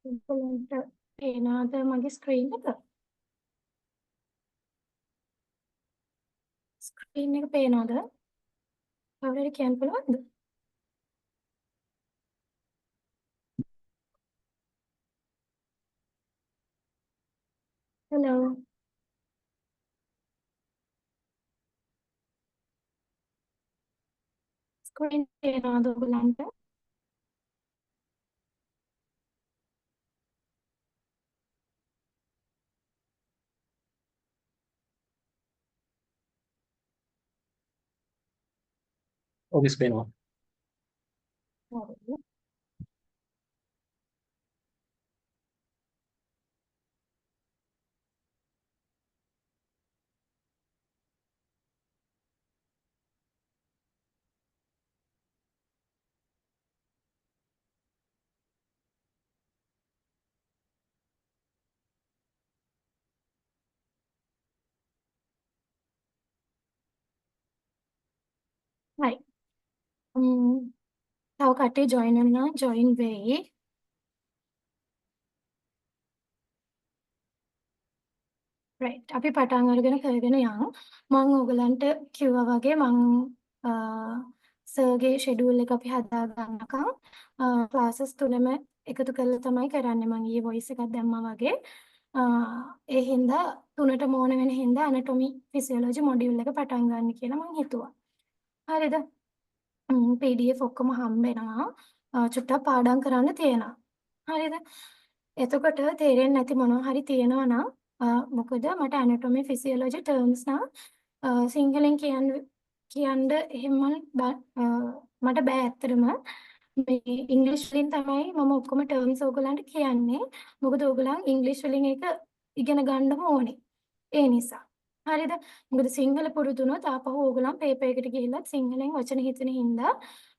ඔයගලන්ට පේනවද මගේ ස්ක්‍රීන් එක? ස්ක්‍රීන් එක පේනවද? කවුරුහරි කියන්න පුළුවන්ද? හෙලෝ. ස්ක්‍රීන් පේනවද ඔයගලන්ට? Obvious පේනවා. හරි. හයි. තව කට්ටිය ජොයින් වෙනවා ජොයින් වෙයි. රයිට්. අපි පටන් අරගෙන කරගෙන යමු. මම ඔයගලන්ට කිව්වා වගේ සර්ගේ ෂෙඩියුල් එක අපි හදා ගන්නකම් ක්ලාසස් තුනම එකතු කරලා තමයි කරන්නේ. මම ඊයේ වොයිස් එකක් දැම්මා වගේ. ඒ හින්දා තුනට ඕන වෙන හින්දා ඇනටොමි ෆිසියොලොජි මොඩියුල් එක පටන් ගන්න කියලා මම හිතුවා. හරිද? PDF ඔක්කොම හම්බ වෙනවා. චුට්ටක් පාඩම් කරන්න තියෙනවා. හරිද? එතකොට තේරෙන්නේ නැති මොනවා හරි තියෙනවා නම් මොකද මට ඇනටොමි ෆිසියොලොජි ටර්ම්ස් නම් සිංහලෙන් කියන්න එහෙම මට බෑ ඇත්තටම. මේ ඉංග්‍රීසි වලින් තමයි මම ඔක්කොම ටර්ම්ස් ඕගලන්ට කියන්නේ. මොකද ඕගලන් ඉංග්‍රීසි වලින් ඒක ඉගෙන ගන්න ඕනේ. ඒ නිසා. හරිද? මොකද සිංහල පුරුදු වුණොත් ආපහු ඕගලන් පේපර් එකට ගිහිල්ලා සිංහලෙන් වචන හිතෙන හින්දා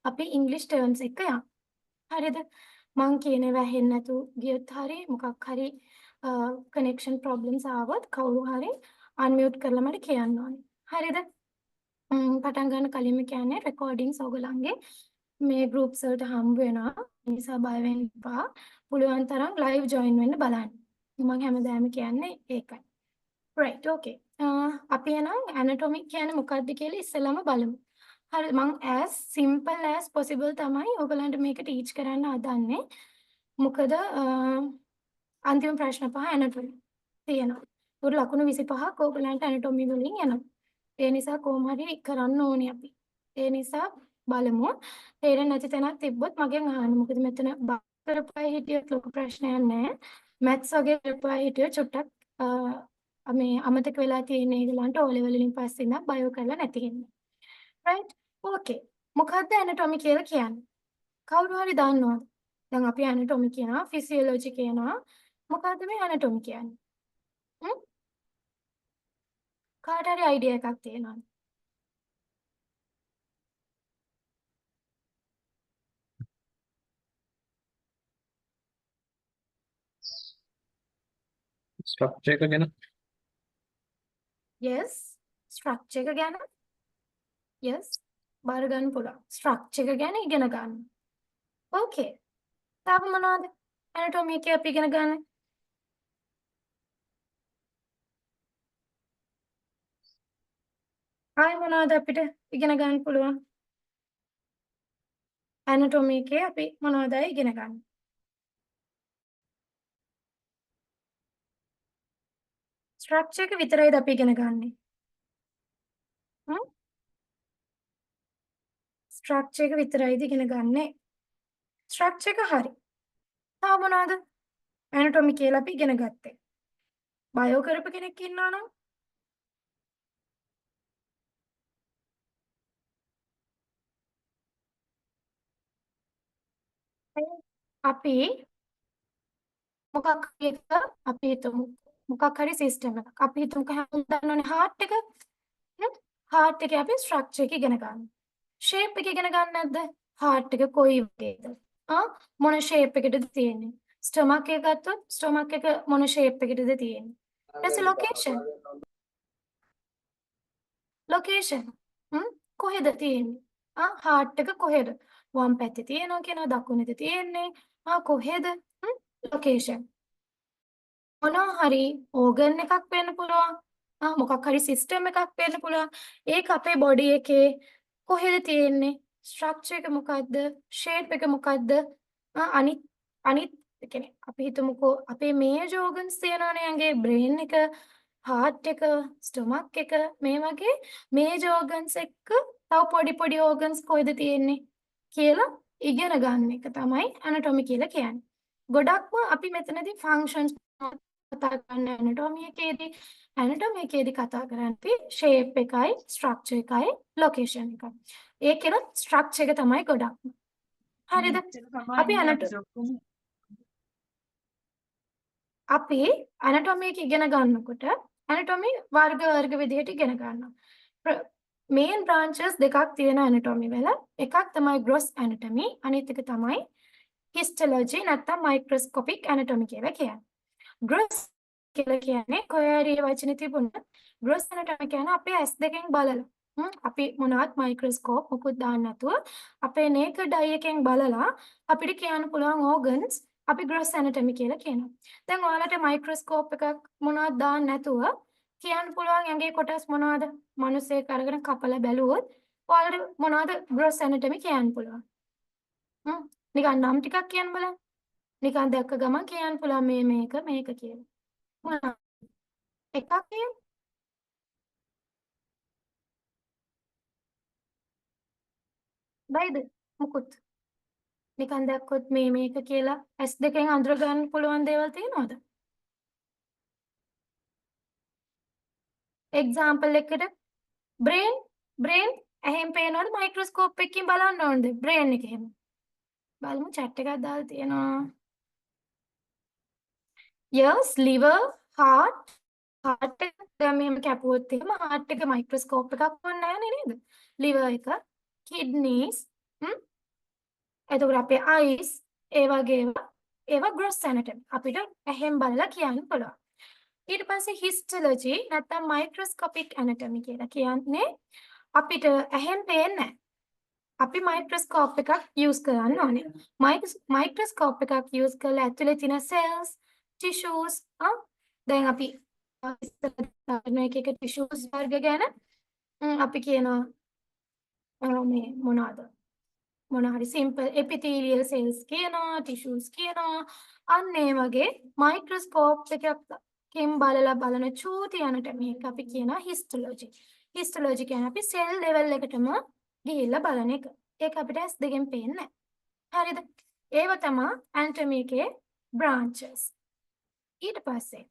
අපි ඉංග්‍රීසි ටර්ම්ස් එක්ක යමු. හරිද? මං කියන ඒවා ඇහෙන්නේ නැතු ගියොත් හරි මොකක් හරි කනෙක්ෂන් ප්‍රොබ්ලම්ස් ආවොත් කවුරු හරි අන්මියුට් කරලා මට කියන්න ඕනේ. හරිද? පටන් ගන්න කලින්ම කියන්නේ රෙකෝඩින්ග්ස් ඕගලන්ගේ මේ ගෲප්ස් වලට හම්බ වෙනවා. ඒ නිසා බය වෙන්න එපා. පුළුවන් තරම් ලයිව් ජොයින් වෙන්න බලන්න. මම හැමදාම කියන්නේ ඒකයි. right okay. අපි එනම් anatomy කියන්නේ මොකක්ද කියලා ඉස්සෙල්ලාම බලමු. හරි මම as simple as possible තමයි ඔයගලන්ට මේක ටීච් කරන්න හදන්නේ. මොකද අන්තිම ප්‍රශ්න පහ anatomy තියෙනවා. උඩ ලකුණු 25ක් ඔයගලන්ට anatomy වලින් එනවා. ඒ නිසා කොහොම හරි කරන්න ඕනේ අපි. ඒ නිසා බලමු. තේරෙන්නේ නැති තැනක් තිබ්බොත් මගෙන් අහන්න. මොකද මෙතන කරපුවා හිටියොත් ලොකු ප්‍රශ්නයක් නැහැ. මැත්ස් වගේ කරපුවා හිටියොත් චුට්ටක් මේ අමතක වෙලා තියෙන ඒගොල්ලන්ට O level වලින් පස්සේ ඉඳන් බයෝ කරලා නැති හින්දා. right okay. මොකක්ද anatomy කියලා කියන්නේ? කවුරු හරි දන්නවද? දැන් අපි anatomy කියනවා, physiology කියනවා. මොකක්ද මේ anatomy කියන්නේ? කාට හරි අයිඩියා එකක් තියෙනවද? ස්ට්‍රක්චර් එක ගැන yes structure එක ගැන yes බාර ගන්න පුළුවන්. structure එක ගැන ඉගෙන ගන්න. okay. තව මොනවද? anatomy එකේ අපි ඉගෙන ගන්න. ආයි මොනවද අපිට ඉගෙන ගන්න පුළුවන්? anatomy එකේ අපි මොනවද ඉගෙන ගන්න? ස්ට්‍රක්චර් එක විතරයිද අපි ඉගෙන ගන්නෙ? ස්ට්‍රක්චර් එක විතරයිද ඉගෙන ගන්නෙ? ස්ට්‍රක්චර් එක හරි. තව මොනවද? anatomy කියලා අපි ඉගෙන ගත්තේ. බයෝ කරපු කෙනෙක් ඉන්නවා නම් අපි මොකක් හරි එක අපි හිතමු මොකක් හරි සිස්ටම් එකක්. අපි හිතමුකෝ හැමෝම දන්නවනේ heart එක. heart එකේ අපි ස්ට්‍රක්චර් එක ඉගෙන ගන්නවා. shape එක ඉගෙන ගන්න නැද්ද? heart එක කොයි වගේද? මොන shape එකකටද තියෙන්නේ? stomach එක ගත්තොත් stomach එක මොන shape එකකටද තියෙන්නේ? ඊට location. location. කොහෙද තියෙන්නේ? heart එක කොහෙද? වම් පැත්තේ තියෙනවා කියනවා දකුණේද තියෙන්නේ? කොහෙද? location. මොනවා හරි organ එකක් වෙන්න පුළුවන්. මොකක් හරි system එකක් වෙන්න පුළුවන්. ඒක අපේ body එකේ කොහෙද තියෙන්නේ? structure එක මොකද්ද? shape එක මොකද්ද? අනිත් කියන්නේ අපි හිතමුකෝ අපේ major organs තියෙනවනේ ඇඟේ brain එක, heart එක, stomach එක මේ වගේ major organs එක්ක තව පොඩි organs කොහෙද තියෙන්නේ කියලා ඉගෙන ගන්න එක තමයි anatomy කියලා කියන්නේ. ගොඩක්ම අපි මෙතනදී functions කතා කරන්නේ anatomy එකේදී කතා කරන්නේ shape එකයි structure එකයි location එකයි. ඒකේන structure එක තමයි ගොඩක්ම. හරිද? අපි anatomy එක ඉගෙන ගන්නකොට anatomy වර්ග විදිහට ඉගෙන ගන්නවා. main branches දෙකක් තියෙන anatomy වල. එකක් තමයි gross anatomy, අනිත් එක තමයි histology නැත්නම් microscopic anatomy කියලා කියන්නේ. gross කියලා කියන්නේ කොහේරි වචනේ තිබුණා. gross anatomy කියන්නේ අපේ ඇස් දෙකෙන් බලලා අපි මොනවත් මයික්‍රොස්කෝප් මොකුත් දාන්න නැතුව අපේ naked eye එකෙන් බලලා අපිට කියන්න පුළුවන් organs අපි gross anatomy කියලා කියනවා. දැන් ඔයාලට මයික්‍රොස්කෝප් එකක් මොනවත් දාන්න නැතුව කියන්න පුළුවන් ඇඟේ කොටස් මොනවද? මිනිස්සෙක් අරගෙන කපලා බැලුවොත් ඔයාලට මොනවද gross anatomy කියන්න පුළුවන්. නිකන් නම් ටිකක් කියන්න බලන්න. නිකන් දැක්ක ගමන් කියන්න පුළුවන් මේක කියලා. මොනවද? එකක් කියන්න. බයිද? මොකුත්. නිකන් දැක්කොත් මේක කියලා ඇස් දෙකෙන් අඳුර ගන්න පුළුවන් දේවල් තියෙනවද? එක්සැම්පල් එකකට brain ඇහෙන් පේනවද මයික්‍රොස්කෝප් එකකින් බලන්න ඕනද brain එක එහෙම? බලමු chat එකක් දාලා තියෙනවා. yes liver heart එක දැන් මෙහෙම කැපුවොත් එහෙම heart එක මයික්‍රොස්කෝප් එකක් වොන්නේ නැහැ නේද? liver එක kidneys එතකොට අපේ eyes ඒ වගේ ඒවා gross anatomy අපිට ඇහෙන් බලලා කියන්න පුළුවන්. ඊට පස්සේ histology නැත්නම් microscopic anatomy කියලා කියන්නේ අපිට ඇහෙන් පේන්නේ නැහැ. අපි මයික්‍රොස්කෝප් එකක් යූස් කරන්න ඕනේ. මයික්‍රොස්කෝප් එකක් යූස් කරලා ඇතුලේ තියෙන cells, tissues දැන් අපි එක tissues වර්ග ගැන අපි කියනවා මේ මොන හරි simple epithelial cells කියනවා, tissues කියනවා. අන්න ඒ වගේ මයික්‍රොස්කෝප් එකකින් බලලා බලන චූටි anatomy එක අපි කියනවා histology. histology කියන්නේ අපි cell level එකටම ගිහිල්ලා බලන එක. ඒක අපිට ඇස් දෙකෙන් පේන්නේ නැහැ. හරිද? ඒව තමයි anatomy එකේ branches. ඊට පස්සේ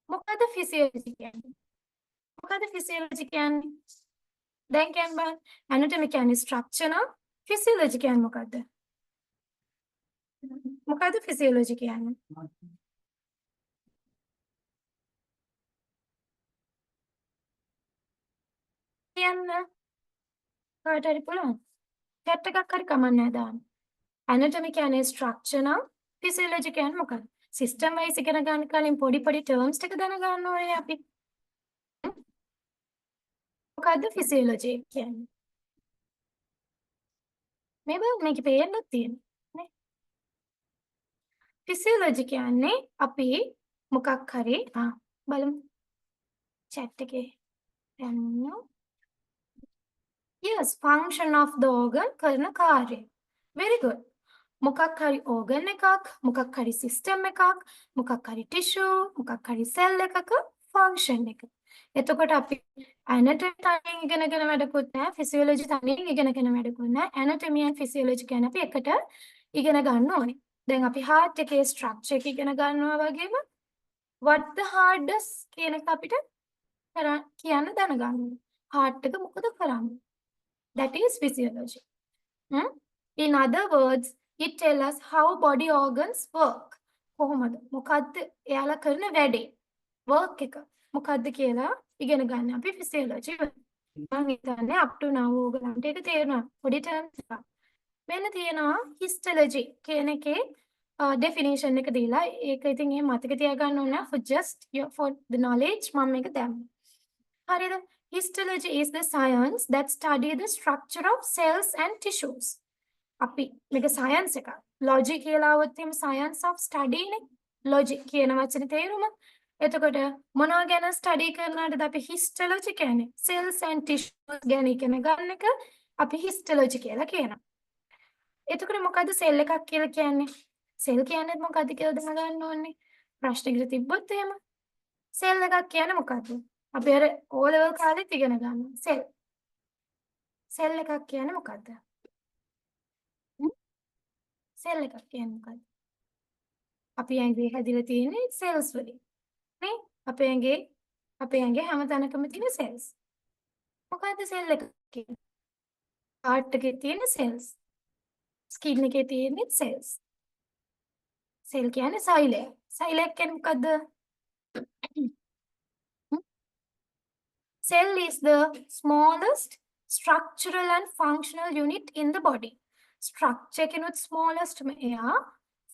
මොකද physiology කියන්නේ? මොකද physiology කියන්නේ? දැන් කියන්න බලන්න. anatomy කියන්නේ structure නම් physiology කියන්නේ මොකද්ද? මොකද්ද physiology කියන්නේ? කියන්න කාට හරි පුළුවන්? chat එකක් හරි කමන්නේ දාන්න. anatomy කියන්නේ structure නම් physiology කියන්නේ මොකක්ද? system wise ඉගෙන ගන්න කලින් පොඩි terms ටික දැනගන්න ඕනේ අපි. මොකද්ද physiology කියන්නේ? මේක පේන්නත් තියෙනවා නේ. physiology කියන්නේ අපි මොකක් හරි බලමු chat එකේ යන්න. yes function of the organ කරන කාර්යය. very good. මොකක් හරි organ එකක්, මොකක් හරි system එකක්, මොකක් හරි tissue, මොකක් හරි cell එකක function එක. එතකොට අපි anatomy තනියෙන් ඉගෙනගෙන වැඩකුත් නැහැ, physiology තනියෙන් ඉගෙනගෙන වැඩකුත් නැහැ. anatomy and physiology ගැන අපි එකට ඉගෙන ගන්න ඕනේ. දැන් අපි heart එකේ structure එක ඉගෙන ගන්නවා වගේම what the heart does කියන එක අපිට කියන්න දැනගන්න ඕනේ. heart එක මොකද කරන්නේ? that is physiology. In other words, it tells us how body organs work. කොහොමද? මොකද්ද එයාලා කරන වැඩේ? work එක. මොකද්ද කියලා ඉගෙන ගන්න අපි physiology වල. මම හිතන්නේ up to now ඕගලන්ට ඒක තේරෙනවා. පොඩි terms එකක්. මෙන්න තියෙනවා histology කියන එකේ definition එක දීලා ඒක ඉතින් එහෙම මතක තියාගන්න ඕන for just for the knowledge මම මේක දැම්මා. හරිද? Histology is the science that study the structure of cells and tissues. අපි මේක සයන්ස් එකක්. ලොජික් කියලා આવොත් එහෙම සයන්ස් ඔෆ් ස්ටඩි නේ. ලොජික් කියන වචනේ තේරුම. එතකොට මොනවා ගැන ස්ටඩි කරනවද අපි හිස්ටොලොජි කියන්නේ. සෙල්ස් ඇන්ඩ් ටිෂුස් ගැන ඉගෙන ගන්න එක අපි හිස්ටොලොජි කියලා කියනවා. එතකොට මොකද්ද සෙල් එකක් කියලා කියන්නේ? සෙල් කියන්නේ මොකද්ද කියලා දැනගන්න ඕනේ. ප්‍රශ්නෙකට තිබ්බොත් එහෙම සෙල් එකක් කියන්නේ මොකද්ද? අපි අර O level කාලෙත් ඉගෙන ගන්නවා. සෙල්. සෙල් එකක් කියන්නේ මොකද්ද? සෙල් එකක් කියන්නේ මොකද්ද? අපි ඇඟේ හැදිලා තියෙන්නේ සෙල්ස් වලින්. නේ? අපේ ඇඟේ හැම තැනකම තියෙන සෙල්ස්. මොකද්ද සෙල් එක කියන්නේ? heart එකේ තියෙන සෙල්ස්. ස්කින් එකේ තියෙන සෙල්ස්. සෙල් කියන්නේ සෛලය. සෛලයක් කියන්නේ මොකද්ද? Cell is the smallest structural and functional unit in the body. Structure කෙනුත් smallest ම එයා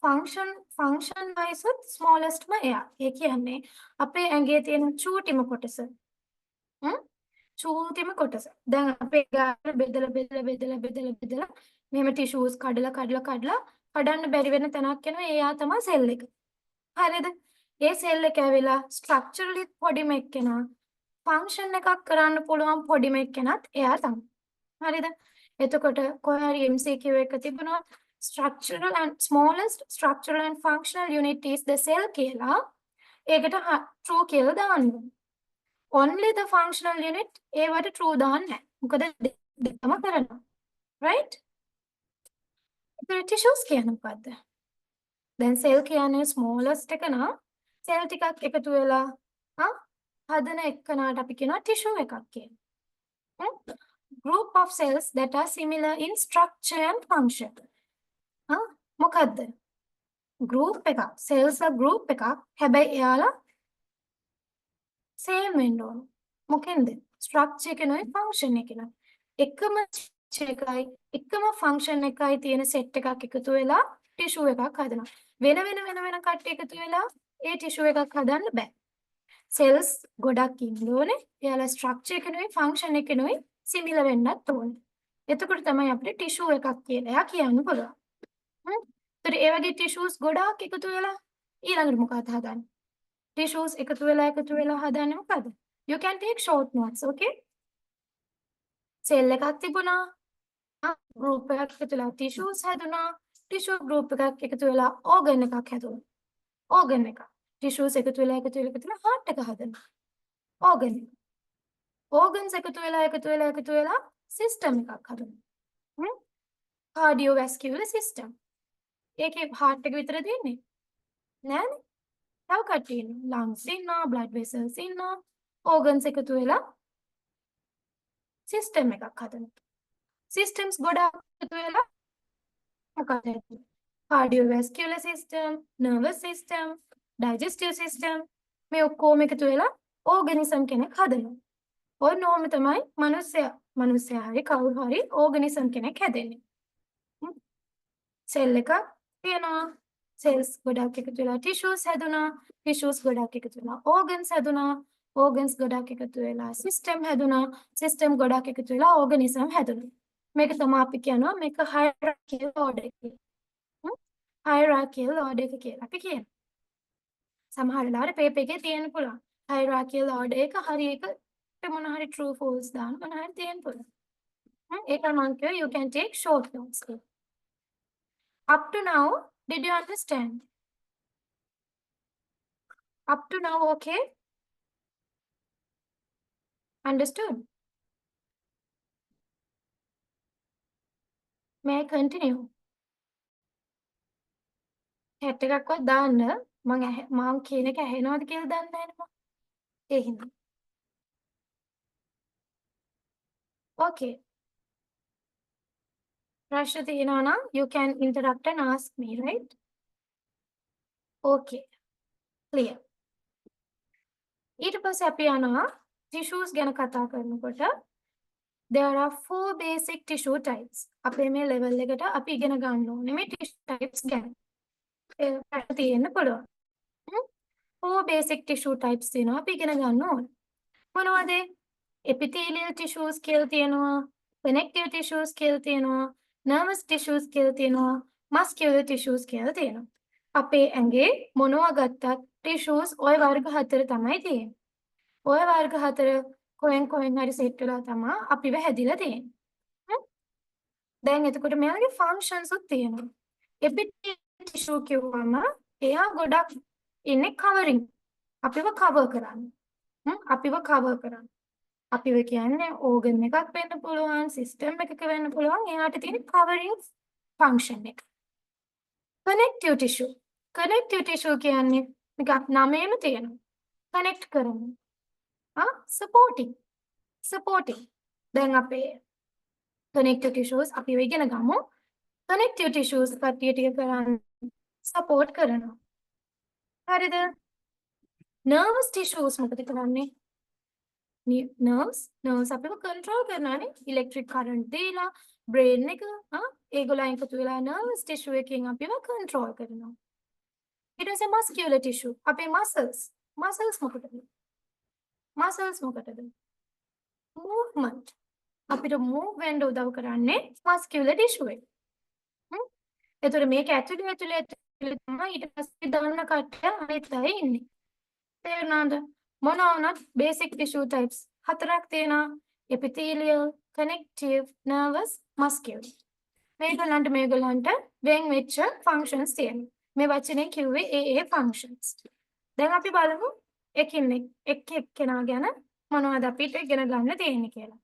function wise උත් smallest ම එයා. ඒ කියන්නේ අපේ ඇඟේ තියෙන චූටිම කොටස. චූටිම කොටස. දැන් අපේ ගාන බෙදලා මෙහෙම ටිෂූස් කඩලා කඩන්න බැරි වෙන තැනක් එනවා. එයා තමයි සෙල් එක. හරිද? ඒ සෙල් එක ඇවිල්ලා ස්ට්‍රක්චරලි පොඩිම එක්කෙනා ෆන්ක්ෂන් එකක් කරන්න පුළුවන් පොඩිම එක්කෙනත් එයා තමයි. හරිද? එතකොට කොහේ හරි MCQ එක තිබුණා structural and smallest structural and functional unit is the cell කියලා. ඒකට true කියලා දාන්න ඕනේ. Only the functional unit ඒවට true දාන්න නැහැ. මොකද දෙකම කරනවා. Right? tissues කියන්නේ මොකද්ද? දැන් cell කියන්නේ smallest එක නා cell ටිකක් එකතු වෙලා හදන එක්කනට අපි කියනවා tissue එකක් කියලා. Group of cells that are similar in structure and function. මොකද්ද? group එකක්. cells ලා group එකක්. හැබැයි එයාලා same වෙන්න ඕන. මොකෙන්ද? structure එකනොයි function එකනොයි. එකම structure එකයි එකම function එකයි තියෙන set එකක් එකතු වෙලා tissue එකක් හදනවා. වෙන කට්ටිය එකතු වෙලා ඒ tissue එකක් හදන්න බෑ. cells ගොඩක් ඉන්න ඕනේ. එයාලා structure එකනොයි function එකනොයි similar වෙන්නත් ඕනේ. එතකොට තමයි අපිට tissue එකක් කියලා කියන්න පුළුවන්. ඒතර ඒ වගේ tissues ගොඩාක් එකතු වෙලා ඊළඟට මොකක්ද හදන්නේ? tissues එකතු වෙලා හදන්නේ මොකද? You can take short notes, okay? cell එකක් තිබුණා. group එකක් එකතු වෙලා tissues හැදුනා. tissue group එකක් එකතු වෙලා organ එකක් හැදුණා. organ එක. tissues එකතු වෙලා heart එක හදනවා. organ එක. organs එකතු වෙලා system එකක් හදනවා. cardiovascular system. ඒකේ heart එක විතර දෙන්නේ නෑනේ. තව කට්ටිය ඉන්නවා. lungs ඉන්නවා, blood vessels ඉන්නවා. organs එකතු වෙලා system එකක් හදනවා. systems ගොඩක් එකතු වෙලා මොකක්ද? cardiovascular system, nervous system, digestive system මේ ඔක්කොම එකතු වෙලා organism කෙනෙක් හදනවා. ඔන්නෝම තමයි මනුස්සයා හරි කවුරු හරි organism කෙනෙක් හැදෙන්නේ. cell එකක් තියෙනවා. cells ගොඩක් එකතු වෙලා tissues හැදුනා. tissues ගොඩක් එකතු වෙලා organs හැදුනා. organs ගොඩක් එකතු වෙලා system හැදුනා. system ගොඩක් එකතු වෙලා organism හැදුනා. මේක තමයි අපි කියනවා මේක hierarchical order කියලා. hierarchical order එක කියලා අපි කියනවා. සමහර වෙලාවට paper එකේ තියෙන්න පුළුවන්. hierarchical order එක හරි එක මොන හරි true false දාන්න මොන හරි තියෙන්න පුළුවන්. ඒක මම කියුවා you can take short notes. Up to now, did you understand? Up to now, okay? Understood? May I continue? chat එකක්වත් දාන්න මම කියන එක ඇහෙනවද කියලා දන්නේ නැහැ නේද? ඒ හින්දා. Okay. ප්‍රශ්න තියෙනවා නම් you can interrupt and ask me, right? Okay. Clear. ඊට පස්සේ අපි යනවා tissues ගැන කතා කරනකොට there are 4 basic tissue types. අපේ මේ level එකට අපි ඉගෙන ගන්න ඕනේ මේ tissue types ගැන. ඒක තියෙන්න පුළුවන්. 4 basic tissue types තියෙනවා අපි ඉගෙන ගන්න ඕනේ. මොනවද? epithelial tissues කියලා තියෙනවා, connective tissues කියලා තියෙනවා, nervous tissues කියලා තියෙනවා, muscular tissues කියලා තියෙනවා. අපේ ඇඟේ මොනවා ගත්තත් tissues ওই වර්ග හතර තමයි තියෙන්නේ. ওই වර්ග හතර කොහෙන් හරි සෙට් වෙලා තමයි අපිව හැදිලා තියෙන්නේ. දැන් එතකොට මෙයාගේ functions උත් තියෙනවා. epithelial tissue කිව්වම එයා ගොඩක් ඉන්නේ covering. අපිව cover කරන්නේ. අපිව cover කරන්නේ. අපිව කියන්නේ organ එකක් වෙන්න පුළුවන්, system එකක වෙන්න පුළුවන්. එයාට තියෙන covering function එක. connective tissue. connective tissue කියන්නේ නිකන් නමේම තියෙනවා. connect කරනවා. supporting. දැන් අපේ connective tissues අපි ඉගෙන ගමු. connective tissues කට්ටිය ටික කරන් support කරනවා. හරිද? nervous tissues මොකද කරන්නේ? nerves අපිව control කරනවානේ. electric current දීලා brain එක ඒගොල්ලෝ එකතු වෙලා nervous tissue එකෙන් අපිව control කරනවා. ඊට පස්සේ muscular tissue අපේ muscles මොකටද? movement අපිට move වෙන්න උදව් කරන්නේ muscular tissue එක. එතකොට මේක ඇතුලේ තමයි ඊට පස්සේ දාන්න කට්ටිය අනිත් අය ඉන්නේ. තේරුණාද? මොනවා වුණත් basic tissue types හතරක් තියෙනවා. epithelial, connective, nervous, muscular. මේගොල්ලන්ට වෙන් වෙච්ච functions තියෙනවා. මේ වචනේ කිව්වේ ඒ functions. දැන් අපි බලමු එකින් එක එක්කෙනා ගැන මොනවද අපිට ඉගෙන ගන්න තියෙන්නේ කියලා.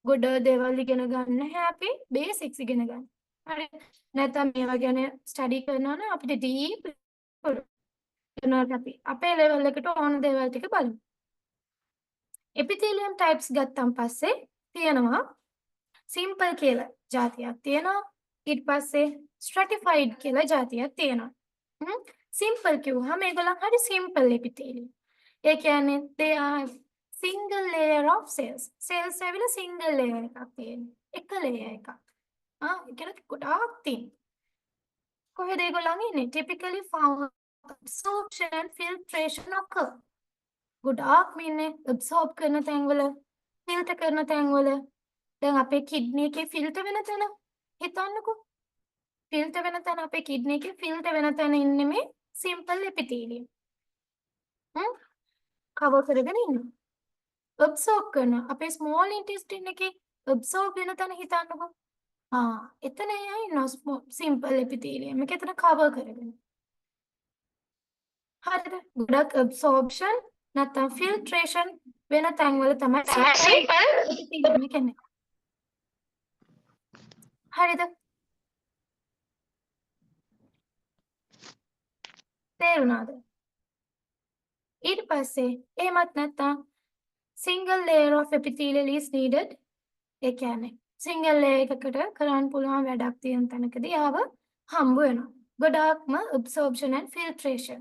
ගොඩ දේවල් ඉගෙන ගන්න හැපි බේසික්ස් ඉගෙන ගන්න. හරි. නැත්නම් මේවා ගැන ස්ටඩි කරනවා නම් අපිට ඩීප් කරනවා අපි. අපේ ලෙවල් එකට ඕන දේවල් ටික බලමු. එපිතීලියම් ටයිප්ස් ගත්තන් පස්සේ තියෙනවා සිම්පල් කියලා જાතියක් තියෙනවා. ඊට පස්සේ ස්ට්‍රැටිෆයිඩ් කියලා જાතියක් තියෙනවා. සිම්පල් කිව්වහම මේගොල්ලන් හරි සිම්පල් එපිතීලියම්. ඒ කියන්නේ they are single layer of cells. cells ඇවිල්ලා single layer එකක් තියෙනවා. එක layer එකක්. ඒ කියන්නේ ගොඩාක් thin. කොහෙද ඒගොල්ලන් ඉන්නේ? typically found absorption and filtration occur. ගොඩාක් ඉන්නේ absorb කරන තැන්වල, filter කරන තැන්වල. දැන් අපේ kidney එකේ filter වෙන තැන හිතන්නකෝ. filter වෙන තැන අපේ kidney එකේ filter වෙන තැන ඉන්නේ මේ simple epithelium. cover කරගෙන ඉන්නවා. absorb කරන අපේ small intestine එකේ absorb වෙන තැන හිතන්නකෝ. එතන එයා ඉන්නවා simple epithelium එක එතන cover කරගෙන. හරිද? ගොඩක් absorption නැත්නම් filtration වෙන තැන්වල තමයි simple epithelium කියන්නේ. හරිද? තේරුණාද? ඊට පස්සේ එහෙමත් නැත්නම් single layer of epithelial is needed. ඒ කියන්නේ single layer එකකට කරන්න පුළුවන් වැඩක් තියෙන තැනකදී ආව හම්බ වෙනවා. ගොඩාක්ම absorption and filtration.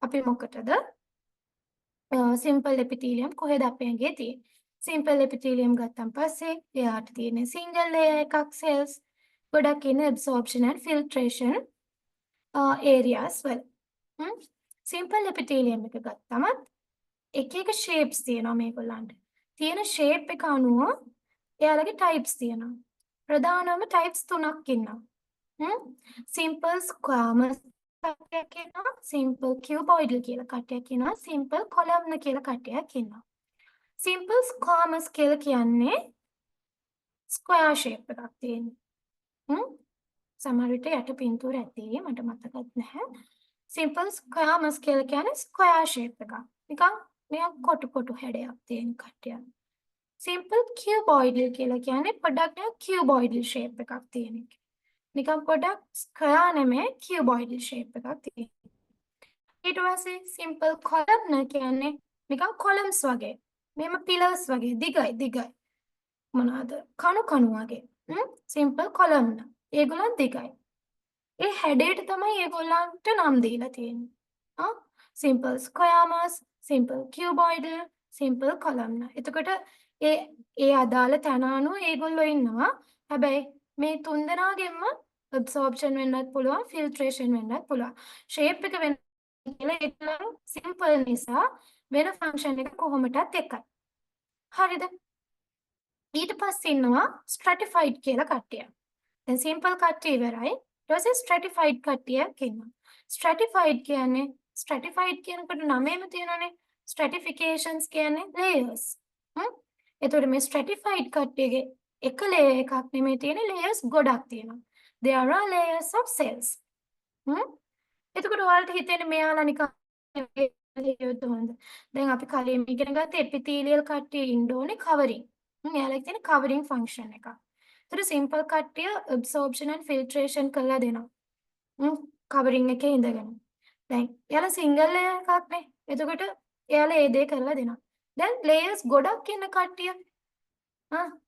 අපි මොකටද simple epithelium කොහෙද අපේ ඇඟේ තියෙන්නේ? simple epithelium ගත්තන් පස්සේ එයාට තියෙන single layer එකක් cells ගොඩක් ඉන්නේ absorption and filtration areas වල. simple epithelium එක ගත්තම එක shapes තියෙනවා මේගොල්ලන්ට. තියෙන shape එක අනුව එයාලගේ types තියෙනවා. ප්‍රධානම types තුනක් ඉන්නවා. simple squamous කට්ටියක් ඉන්නවා, simple cuboidal කියලා කට්ටියක් ඉන්නවා, simple columnar කියලා කට්ටියක් ඉන්නවා. simple squamous කියලා කියන්නේ square shape එකක් තියෙනවා. සමහර විට යට පින්තූර ඇති මට මතකත් නැහැ. simple squamous කියලා කියන්නේ square shape එකක්. නිකන් කොටු හැඩයක් තියෙන කට්ටියක්. simple cuboidal කියලා කියන්නේ පොඩ්ඩක් cuboidal shape එකක් තියෙන එක. නිකන් පොඩ්ඩක් square නෙමෙයි cuboidal shape එකක් තියෙන. ඊට පස්සේ simple columnar කියන්නේ නිකන් columns වගේ. මෙහෙම pillars වගේ දිගයි. මොනවාද? කණු වගේ. simple columnar. ඒගොල්ලන් දිගයි. ඒ හැඩයට තමයි ඒගොල්ලන්ට නම් දීලා තියෙන්නේ. simple squamous, simple cuboidal, simple columnar. එතකොට ඒ අදාළ තැන අනුව ඒගොල්ලෝ ඉන්නවා. හැබැයි මේ තුන්දෙනාගෙන්ම absorption වෙන්නත් පුළුවන්, filtration වෙන්නත් පුළුවන්. shape එක වෙන කියලා ඒගොල්ලෝ simple නිසා වෙන function එක කොහොමදත් එකයි. හරිද? ඊට පස්සේ ඉන්නවා ස්ට්‍රැටිෆයිඩ් කියලා කට්ටිය. දැන් සිම්පල් කට්ටිය ඉවරයි. ඊට පස්සේ ස්ට්‍රැටිෆයිඩ් කට්ටියක් ඉන්නවා. ස්ට්‍රැටිෆයිඩ් කියන්නේ ස්ට්‍රැටිෆයිඩ් කියනකොට නමේම තියෙනනේ. ස්ට්‍රැටිෆිකේෂන්ස් කියන්නේ ලේයර්ස්. එතකොට මේ ස්ට්‍රැටිෆයිඩ් කට්ටියගේ එක ලේයර් එකක් නෙමෙයි තියෙන්නේ ලේයර්ස් ගොඩක් තියෙනවා. There are layers of cells. එතකොට ඔයාලට හිතෙන්නේ මෙයාලා නිකන් හොඳ. දැන් අපි කලින් ඉගෙන ගත්ත එපිතීලියල් කට්ටිය ඉන්න ඕනේ කවරින්. එයාලගේ තියෙන කවරින් ෆන්ක්ෂන් එක. ඒතර සිම්පල් කට්ටිය absorption and filtration කරලා දෙනවා. කවරින් එකේ ඉඳගෙන. දැන් එයාලා සිංගල් ලේයර් එකක් නේ. එතකොට එයාලා ඒ දේ කරලා දෙනවා. දැන් ලේයර්ස් ගොඩක් ඉන්න කට්ටිය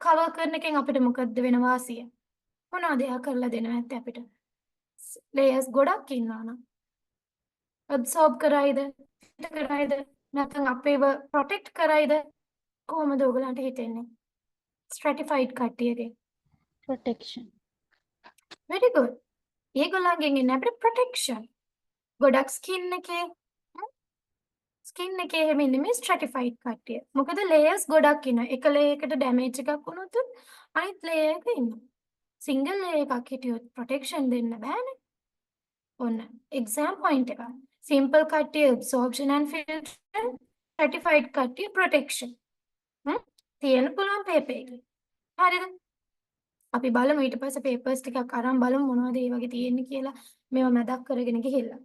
කවර් කරන එකෙන් අපිට මොකද්ද වෙන වාසිය? මොනවද එයා කරලා දෙනවා නැත්te අපිට? ලේයර්ස් ගොඩක් ඉන්නවා නම් absorb කරයිද? කරයිද? නැත්නම් අපේව protect කරයිද? කොහොමද ඔයගලන්ට හිතෙන්නේ? stratified කට්ටියගේ protection. very good. ඒගොල්ලන්ගෙන් එන්නේ අපිට protection. ගොඩක් skin එකේ එහෙම ඉන්නේ මේ stratified කට්ටිය. මොකද layers ගොඩක් ඉන්නවා. එක layer එකට damage එකක් වුණොත් අනිත් layer එක ඉන්නවා. single layer එකක් හිටියොත් protection දෙන්න බෑනේ. ඔන්න exam point එක. simple කට්ටිය absorption and filtration, stratified කට්ටිය protection. තියෙන පුළුවන් paper එකේ. හරිද? අපි බලමු ඊට පස්සේ papers ටිකක් අරන් බලමු මොනවද මේ වගේ තියෙන්නේ කියලා. මේවා මැදක් කරගෙන ගිහිල්ලා.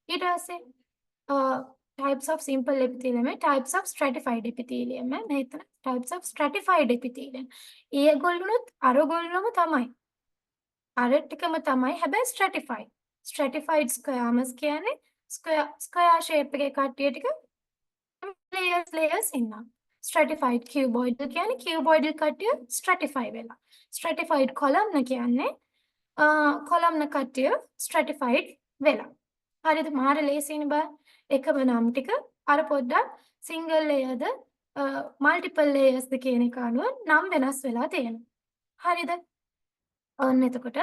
ඊට පස්සේ types of simple epithelium, types of stratified epithelium. මෙතන types of stratified epithelium. ඒගොල්ලොත් අරගොල්ලොම තමයි. අර ටිකම තමයි හැබැයි stratified. stratified squamous කියන්නේ square shape එකේ කට්ටිය ටික layers ඉන්නවා. stratified cuboidal කියන්නේ cuboidal කට්ටිය stratify වෙලා. stratified column කියන්නේ column කට්ටිය stratified වෙලා. හරිද? මාර ලේසියිනේ බා. එකම නම් ටික අර පොඩ්ඩක් single layer ද multiple layers ද කියන එක අනුව නම් වෙනස් වෙලා තියෙනවා. හරිද? ඔන්න එතකොට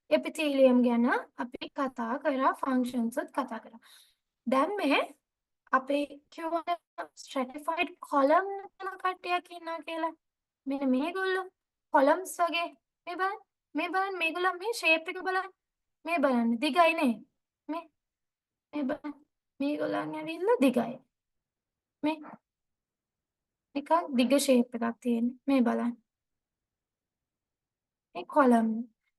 epithelium ගැන අපි කතා කරා functions උත් කතා කරා. දැන් මේ අපි කියවන stratified column වල කට්ටියක් ඉන්නවා කියලා. මෙන්න මේගොල්ලෝ columns වගේ මේ බලන්න මේගොල්ලෝ මේ shape එක බලන්න. මේ බලන්න දිගයි නේ. මේ බලන්න මේගොල්ලන් ඇවිල්ලා දිගයි. මේ නිකන් දිග shape එකක් තියෙන්නේ. මේ බලන්න. මේ column.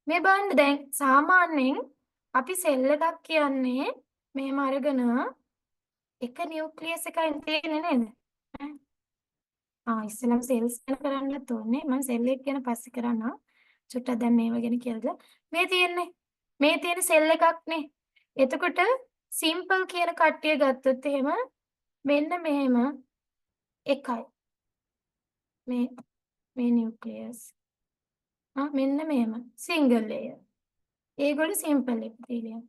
මේ බලන්න දැන් සාමාන්‍යයෙන් අපි සෙල් එකක් කියන්නේ මේම අරගෙන එක නියුක්ලියස් එකයි තියෙන්නේ නේද? ඉස්සෙල්ලාම සෙල්ස් ගැන කරන්නත් ඕනේ. මම සෙල් එක ගැන පස්සේ කරනවා. චුට්ටක් දැන් මේව ගැන කියලා. මේ තියෙන සෙල් එකක් නේ. එතකොට සිම්පල් කියන කට්ටිය ගත්තොත් එහෙම මෙන්න මෙහෙම එකයි. මේ නියුක්ලියස්. මෙන්න මෙහෙම සිංගල් ලේයර්. ඒගොල්ලෝ සිම්පල් එපිතීලියම්.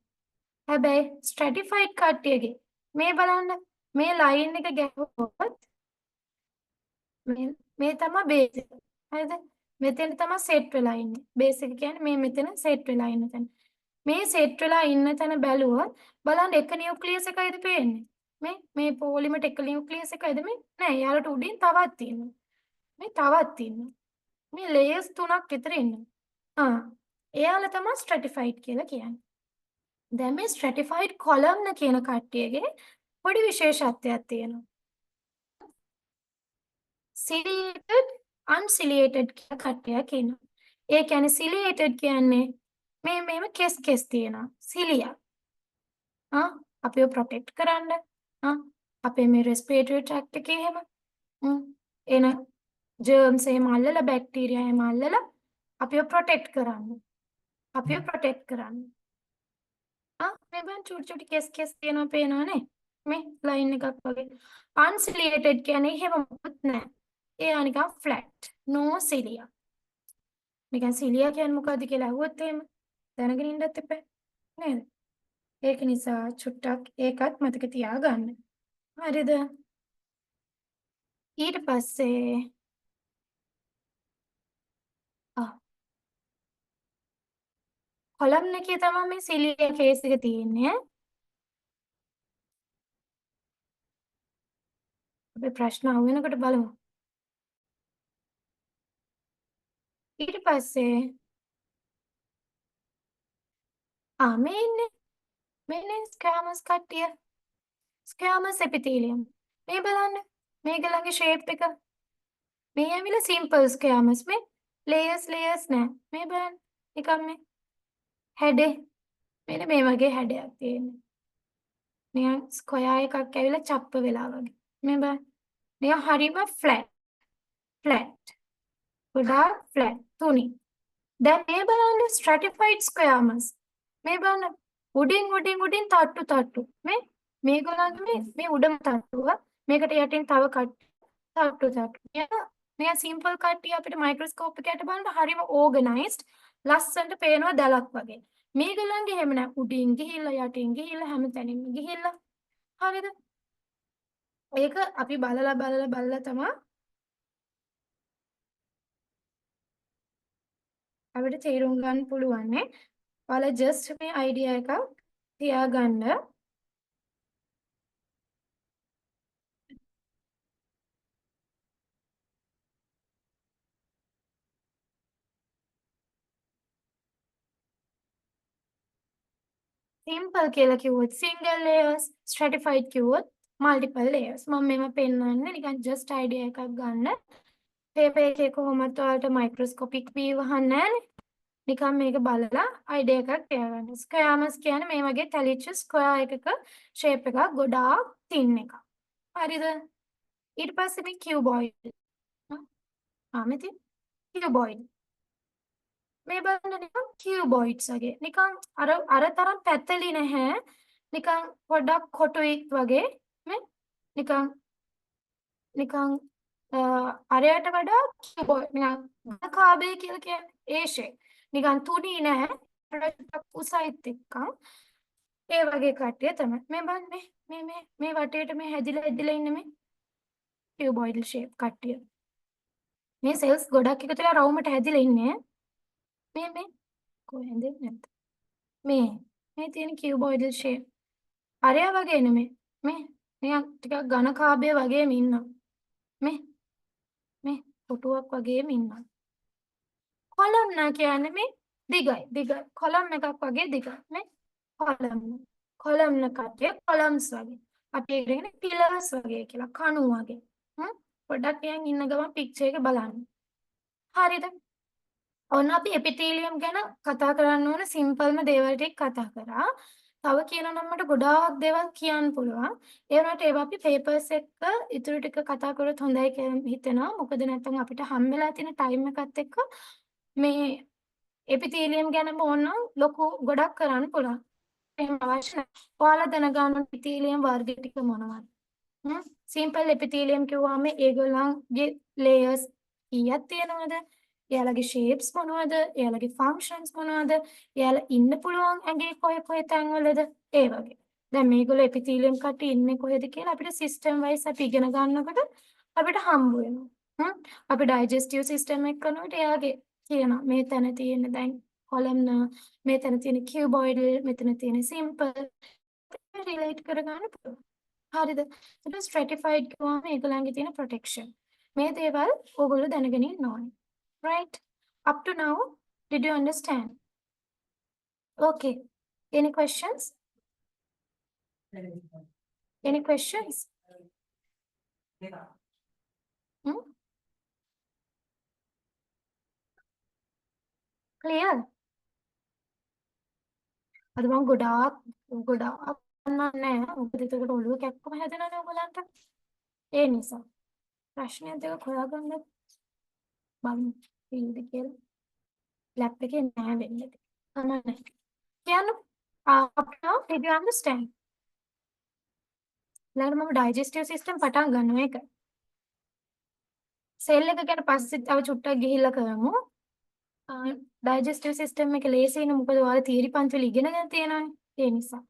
හැබැයි ස්ට්‍රැටිෆයිඩ් කට්ටියගේ මේ බලන්න මේ ලයින් එක ගැහුවොත් මේ තමයි බේස් එක. හරිද? මෙතෙන් තමයි සෙට් වෙලා ඉන්නේ. බේස් එක කියන්නේ මේ මෙතන සෙට් වෙලා ඉන්න තැන. මේ සෙට් වෙලා ඉන්න තැන බැලුවොත් බලන්න එක නියුක්ලියස් එකයිද පේන්නේ. මේ පොලිමර් එක නියුක්ලියස් එකයිද මේ? නෑ. යාලට උඩින් තවත් තියෙනවා. මේ තවත් තියෙනවා. මේ ලේයර්ස් 3ක් විතර ඉන්නවා. එයාලා තමයි ස්ට්‍රැටිෆයිඩ් කියලා කියන්නේ. දැන් මේ ස්ට්‍රැටිෆයිඩ් කොලම්න කියන කට්ටියගේ පොඩි විශේෂත්වයක් තියෙනවා. ciliated unciliated කියලා කට්ටියක් ඉන්නවා. ඒ කියන්නේ ciliated කියන්නේ මේම කෙස් තියෙනවා. cilia. අපිව ප්‍රොටෙක්ට් කරන්න. අපේ මේ respiratory tract එකේ එහෙම එන germs එහෙම අල්ලලා බැක්ටීරියා එහෙම අල්ලලා අපිව ප්‍රොටෙක්ට් කරන්න. මේ බන් චුටි කෙස් තියෙනවා පේනවනේ. මේ ලයින් එකක් වගේ. unciliated කියන්නේ එහෙම මොකුත් නැහැ. ඒ නිකන් flat. no cilia. නිකන් cilia කියන්නේ මොකද්ද කියලා අහුවොත් එහෙම දැනගෙන ඉන්නත් එපා. නේද? ඒක නිසා චුට්ටක් ඒකත් මතක තියාගන්න. හරිද? ඊට පස්සේ කොලම් එකේ තමයි මේ සිලියා කේස් එක තියෙන්නේ. අපි ප්‍රශ්න අහුවෙනකොට බලමු. ඊට පස්සේ මේ ඉන්නේ ස්ක්වෑමස් කට්ටිය. ස්ක්වෑමස් එපිතීලියම්. මේ බලන්න. මේගොල්ලන්ගේ ෂේප් එක. මේ ඇවිල්ලා සිම්පල් ස්ක්වෑමස්. මේ ලේයර්ස් නෑ. මේ බලන්න. නිකන් මේ හැඩේ. මෙන්න මේ වගේ හැඩයක් තියෙන්නේ. නිකන් ස්ක්වයර් එකක් ඇවිල්ලා චප්ප වෙලා වගේ. මේ බලන්න. නිකන් හරිම ෆ්ලැට්. ගොඩාක් ෆ්ලැට්. තුනි. දැන් මේ බලන්න ස්ට්‍රැටිෆයිඩ් ස්ක්වෑමස්. මේ බලන්න උඩින් තට්ටු. මේගොල්ලන්ගේ මේ උඩම තට්ටුව. මේකට යටින් තව තට්ටු. මේ සිම්පල් කට්ටිය අපිට මයික්‍රොස්කෝප් එකකට බලනකොට හරිම ඕගනයිස්ඩ් ලස්සනට පේනවා දැලක් වගේ. මේගොල්ලන්ගේ එහෙම නෑ උඩින් ගිහිල්ලා යටින් ගිහිල්ලා හැමතැනින්ම ගිහිල්ලා. හරිද? ඒක අපි බලලා තමයි අපිට තේරුම් ගන්න පුළුවන් නේ. ඔයාලා ජස්ට් මේ අයිඩියා එකක් තියාගන්න. සිම්පල් කියලා කිව්වොත් සිංගල් ලේයර්ස්, ස්ට්‍රැටිෆයිඩ් කිව්වොත් මල්ටිපල් ලේයර්ස්. මම මේව පෙන්නන්නේ නිකන් ජස්ට් අයිඩියා එකක් ගන්න. පේපර් එකේ කොහොමද ඔයාලට මයික්‍රොස්කෝපික් වීව් අහන්නේ නැහනේ. නිකන් මේක බලලා අයිඩියා එකක් තියාගන්න. ස්ක්වෑමස් කියන්නේ මේ වගේ තැලිච්ච ස්ක්වයර් එකක ෂේප් එකක් ගොඩාක් තින් එකක්. හරිද? ඊට පස්සේ මේ කියුබොයිඩ්. මෙතන කියුබොයිඩ්. මේ බලන්න නිකන් කියුබොයිඩ්ස් වගේ. නිකන් අර තරම් පැතලි නැහැ. නිකන් පොඩක් කොටුයි වගේ. මේ නිකන් අරයට වඩා කියුබොයිඩ් නිකන් කාබේ කියලා කියන්නේ ඒ ෂේප්. නිකන් තුනී නැහැ. පොඩක් උසයිත් එක්කන්. ඒ වගේ කට්ටිය තමයි. මේ බලන්න මේ වටේට මේ හැදිලා ඉන්නේ මේ කියුබොයිඩල් ෂේප් කට්ටිය. මේ සෙල්ස් ගොඩක් එකතු වෙලා රවුමට හැදිලා ඉන්නේ. මේ කොහෙන්ද නැද්ද? මේ තියෙන කියුබොයිඩල් ෂේප්. අරය වගේ නෙමෙයි. මේ නිකන් ටිකක් ඝන කාබේ වගේම ඉන්නවා. මේ කොටුවක් වගේම ඉන්නවා. කොලම්නා කියන්නේ මේ දිගයි. කොලම් එකක් වගේ දිගයි. මේ කොලම්න කට්ටිය කොලම්ස් වගේ. අපි ඒකනේ පිලර්ස් වගේ කියලා කණු වගේ. පොඩ්ඩක් යන් ඉන්න ගමන් පික්චර් එක බලන්න. හරිද? ඔන්න අපි එපිතීලියම් ගැන කතා කරන්න ඕන සිම්පල්ම දේවල් ටික කතා කරා. තව කියනවා නම් මට ගොඩාක් දේවල් කියන්න පුළුවන්. ඒ වුණාට ඒවා අපි පේපර්ස් එක්ක ඉතුරු ටික කතා කරොත් හොඳයි කියලා හිතෙනවා. මොකද නැත්නම් අපිට හම් වෙලා තියෙන ටයිම් එකත් එක්ක මේ එපිතීලියම් ගැන ඕනනම් ලොකු ගොඩක් කරන්න පුළුවන්. එහෙම අවශ්‍ය නැහැ. ඔයාලා දැනගන්න එපිතීලියම් වර්ග ටික මොනවද? සිම්පල් එපිතීලියම් කිව්වම ඒගොල්ලන්ගේ ලේයර්ස් කීයක් තියෙනවද? එයාලගේ ෂේප්ස් මොනවද? එයාලගේ ෆන්ක්ෂන්ස් මොනවද? එයාලා ඉන්න පුළුවන් ඇඟේ කොහේ තැන්වලද? ඒ වගේ. දැන් මේගොල්ලෝ එපිතීලියම් කට්ටිය ඉන්නේ කොහෙද කියලා අපිට සිස්ටම් වයිස් අපි ඉගෙන ගන්නකොට අපිට හම්බ වෙනවා. අපි ඩයිජෙස්ටිව් සිස්ටම් එක කරනකොට එයාගේ කියනවා මේ තැන තියෙන දැන් කොලම්න, මේ තැන තියෙන කියුබොයිඩල්, මෙතන තියෙන සිම්පල් රිලේට් කරගන්න පුළුවන්. හරිද? ඒක ස්ට්‍රැටිෆයිඩ් කිව්වම ඒගොල්ලන්ගේ තියෙන ප්‍රොටෙක්ෂන්. මේ දේවල් ඕගොල්ලෝ දැනගෙන ඉන්න ඕනේ. Right? Up to now, did you understand? Okay. Any questions? Any questions? Clear? අද මම ගොඩාක් නෑ. මොකද එතකොට ඔළුව කැක්කම හැදෙනවනේ ඔයගලන්ට. ඒ නිසා ප්‍රශ්නයක් දෙක හොයාගන්න බලමු ඉන්නද කියලා. ලැප් එකේ නෑ වෙන්නේ. තමයි. කියන්න up now did you understand? ඊළඟට මම digestive system පටන් ගන්නවා ඒක. සෙල් එක ගැන පස්සේ තව චුට්ටක් ගිහිල්ලා කරමු. digestive system එක ලේසියිනේ මොකද ඔයාලා තියරි පන්තිවල ඉගෙනගෙන තියෙනවානේ. ඒ නිසා.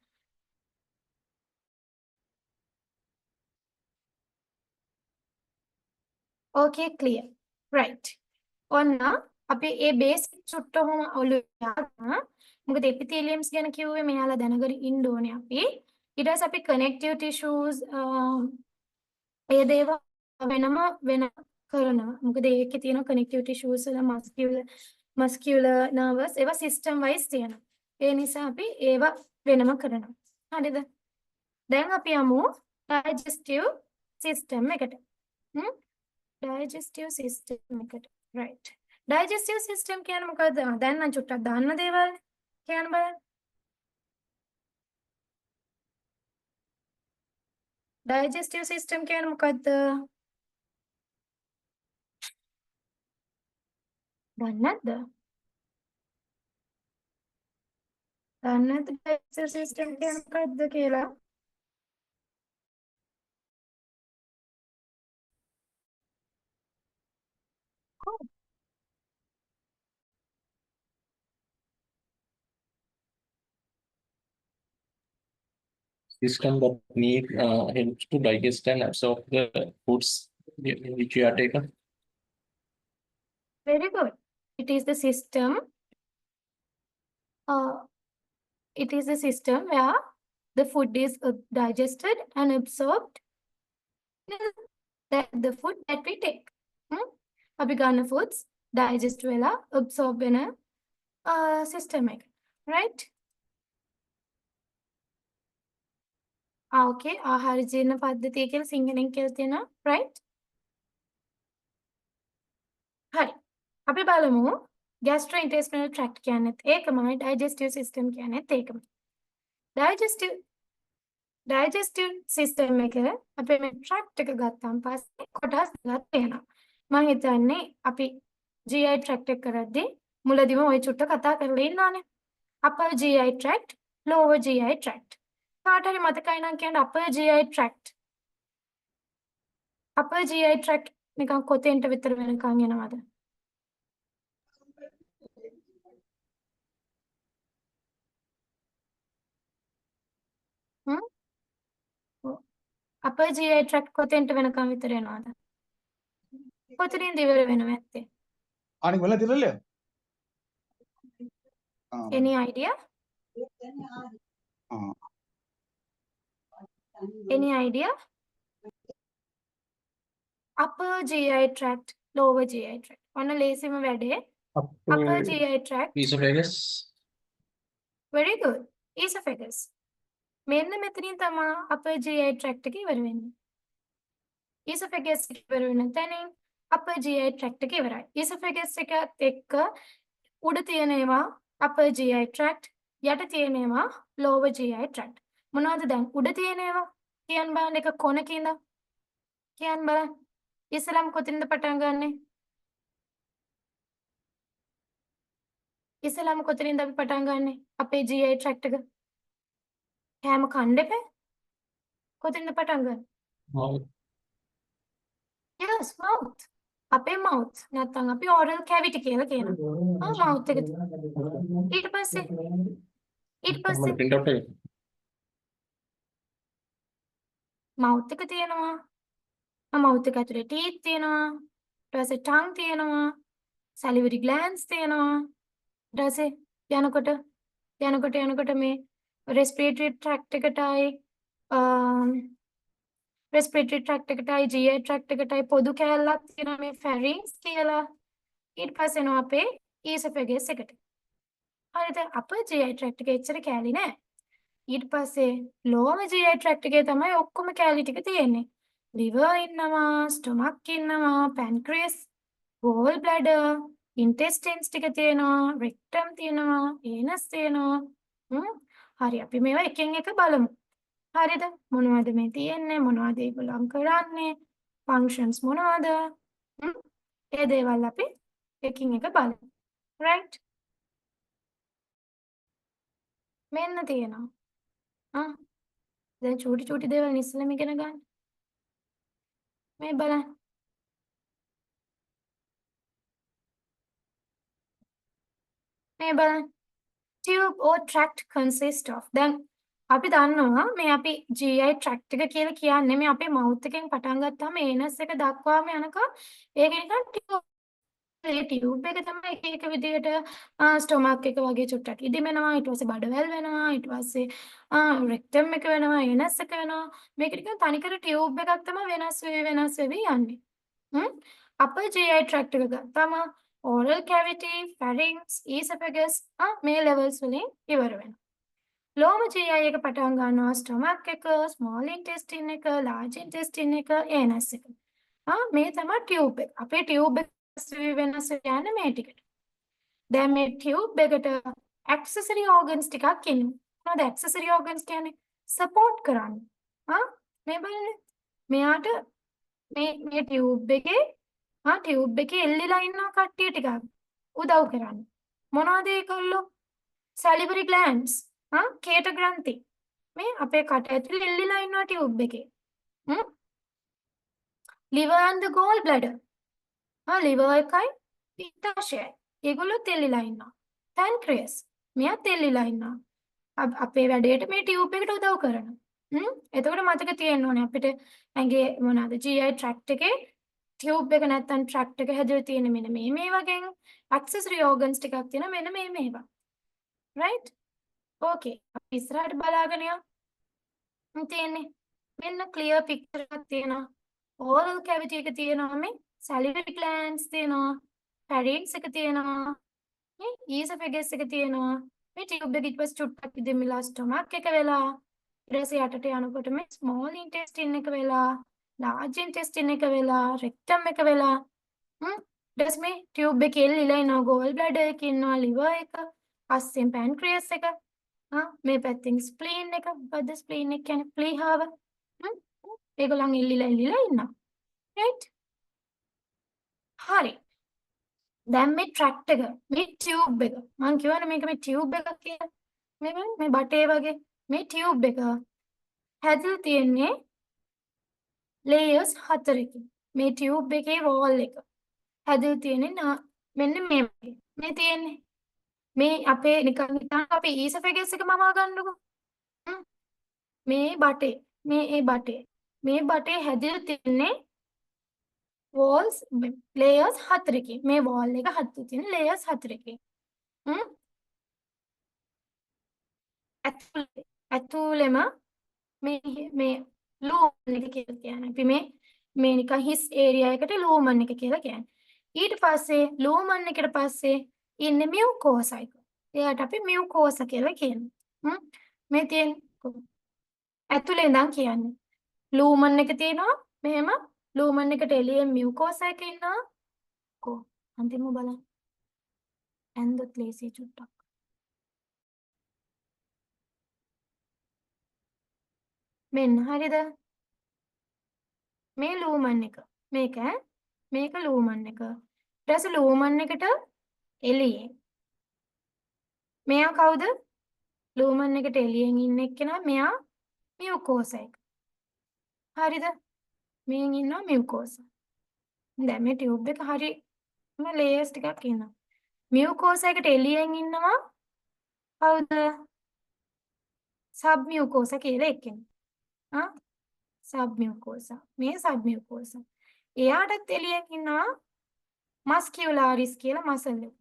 Okay, clear. Right. ඔන්න අපි ඒ බේසික් චුට්ටම ඔළුවේ ගන්න. මොකද එපිතීලියම්ස් ගැන කිව්වේ මෙයාලා දැනගෙන ඉන්න ඕනේ අපි. ඊට පස්සේ අපි කනෙක්ටිව් ටිෂූස් ඒ දේවල් වෙන කරනවා. මොකද ඒකේ තියෙන කනෙක්ටිව් ටිෂුස් වල මස්කියුලර් නර්වස් ඒවා සිස්ටම් වයිස් තියෙනවා. ඒ නිසා අපි ඒවා වෙනම කරනවා. හරිද? දැන් අපි යමු ඩයිජෙස්ටිව් සිස්ටම් එකට. හ්ම් ඩයිජෙස්ටිව් සිස්ටම් එකට. රයිට්. ඩයිජෙස්ටිව් සිස්ටම් කියන්නේ මොකද්ද? දැන් නම් චුට්ටක් දාන්න දේවල් කියන්න බලන්න. ඩයිජෙස්ටිව් සිස්ටම් කියන්නේ මොකද්ද? දන්නේ නැද්ද? දන්නේ නැද්ද ඩයිජෙස්ටිව් සිස්ටම් කියන්නේ මොකද්ද කියලා? System that need helps to digest and absorb the foods which you are taken. Very good. It is the system. It is a system where the food is digested and absorbed. The food that we take. අපි ගන්න foods digest වෙලා absorb වෙන system එක. Right? Okay. ආහාර ජීර්ණ පද්ධතිය කියලා සිංහලෙන් කියලා තියෙනවා. Right? හරි. අපි බලමු gastrointestinal tract කියන්නේත් ඒකමයි digestive system කියන්නේත් ඒකමයි. Digestive system එක අපි මේ tract එක ගත්තාන් පස්සේ කොටස් දෙකක් තියෙනවා. මම හිතන්නේ අපි GI tract එක කරද්දී මුලදිම ওই චුට්ට කතා කරලා ඉන්නවානේ. upper GI tract, lower GI tract. කාට හරි මතකයි නම් කියන්න upper GI tract. upper GI tract නිකන් කොතෙන්ට විතර වෙනකන් යනවද? හ්ම්? upper GI tract කොතෙන්ට වෙනකන් විතර යනවද? කොතනින්ද ඉවර වෙනව ඇත්තේ? ආනික වෙලා තිරලේ Any idea? Any idea? Upper GI tract, lower GI tract. ඔන්න ලේසිම වැඩේ. Upper GI tract. Esophagus. Very good. Esophagus. මෙන්න මෙතනින් තමයි upper GI tract එක ඉවර වෙන්නේ. Esophagus එක ඉවර වෙන තැනින් upper GI tract එක ඉවරයි. Esophagus එකත් එක්ක උඩ තියෙන ඒවා upper GI tract, යට තියෙන ඒවා lower GI tract. මොනවද දැන් උඩ තියෙන ඒවා? කියන්න බලන්න එක කොනකින්ද? කියන්න බලන්න. ඉස්සලම් කොතින්ද පටන් ගන්නෙ? ඉස්සලම් කොතනින්ද අපි පටන් ගන්නෙ? අපේ GI tract එක. කෑම කන්න එපා. කොතනින්ද පටන් ගන්නෙ? Mouth. Yes, mouth. අපේ mouth. නැත්නම් අපි oral cavity කියලා කියනවා. mouth එක. ඊට පස්සේ Print out එක. mouth එක තියෙනවා. mouth එක ඇතුලේ teeth තියෙනවා. ඊට පස්සේ tongue තියෙනවා. salivary glands තියෙනවා. ඊට පස්සේ යනකොට මේ respiratory tract එකටයි respiratory tract එකටයි GI tract එකටයි පොදු කැලලක් තියෙනවා මේ pharynx කියලා. ඊට පස්සේ එනවා අපේ esophagus එකට. හරිද? upper GI tract එකේ එච්චර කැලි නෑ. ඊට පස්සේ lower GI tract එකේ තමයි ඔක්කොම කැලි ටික තියෙන්නේ. liver ඉන්නවා, stomach ඉන්නවා, pancreas, gall bladder, intestines ටික තියෙනවා, rectum තියෙනවා, anus තියෙනවා. හරි අපි මේවා එකෙන් එක බලමු. හරිද? මොනවද මේ තියෙන්නේ? මොනවද ඒගොල්ලන් කරන්නේ? functions මොනවද? ඒ දේවල් අපි එකින් එක බලමු. right? මෙන්න තියෙනවා. දැන් චූටි දේවල් ඉස්සෙල්ලාම ඉගෙන ගන්න. මේ බලන්න. මේ බලන්න. tube or tract consist of. දැන් අපි දන්නවා මේ අපි GI tract එක කියලා කියන්නේ මේ අපේ mouth එකෙන් පටන් ගත්තාම anus එක දක්වාම යනකම් ඒක නිකන් tube. ඒ tube එක තමයි එක විදිහට stomach එක වගේ චුට්ටක් ඉදිමෙනවා, ඊට පස්සේ බඩවැල් වෙනවා, ඊට පස්සේ rectum එක වෙනවා, anus එක වෙනවා. මේක නිකන් තනිකර tube එකක් තමයි වෙනස් වෙවි යන්නේ. upper GI tract එක ගත්තාම oral cavity, pharynx, esophagus මේ levels වලින් ඉවර වෙනවා. lower GI එක පටන් ගන්නවා stomach එක, small intestine එක, large intestine එක, anus එක. මේ තමයි tube එක. අපේ tube එක වෙනස් වෙන්නේ මේ ටිකට. දැන් මේ tube එකට accessory organs ටිකක් ඉන්නවා. මොනවද accessory organs කියන්නේ? support කරන්නේ. මේ බලන්න. මෙයාට මේ tube එකේ එල්ලිලා ඉන්න කට්ටිය ටිකක් උදව් කරන්නේ. මොනවද ඒගොල්ලෝ? salivary glands, කේට ග්‍රන්ථි. මේ අපේ කට ඇතුලේ එල්ලිලා ඉන්නවා tube එකේ. liver and the gall bladder. liver එකයි පිත්තාශයයි. ඒගොල්ලෝ තෙල්ලිලා ඉන්නවා. pancreas. මෙයා තෙල්ලිලා ඉන්නවා. අපේ වැඩේට මේ tube එකට උදව් කරනවා. එතකොට මතක තියෙන්න ඕනේ අපිට ඇඟේ මොනවාද GI tract එකේ tube එක නැත්තම් tract එක හැදලා තියෙන මෙන්න මේ වගේ accessory organs ටිකක් තියෙන මෙන්න මේවා. right? okay. අපි ඉස්සරහට බලාගෙන යමු. තියෙන්නේ මෙන්න clear picture එකක් තියෙනවා. oral cavity එක තියෙනවා මේ salivary glands තියෙනවා. pharynx එක තියෙනවා. මේ esophagus එක තියෙනවා. මේ tube එක ඊට පස්සේ චුට්ටක් ඉදෙමිලා stomach එක වෙලා ඊට පස්සේ යටට යනකොට මේ small intestine එක වෙලා large intestine එක වෙලා rectum එක වෙලා ඊට පස්සේ මේ tube එකේ එල්ලිලා ඉනවා gall bladder එක ඉන්නවා liver එක පස්සෙන් pancreas එක මේ පැත්තෙන් spleen එක මොකද්ද spleen එක කියන්නේ ප්ලීහාව ඒගොල්ලන් එල්ලිලා ඉන්නවා right හරි දැන් මේ tract එක මේ tube එක මම කියවනේ මේක මේ tube එකක් කියලා මේ බටේ වගේ මේ tube එක හැදලා තියෙන්නේ layers 4කින්. මේ tube එකේ wall එක හැදලා තියෙන්නේ මෙන්න මේ වගේ. මේ තියෙන්නේ මේ අපේ නිකන් හිතන්න අපේ esophagus එක මවා ගන්නකො. මේ බටේ හැදලා තියෙන්නේ walls layers 4කින්. මේ wall එක හැදලා තියෙන්නේ layers 4කින්. ඇතුළෙම මේ ලූමන් එක කියලා කියන්නේ. අපි මේ නිකන් හිස් ඒරියා එකට ලූමන් එක කියලා කියන්නේ. ඊට පස්සේ ලූමන් එකට පස්සේ ඉන්නේ මියුකෝසා එක. එයාට අපි මියුකෝසා කියලා කියනවා. මේ තියෙන ඇතුළේ ඉඳන් කියන්නේ. ලූමන් එක තියෙනවා. මෙහෙම ලූමන් එකට එළියෙන් මියුකෝසා එක ඉන්නවා. අන්තිම බලන්න. ඇන්දොත් ලේසි චුට්ටක්. මෙන්න හරිද මේ ලූමන් එක මේක ලූමන් එක ඊට පස්සේ ලූමන් එකට එළියෙන් මෙයා කවුද ලූමන් එකට එළියෙන් ඉන්න එක්කෙනා මෙයා මියුකෝසා එක හරිද මෙන් ඉන්නවා මියුකෝසා දැන් මේ ටියුබ් එක හරි ලේයර්ස් ටිකක් ඉන්නවා මියුකෝසා එකට එළියෙන් ඉන්නවා කවුද සබ් මියුකෝසා කියලා එක්කෙනා submucosa. මේ submucosa. එයාටත් එළියෙන් ඉන්නවා muscularis කියලා muscle එක.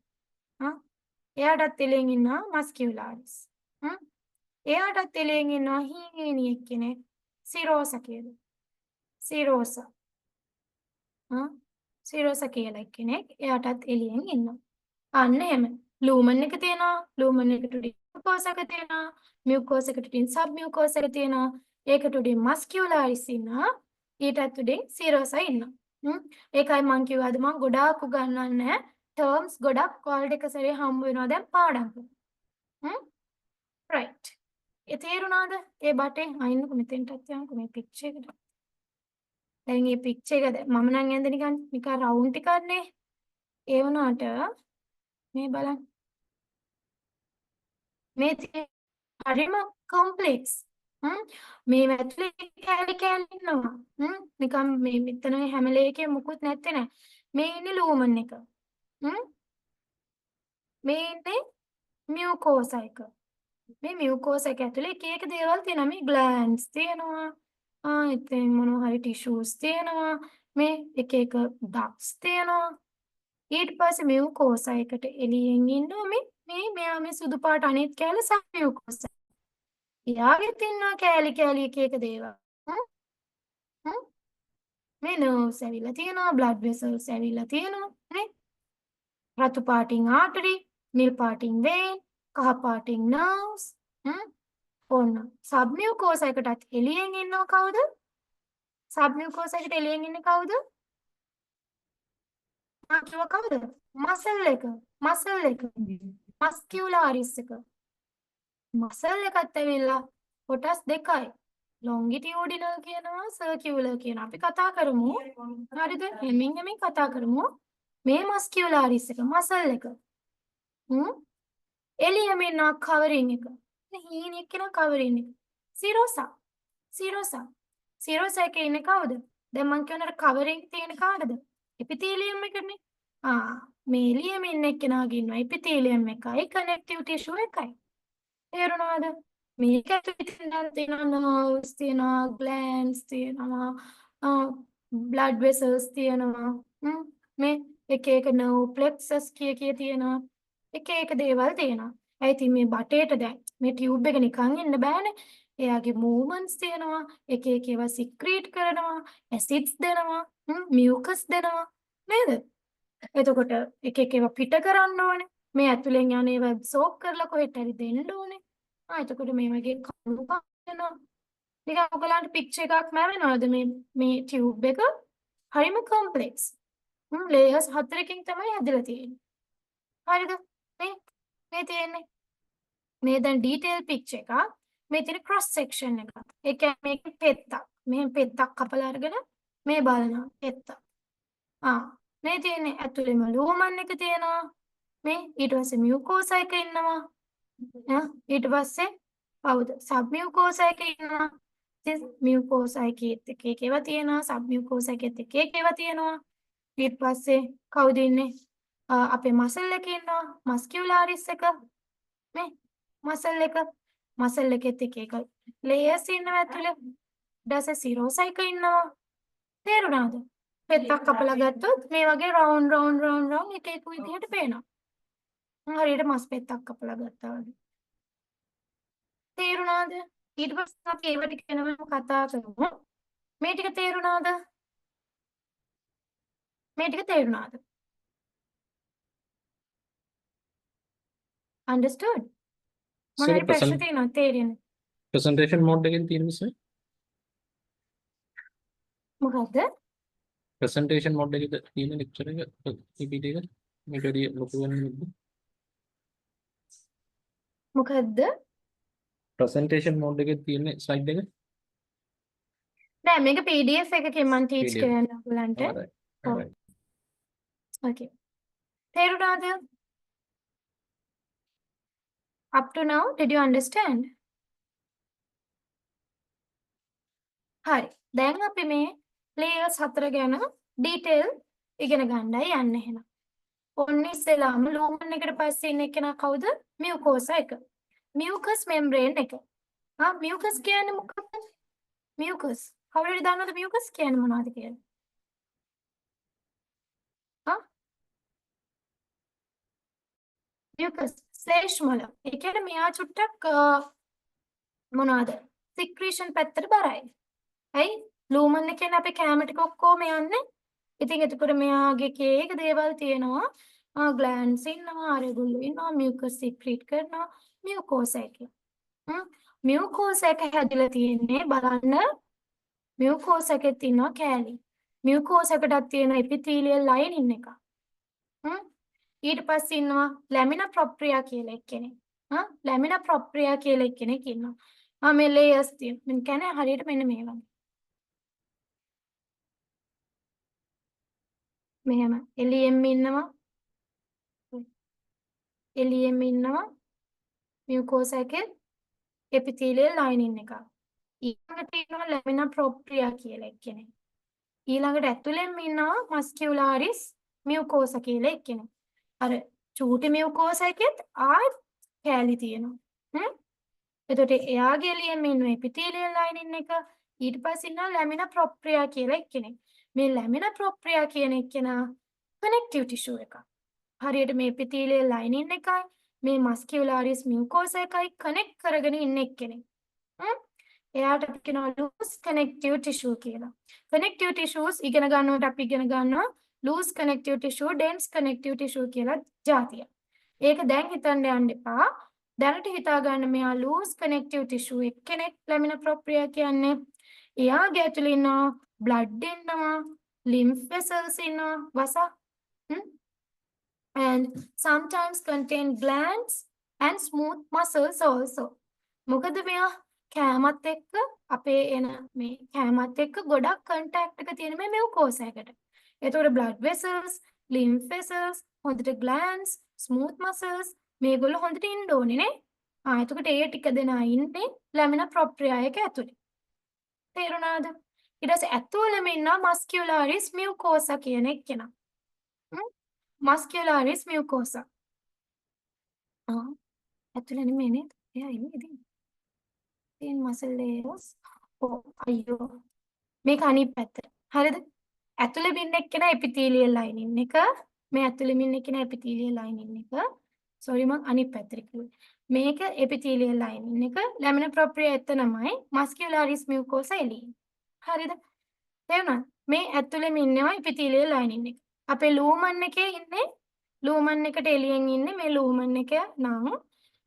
එයාටත් එළියෙන් ඉන්නවා muscularis. එයාටත් එළියෙන් ඉන්නවා හීනියෙක් කෙනෙක් serosa කියලා. serosa. serosa කියලා කෙනෙක් එයාටත් එළියෙන් ඉන්නවා. අන්න එහෙම. ලූමන් එක තියෙනවා. ලූමන් එකට උඩින් mucosa එක තියෙනවා. mucosa එකට උඩින් submucosa එක තියෙනවා. ඒකට උඩින් muscularis ඉන්නවා ඊටත් උඩින් serosa ඉන්නවා ඒකයි මම කිව්වද මම ගොඩාක් උගන්වන්නේ terms ගොඩක් ඔයාලට එක සැරේ හම්බ වෙනවා දැන් පාඩම් කරලා right ඒ තේරුණාද ඒ බටේ අයින්නකො මෙතෙන්ටත් යන්නකො මේ picture එකට දැන් මේ picture එක මම නම් ඇඳ නිකන් round ටිකක්නේ ඒ වුණාට මේ බලන්න මේ හරිම complex මේ ඇතුලේ කැලි ඉන්නවා. නිකන් මේ මෙතන හැම ලේකේ මුකුත් නැත්තේ නෑ. මේ ඉන්නේ ලූමන් එක. මේ ඉන්නේ මියුකෝසා එක. මේ මියුකෝසා එක ඇතුලේ එක දේවල් තියෙනවා. මේ glands තියෙනවා. ඉතින් මොනවා හරි tissues තියෙනවා. මේ එක ducts තියෙනවා. ඊට පස්සේ මියුකෝසා එකට එළියෙන් ඉන්නවා මෙයා මේ සුදු පාට අනිත් කැල සබ්මියුකෝසා. යාගෙත් ඉන්නවා කෑලි එක දේවල්. මේ nerves ඇවිල්ලා තියෙනවා, blood vessels ඇවිල්ලා තියෙනවා නේ. රතු පාටින් artery, නිල් පාටින් vein, කහ පාටින් nerves. ඔන්න submucosa එකටත් එළියෙන් ඉන්නව කවුද? submucosa එකට එළියෙන් ඉන්නේ කවුද? මා කිව්ව කවුද? muscle එක. muscularis එක. muscle එකත් ඇවිල්ලා කොටස් දෙකයි. longitudinal කියනවා, circular කියනවා. අපි කතා කරමු. හරිද? හෙමින් කතා කරමු. මේ muscularis එක, muscle එක. එළියෙම ඉන්නවා covering එක. හීනෙක් කියන covering එක. සිරෝසා එකේ ඉන්නේ කවුද? දැන් මං කියනර covering තියෙන කාටද? epithelium එකනේ. මේ එළියෙම ඉන්න එක්කෙනාගේ ඉන්නවා epithelium එකයි connective tissue එකයි. තේරුණාද? මේක ඇතුළේ තියෙනවා nerves තියෙනවා, glands තියෙනවා, blood vessels තියෙනවා. මේ එක nerve plexus කිය තියෙනවා. එක දේවල් තියෙනවා. ඒ ඉතින් මේ බටේට දැන් මේ ටියුබ් එක නිකන් ඉන්න බෑනේ. එයාගේ movements තියෙනවා. එක ඒවා secrete කරනවා, acids දෙනවා, mucus දෙනවා. නේද? එතකොට එක ඒවා පිට කරන්න ඕනේ. මේ ඇතුලෙන් යන ඒවා absorb කරලා කොහෙට හරි දෙන්න ඕනේ. එතකොට මේ වගේ කණු වෙනවා. නිකන් ඔයගලන්ට picture එකක් මැවෙනවද මේ ටියුබ් එක? හරිම complex. layers 4කින් තමයි හැදලා තියෙන්නේ. හරිද? මේ තියෙන්නේ. මේ දැන් detail picture එකක්. මේ තියෙන cross section එක. ඒ කියන්නේ මේක පෙත්තක්. මෙහෙම පෙත්තක් කපලා අරගෙන මේ බලනවා පෙත්ත. මේ තියෙන්නේ ඇතුළේම ලූමන් එක තියෙනවා. මේ ඊට පස්සේ mucosa එක ඉන්නවා. ඊට පස්සේ කවුද? submucosa එක ඉන්නවා. ඉතින් mucosa එකේ එක ඒවා තියෙනවා. submucosa එකේ එක ඒවා තියෙනවා. ඊට පස්සේ කවුද ඉන්නේ? අපේ muscle එකේ ඉන්නවා. muscularis එක. මේ muscle එකෙත් එක layers ඉන්නවා ඇතුලේ. ඊට සිරෝසා එක ඉන්නවා. තේරුණාද? පෙත්තක් කපලා ගත්තොත් මේ වගේ round එක විදිහට පේනවා. හරියට මස් පෙත්තක් කපලා ගත්තා වගේ. තේරුණාද? ඊට පස්සේ අපි ඒව ටික වෙනම කතා කරමු. මේ ටික තේරුණාද? Understood? මොනවාරි ප්‍රශ්න තියෙනවද තේරෙන්නේ? presentation mode එකෙන් තියෙන විශ්ව මොකද්ද? presentation mode එකේ තියෙන lecture එක PPT එක මේක වැඩි ලොකු වෙන්නේ මොකද්ද? presentation mode එකේ තියෙන slide එක නෑ මේක PDF එකකින් මම teach PDF. කරන්න ඔයගලන්ට. alright. Okay. තේරුණාද? Up to now, did you understand? හරි. දැන් අපි මේ layers 4 ගැන detail ඉගෙන ගන්නයි යන්නේ එහෙනම්. ඔන්න ඉස්සෙල්ලාම lumen එකට පස්සේ ඉන්න එකනා කවුද? mucosa එක. mucous membrane එක. mucus කියන්නේ මොකක්ද? mucus. කවුරුහරි දන්නවද mucus කියන්නේ මොනවද කියලා? mucus ශ්ලේෂ්මල. ඒ කියන්නේ මෙයා චුට්ටක් මොනවද? secretion පැත්තට බරයි. ඇයි? ලූමන් එකෙන් අපේ කැම ටික ඔක්කොම යන්නේ. ඉතින් එතකොට මෙයාගේ කේක දේවල් තියෙනවා. glands ඉන්නවා, අරගුල්ලු ඉන්නවා, mucus secrete කරනවා, mucosa එක. mucosa එක හැදිලා තියෙන්නේ බලන්න. mucosa එකේ තියෙනවා කෑලි. mucosa එකටත් තියෙන epithelial lining එක. ඊට පස්සේ ඉන්නවා lamina propria කියලා එක්කෙනෙක්. lamina propria කියලා එක්කෙනෙක් ඉන්නවා. මේ layers තියෙන. මම කියන්නේ හරියට මෙන්න මේ වගේ. මෙහෙම එළියෙම ඉන්නවා mucosa එකේ epithelial lining එක. ඊළඟට තියෙනවා lamina propria කියලා එක්කෙනෙක්. ඊළඟට ඇතුළෙන් ඉන්නවා muscularis mucosa කියලා එක්කෙනෙක්. අර චූටි mucosa එකෙත් කෑලි තියෙනවා. එතකොට එයාගේ එළියෙම ඉන්න epithelial lining එක. ඊට පස්සේ ඉන්නවා lamina propria කියලා එක්කෙනෙක්. මේ lamina propria කියන එක්කෙනා connective tissue එකක්. හරියට මේ epithelial lining එකයි මේ muscularis mucosa එකයි connect කරගෙන ඉන්න එක්කෙනෙක්. එයාට අපි කියනවා loose connective tissue කියලා. connective tissues ඉගෙන ගන්නකොට අපි ඉගෙන ගන්නවා loose connective tissue, dense connective tissue කියලා જાතිය. ඒක දැන් හිතන්න යන්න එපා. දැනට හිතා ගන්න මෙයා loose connective tissue එක්කෙනෙක් lamina propria කියන්නේ. එයාගේ ඇතුළේ ඉන්නවා blood ඉන්නවා, lymph vessels ඉන්නවා, වස. And sometimes contain glands and smooth muscles also. මොකද මෙයා කෑමත් එක්ක අපේ එන මේ කෑමත් එක්ක ගොඩක් contact එක තියෙන මේ mucosa එකට. ඒතකොට blood vessels, lymph vessels, හොඳට glands, smooth muscles මේගොල්ලෝ හොඳට ඉන්න ඕනේ නේ. එතකොට ඒ ටික දෙනා ඉන්නේ lamina propria එක ඇතුලේ. තේරුණාද? ඊට පස්සේ ඇතුළෙම ඉන්නවා muscularis mucosa කියන එක්කෙනා. muscularis mucosa. ඇතුළේ නෙමෙයි නේද? එයා ඉන්නේ ඉතින්. thin muscle layers. අයියෝ. මේක අනිත් පැත්ත. හරිද? ඇතුළේ ඉන්න එක්කෙනා epithelial lining එක. මේ ඇතුළේ ඉන්න එක්කෙනා epithelial lining එක. sorry මම අනිත් පැත්තට කිව්වේ. මේක epithelial lining එක. lamina propria එතනමයි. muscularis mucosa එළියේ. හරිද? තේරුණාද? මේ ඇතුළේම ඉන්නවා epithelial lining එක. අපේ lumen එකේ ඉන්නේ lumen එකට එළියෙන් ඉන්නේ මේ lumen එක නම්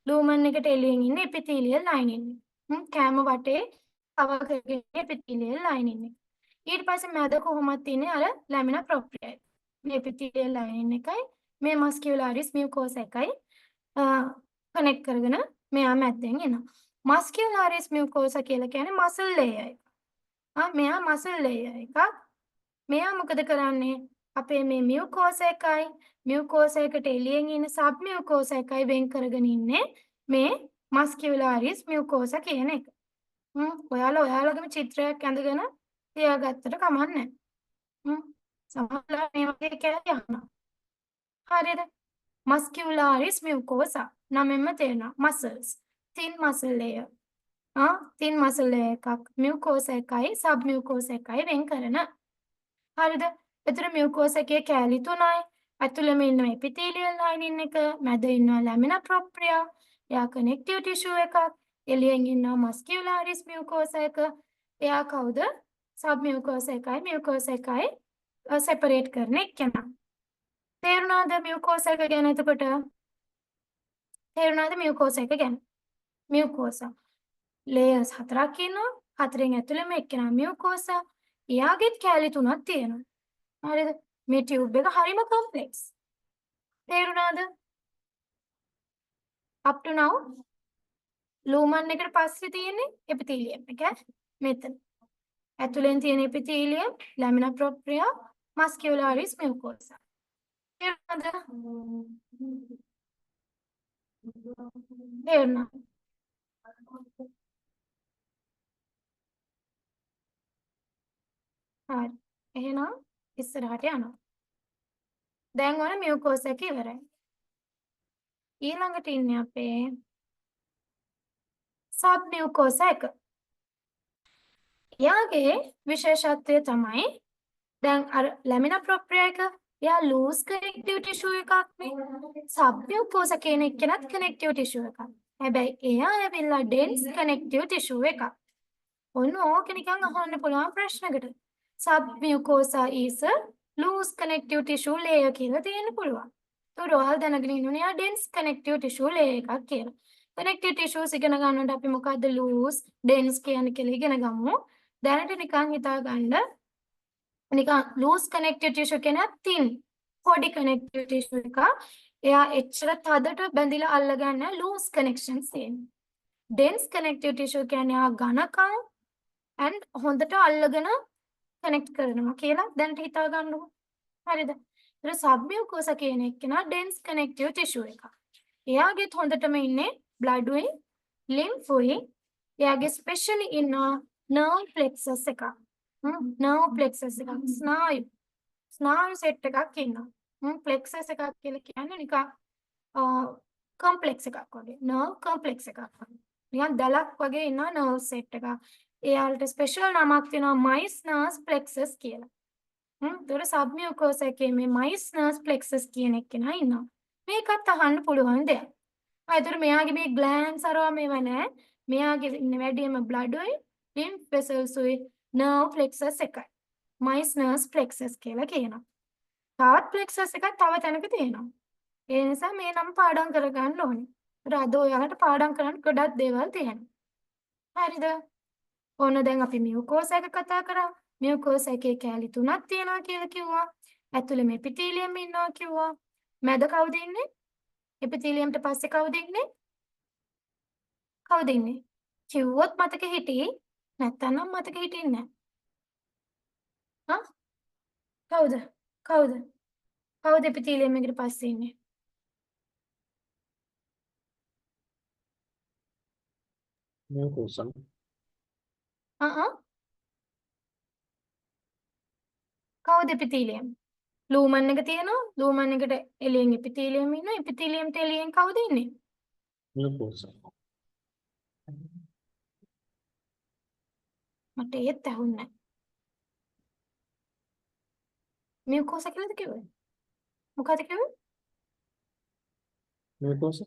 lumen එකට එළියෙන් ඉන්නේ epithelial lining එක. කෑම වටේ කව කරගෙන epithelial lining එක. ඊට පස්සේ මැද කොහොමද තියෙන්නේ අර lamina propria. මේ epithelial lining එකයි මේ muscularis mucosa එකයි connect කරගෙන මෙයා මැද්දෙන් එනවා. muscularis mucosa කියලා කියන්නේ muscle layer එක. මෙයා muscle layer එකක්. මෙයා මොකද කරන්නේ? අපේ මේ mucosa එකයි mucosa එකට එළියෙන් ඉන්න submucosa එකයි වෙන් කරගෙන ඉන්නේ මේ muscularis mucosa කියන එක. ඔයාලගේම චිත්‍රයක් ඇඳගෙන තියාගත්තට කමක් නැහැ. සමහරවිට මේ වගේ කැලේ යනවා. හරිද? muscularis mucosa නමෙන්ම තේරෙනවා muscles thin muscle layer. thin muscle layer එකක් mucosa එකයි submucosa එකයි වෙන් කරන. හරිද? එතන mucosa එකේ කැලි තුනයි. ඇතුළෙම ඉන්න epithelial lining එක, මැද ඉන්නවා lamina propria, එයා connective tissue එකක්, එළියෙන් ඉන්නවා muscularis mucosa එක. එයා කවුද? submucosa එකයි mucosa එකයි separate කරන එක්කෙනා. තේරුණාද mucosa එක ගැන එතකොට? තේරුණාද mucosa එක ගැන? mucosa layers 4ක් ඉන්නවා. 4න් ඇතුළෙම එක්කෙනා mucosa. එයාගෙත් කැලි 3ක් තියෙනවා. හරිද? මේ tube එක හරිම complex. තේරුණාද? up to now lumen එකට පස්සේ තියෙන්නේ epithelium එක. මෙතන. ඇතුළෙන් තියෙන epithelium, lamina propria, muscularis mucosa. තේරුණාද? තේරුණා? හරි. එහෙනම් ඉස්සරහට යනවා. දැන් ඔන්න mucosa එක ඉවරයි. ඊළඟට ඉන්නේ අපේ submucosa එක. එයාගේ විශේෂත්වය තමයි දැන් අර lamina propria එක එයා loose connective tissue එකක් නේ. submucosa කියන එකනත් connective tissue එකක්. හැබැයි එයා ඇවිල්ලා dense connective tissue එකක්. ඔන්න ඕක නිකන් අහන්න පුළුවන් ප්‍රශ්නකට. submucosa is a loose connective tissue layer කියලා තියෙන්න පුළුවන්. ඒතකොට ඔයාලා දැනගෙන ඉන්න ඕනේ dense connective tissue layer එකක් කියලා. connective tissues ඉගෙන ගන්නකොට අපි මොකද්ද loose, dense කියන්නේ කියලා ඉගෙන ගමු. දැනට නිකන් හිතා ගන්න නිකන් loose connective tissue කියන්නේ thin පොඩි connective tissue එක. එයා එච්චර තදට බැඳිලා අල්ලගන්න loose connections තියෙනවා. dense connective tissue කියන්නේ ආ ඝනකම් and හොඳට අල්ලගෙන connect කරනවා කියලා දැනට හිතා ගන්නකො. හරිද? ඒතර submucosa කියන එක නා dense connective tissue එක. එයාගෙත් හොඳටම ඉන්නේ blood උයි, lymph උයි. එයාගේ specially ඉන්නවා nerve plexus එකක්. nerve plexus එකක්. ස්නායු set එකක් ඉන්නවා. plexus එකක් කියලා කියන්නේ නිකන් complex එකක් වගේ. nerve complex එකක් වගේ. නිකන් දලක් වගේ ඉන්න nerve set එකක්. එයාලට ස්පෙෂල් නමක් තියෙනවා Meissner's plexus කියලා. ඒතර submucosa එකේ මේ Meissner's plexus කියන එක කෙනා ඉන්නවා. මේකත් අහන්න පුළුවන් දෙයක්. ඒතර මෙයාගේ මේ glands අරවා මේව නෑ. මෙයාගේ ඉන්න වැඩිම blood උයි, lymph vessels උයි nerve plexus එකයි. Meissner's plexus කියලා කියනවා. තවත් plexus එකක් තව තැනක තියෙනවා. ඒ නිසා මේ නම් පාඩම් කරගන්න ඕනේ. ඒත් අද ඔයාලට පාඩම් කරන්න ගොඩක් දේවල් තියෙනවා. හරිද? ඕන දැන් අපි මියුකෝසා එක කතා කරා. මියුකෝසා එකේ කැලි 3ක් තියෙනවා කියලා කිව්වා. ඇතුළේ එපිතීලියම් ඉන්නවා කිව්වා. මැද කවුද ඉන්නේ? එපිතීලියම්ට පස්සේ කවුද ඉන්නේ? කවුද ඉන්නේ? කිව්වොත් මතක හිටියේ නැත්තම් මතක හිටින්නේ නැහැ. කවුද? කවුද? කවුද එපිතීලියම් එකට පස්සේ ඉන්නේ? mucosa. කවුද එපිතීලියම්? ලූමන් එක තියෙනවා. ලූමන් එකට එළියෙන් එපිතීලියම් ඉන්නවා. එපිතීලියම්ට එළියෙන් කවුද ඉන්නේ? Mucosa. මට ඒත් ඇහුන්නේ නැහැ. මියුකෝසා කියලාද කිව්වේ? මොකද කිව්වේ? Mucosa.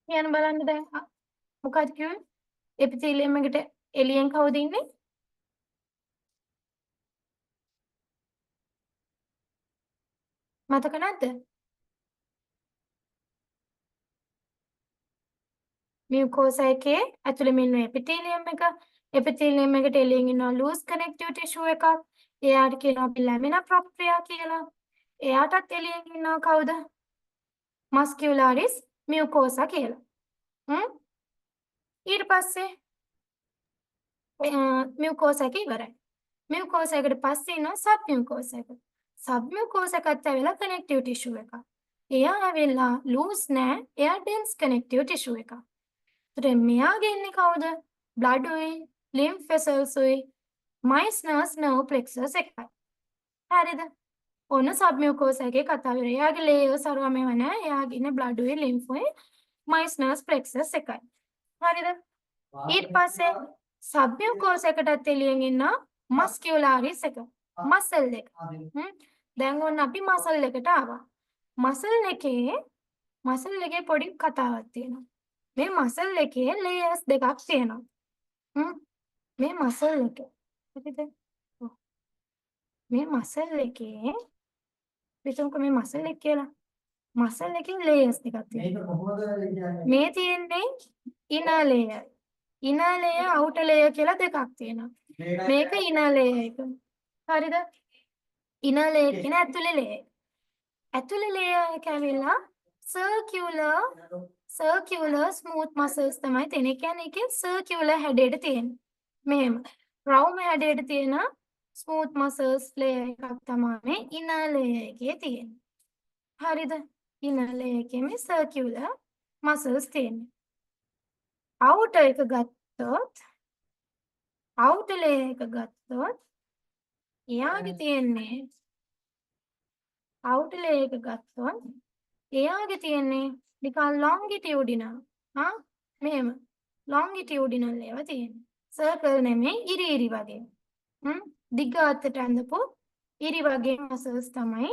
කියන්න බලන්න දැන්. මොකද කිව්වේ? එපිතීලියම් එකට එළියෙන් කවුද ඉන්නේ? මතක නැද්ද? මියුකෝසා එකේ ඇතුළේ ඉන්න එපිතීලියම් එක. එපිතීලියම් එකට එළියෙන් ඉන්නවා ලූස් කනෙක්ටිව් ටිෂු එකක්. එයාට කියනවා අපි ලැමිනා ප්‍රොප්‍රියා කියලා. එයාටත් එළියෙන් ඉන්නවා කවුද? මස්කියුලාරිස් මියුකෝසා කියලා. ඊට පස්සේ මියුකෝසා එක ඉවරයි. මියුකෝසා එකට පස්සේ ඉන්නවා සබ් මියුකෝසා එක. සබ් මියුකෝසා එකත් ඇවිල්ලා කනෙක්ටිව් ටිෂු එකක්. එයා ඇවිල්ලා ලූස් නෑ. එයා ඩෙන්ස් කනෙක්ටිව් ටිෂු එකක්. ඒතර මෙයාගේ ඉන්නේ කවුද? බ්ලඩ් උයි, ලිම්ෆ් වෙසල්ස් උයි, මයිස්නර්ස් නර්ව් ප්ලෙක්සස් එකයි. හරිද? ඔන්න සබ් මියුකෝසා එකේ කතාව ඉවරයි. එයාගේ ලේයර්ස් අරවා මේව නෑ. එයාගේ ඉන්නේ බ්ලඩ් උයි, ලිම්ෆ් උයි, මයිස්නර්ස් ප්ලෙක්සස් එකයි. හරිද? ඊට පස්සේ සබ් මියුකෝසා එකටත් එළියෙන් ඉන්නවා මස්කියුලාරිස් එක. මසල් එක. දැන් ඔන්න අපි මසල් එකට ආවා. මසල් එකේ පොඩි කතාවක් තියෙනවා. මේ මසල් එකේ ලේයර්ස් දෙකක් තියෙනවා. මේ මසල් එක. හරිද? මේ මසල් එකේ විතර මේ මසල් එක කියලා. මසල් එකේ ලේයර්ස් දෙකක් තියෙනවා. මේ තියෙන්නේ inner layer. Inner layer outer layer කියලා දෙකක් තියෙනවා. මේක ඉනර් ලේයර් එක. හරිද? ඉනර් ලේයර් කියන ඇතුලේ ලේයර්. ඇතුලේ ලේයර් එක ඇවිල්ලා circular smooth muscles තමයි තියෙන්නේ. ඒ කියන්නේ ඒකේ circular හැඩයට තියෙන්නේ. මෙහෙම. round හැඩයට තියෙන smooth muscles layer එකක් තමයි මේ inner layer එකේ තියෙන්නේ. හරිද? inner layer එකේ මේ circular muscles තියෙන්නේ. outer එක ගත්තොත් outer layer එක ගත්තොත් එයාගේ තියෙන්නේ outer layer එක ගත්තොත් එයාගේ තියෙන්නේ නිකන් longitudinal. මෙහෙම longitudinal ඒවා තියෙන්නේ. circle නෙමෙයි ඉරි වගේ. දිග අතට ඇඳපු ඉරි වගේ muscles තමයි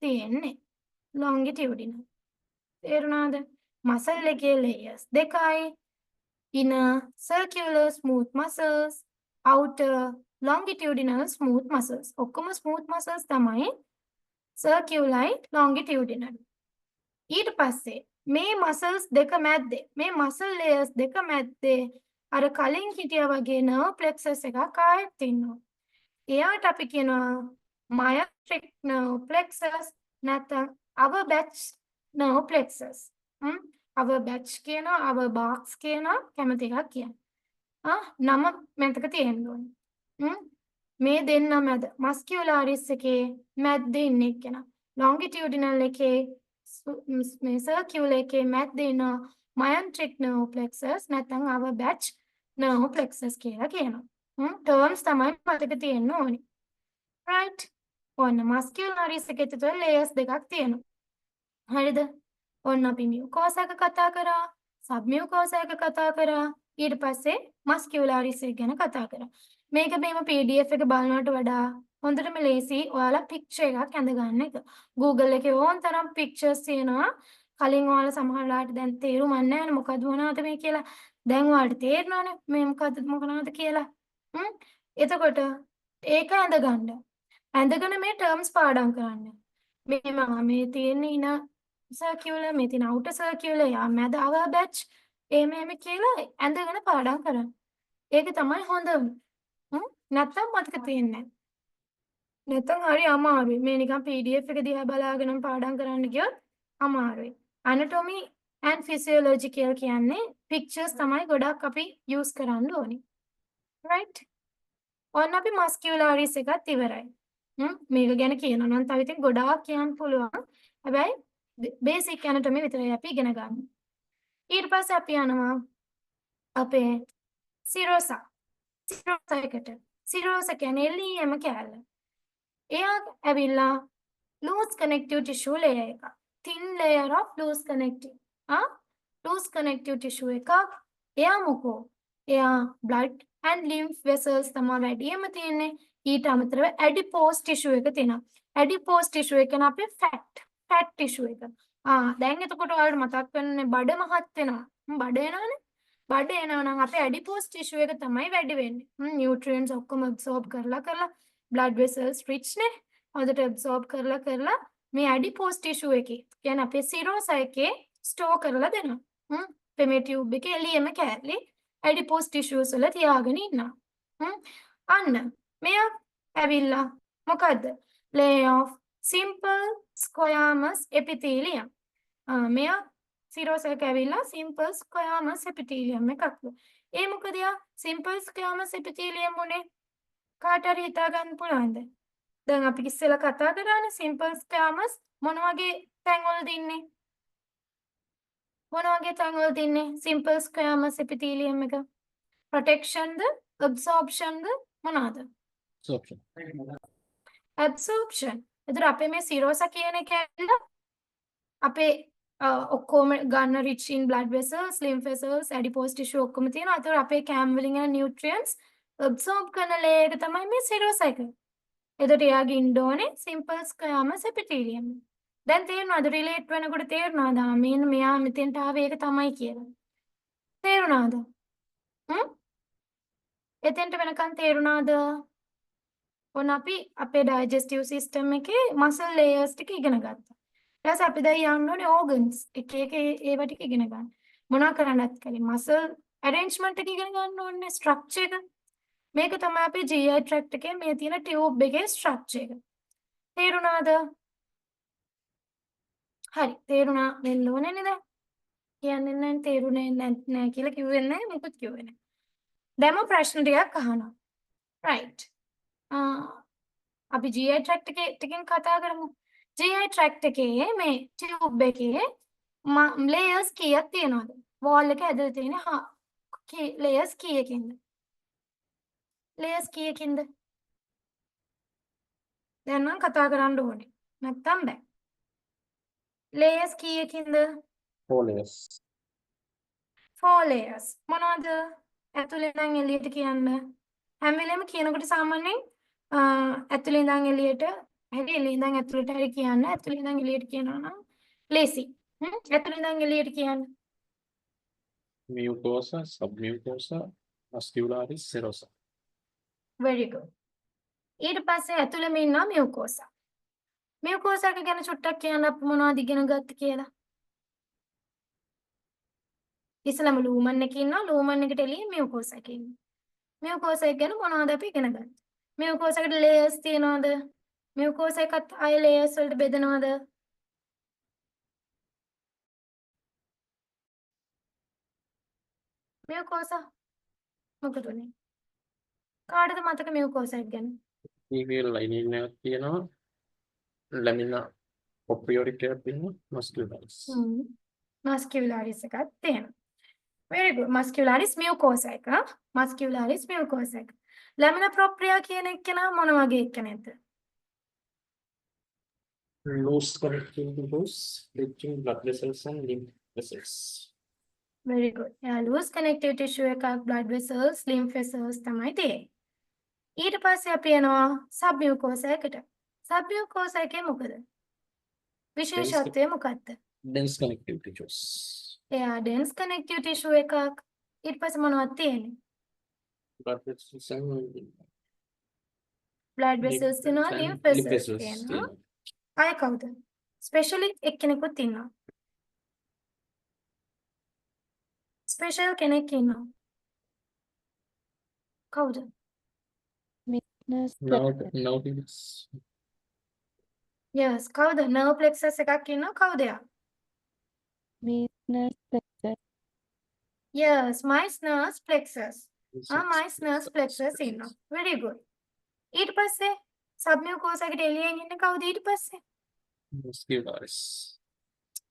තියෙන්නේ. longitudinal. තේරුණාද? muscle එකේ layers දෙකයි. inner circular smooth muscles, outer longitudinal smooth muscles. ඔක්කොම smooth muscles තමයි. circular longitudinal. ඊට පස්සේ මේ muscles දෙක මැද්දේ මේ muscle layers දෙක මැද්දේ අර කලින් හිටියා වගේ nerve plexus එකක් ආයෙත් ඉන්නවා. එයාට අපි කියනවා myotic nerve plexus නැත්නම් our batch nerve plexus. our batch කියනවා our box කියනවා කැමති එකක් කියන්න. නම මතක තියෙන්න ඕනේ. මේ දෙන්න මැද muscularis එකේ මැද්දේ ඉන්නේ කෙනා. longitudinal එකේ මේ circular එකේ මැද්දේ ඉන්න myotic nerve plexus නැත්නම් our batch nerve plexus කියලා කියනවා. terms තමයි මතක තියෙන්න ඕනේ. right? ඔන්න muscularis එකේ තුල layers දෙකක් තියෙනවා. හරිද? ඔන්න අපි mucosa එක කතා කරා, submucosa එක කතා කරා, ඊට පස්සේ muscularis එක ගැන කතා කරා. මේක මේව PDF එක බලනවට වඩා හොඳටම ලේසි ඔයාලා picture එකක් ඇඳ ගන්න එක. Google එකේ ඕන තරම් pictures තියෙනවා. කලින් ඔයාලා සමහරලාට දැන් තේරුම් නැහැ නේ මොකද්ද මොනවද මේ කියලා. දැන් ඔයාලට තේරෙනවනේ මේ මොකනවද කියලා. එතකොට ඒක ඇඳගන්න. ඇඳගෙන මේ ටර්ම්ස් පාඩම් කරන්න. මේ තියෙන ඉන සර්කියුලර් මේ තියෙන අවුටර් සර්කියුලර් යා මැද අව බැච් එහෙම කියලා ඇඳගෙන පාඩම් කරන්න. ඒක තමයි හොඳම. නැත්තම් මතක තියෙන්නේ නැහැ. නැත්තම් හරි අමාරුයි. මේ නිකන් PDF එක දිහා බලාගෙනම පාඩම් කරන්න ගියොත් අමාරුයි. anatomy and physiology කියලා කියන්නේ pictures තමයි ගොඩක් අපි use කරන්න ඕනේ. right? ඔන්න අපි muscularis එකත් ඉවරයි. මේක ගැන කියනවා නම් තව ඉතින් ගොඩාක් කියන්න පුළුවන්. හැබැයි basic anatomy විතරයි අපි ඉගෙන ගන්න. ඊට පස්සේ අපි යනවා අපේ සිරෝසා. සිරෝසා එකට. සිරෝසා කියන්නේ එළියම කැලල. එයා ඇවිල්ලා loose connective tissue layer එක. thin layer of loose connective. loose connective tissue එකක්. එයා මොකෝ? එයා blood and lymph vessels තමයි වැඩිම තියෙන්නේ. ඊට අමතරව adipose tissue එක තියෙනවා. adipose tissue එක න අපේ fat tissue එක. දැන් එතකොට ඔයාලට මතක් වෙන්නේ බඩ මහත් වෙනවා. බඩ එනවනේ. බඩ එනවා නම් අපේ adipose tissue එක තමයි වැඩි වෙන්නේ. nutrients ඔක්කොම absorb කරලා blood vessels rich නේ. හොඳට absorb කරලා මේ adipose tissue එකේ කියන්නේ අපේ සිරෝසා එකේ store කරලා දෙනවා. මේ tube එකේ එළියම කැලේ adipose tissues වල තියාගෙන ඉන්නවා. අන්න මෙයා ඇවිල්ලා මොකද්ද? layer of simple squamous epithelium. මෙයා සිරෝසා එක ඇවිල්ලා simple squamous epithelium එකක්. ඒ මොකද යා simple squamous epithelium උනේ? කාට හරි හිතා ගන්න පුළුවන්ද? දැන් අපි ඉස්සෙල්ලා කතා කරානේ simple squamous මොන වගේ තැන්වලද ඉන්නේ? මොන වගේ තැන්වලද ඉන්නේ simple squamous epithelium එක? protection ද absorption ද මොනවාද? absorption. එතකොට අපේ මේ සිරෝසා කියන එක ඇවිල්ලා අපේ ඔක්කොම ගන්න rich in blood vessels, lymph vessels, adipose tissue ඔක්කොම තියෙනවා. ඒතකොට අපේ cam වලින් යන nutrients absorb කරන layer එක තමයි මේ සිරෝසා එක. එතකොට එයාගේ ඉන්න ඕනේ simple squamous epithelium. දැන් තේරෙනවද relate වෙනකොට තේරෙනවද මෙයා මෙතෙන්ට ආවේ ඒක තමයි කියලා? තේරුණාද? එතෙන්ට වෙනකන් තේරුණාද? ඔන්න අපි අපේ digestive system එකේ muscle layers ටික ඉගෙන ගත්තා. ඊට පස්සේ අපි දැන් යන්න ඕනේ organs එක ඒවා ටික ඉගෙන ගන්න. මොනවා කරන්නත් කලින් muscle arrangement එක ඉගෙන ගන්න ඕනේ structure එක. මේක තමයි අපේ GI tract එකේ මේ තියෙන tube එකේ structure එක. තේරුණාද? හරි තේරුණා වෙන්න ඕනේ නේද? කියන්නේ නැහැ තේරුනේ නැහැ කියලා කිව්වේ නැහැ මොකද කිව්වේ නැහැ. දැන් ප්‍රශ්න ටිකක් අහනවා. right. අපි GI tract එකේ ටිකෙන් කතා කරමු. GI tract එකේ මේ tube එකේ layers කීයක් තියෙනවද? wall එක ඇදලා තියෙන layers කීයකින්ද? layers කීයකින්ද? දැන් නම් කතා කරන්න ඕනේ. නැත්තම් බෑ. layers කීයකින්ද? 4 layers. 4 layers. මොනවද? ඇතුළේ ඉඳන් එළියට කියන්න. හැම වෙලේම කියනකොට සාමාන්‍යයෙන් ඇතුළේ ඉඳන් එළියට හැටි එළියේ ඉඳන් ඇතුළට හරි කියන්න. ඇතුළේ ඉඳන් එළියට කියනවා නම් lazy. ඇතුළේ ඉඳන් එළියට කියන්න. Mucosa, submucosa, muscularis, serosa. very good. ඊට පස්සේ ඇතුළේම ඉන්නවා mucosa. mucosa එක ගැන චුට්ටක් කියන්න අපි මොනවද ඉගෙන ගත්තේ කියලා. ඉස්සලම lumen එකේ ඉන්නවා. lumen එකට එළියේ mucosa එක ඉන්නවා. mucosa එක ගැන මොනවද අපි ඉගෙන ගත්තේ? mucosa එකට layers තියෙනවද? mucosa එකත් අය layers වලට බෙදනවද? mucosa මොකද උනේ? කාටද මතක mucosa එක ගැන? මේකේ lining එකක් තියෙනවා. lamina proprio එකක් තියෙනවා. muscularis. muscularis එකක් තියෙනවා. very good. muscularis mucosa එක. muscularis mucosa එක. lamina propria කියන එක නා මොන වගේ එක්කෙනෙක්ද? Loose connecting tubes, reaching blood vessels and lymph vessels. very good. loose connective tissue එකක් blood vessels, lymph vessels තමයි තියෙන්නේ. ඊට පස්සේ අපි යනවා submucosa එකට. submucosa එකේ මොකද? විශේෂත්වය මොකක්ද? dense connective tissues. එයා dense connective tissue එකක්. ඊට පස්සේ මොනවද තියෙන්නේ? Blood vessels and blood vessels තියෙනවා, lymph vessels vessels තියෙනවා. තියෙනවා. අය කවුද? ස්පෙෂලි එක්කෙනෙකුත් ඉන්නවා. ස්පෙෂල් කෙනෙක් ඉන්නවා. කවුද? Nerves. yes කවුද? nerve plexus එකක් ඉන්නවා. කවුද එයා? Meniscus plexus. yes Meissner's plexus. Meissner's plexus ඉන්නවා. very good. ඊට පස්සේ submucosa එකට එළියෙන් ඉන්නේ කවුද ඊට පස්සේ? Muscularis.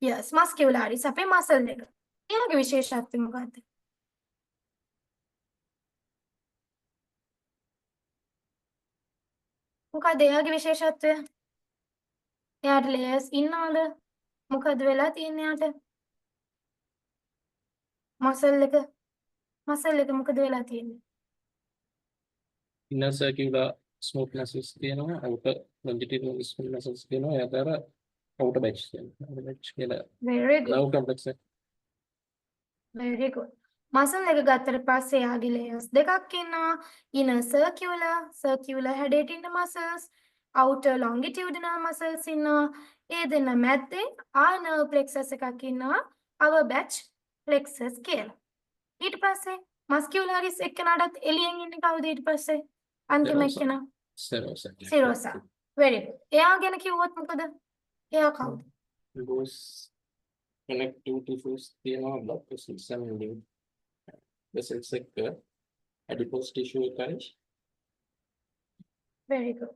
yes muscularis අපේ muscle එක. එයාගේ විශේෂත්වය මොකද්ද? මොකද එයාගේ විශේෂත්වය? එයාට layers ඉන්නවද? මොකද වෙලා තියෙන්නේ එයාට? muscle එක මොකද වෙලා තියෙන්නේ? Inner circular smooth muscles තියෙනවා. outer longitudinal smooth muscles තියෙනවා. එයාට අර outer batch තියෙනවා. outer batch කියලා very good. nerve complex එක. very good. muscle එක ගත්තට පස්සේ යාගේ layers දෙකක් ඉන්නවා. inner circular හැඩයට ඉන්න muscles, outer longitudinal muscles ඉන්නවා. ඒ දෙන්න මැද්දේ nerve plexus එකක් ඉන්නවා. our batch plexus කියලා. ඊට පස්සේ muscularis එක්කනටත් එළියෙන් ඉන්නේ කවුද ඊට පස්සේ? අන්තිම එක්කෙනා Serosa. very good. එයා ගැන කිව්වොත් මොකද? එයා කවුද? Those connective tissues තියෙනවා. blood vessels and lymph vessels එක adipose tissue එකයි. very good.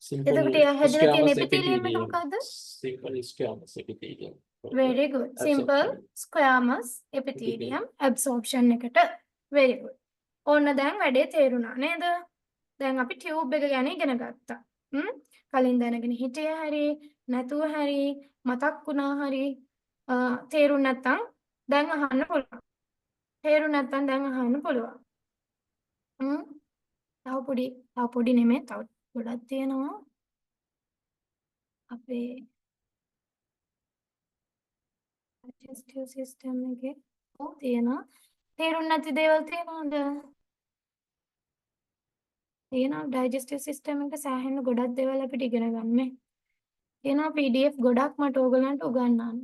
Simple එතකොට එයා හැදලා තියෙන squamous epithelium එක epithelium. මොකද්ද? Simple squamous epithelium. very good. simple squamous epithelium absorption එකට. very good. ඕන්න දැන් වැඩේ තේරුණා නේද? දැන් අපි tube එක ගැන ඉගෙන ගත්තා. කලින් දැනගෙන හිටිය හැරි නැතුව හැරි මතක් වුණා හැරි තේරුණ නැත්නම් දැන් අහන්න පුළුවන්. තේරුණ නැත්නම් දැන් අහන්න පුළුවන්. තව පොඩි නෙමෙයි තව ගොඩක් තියෙනවා. අපේ digestive system එකේ තියෙනවා. තේරුණ නැති දේවල් තියෙනවද? තියෙනවා digestive system එක සෑහෙන ගොඩක් දේවල් අපිට ඉගෙන ගන්න. තියෙනවා PDF ගොඩක් මට ඕගලන්ට උගන්වන්න.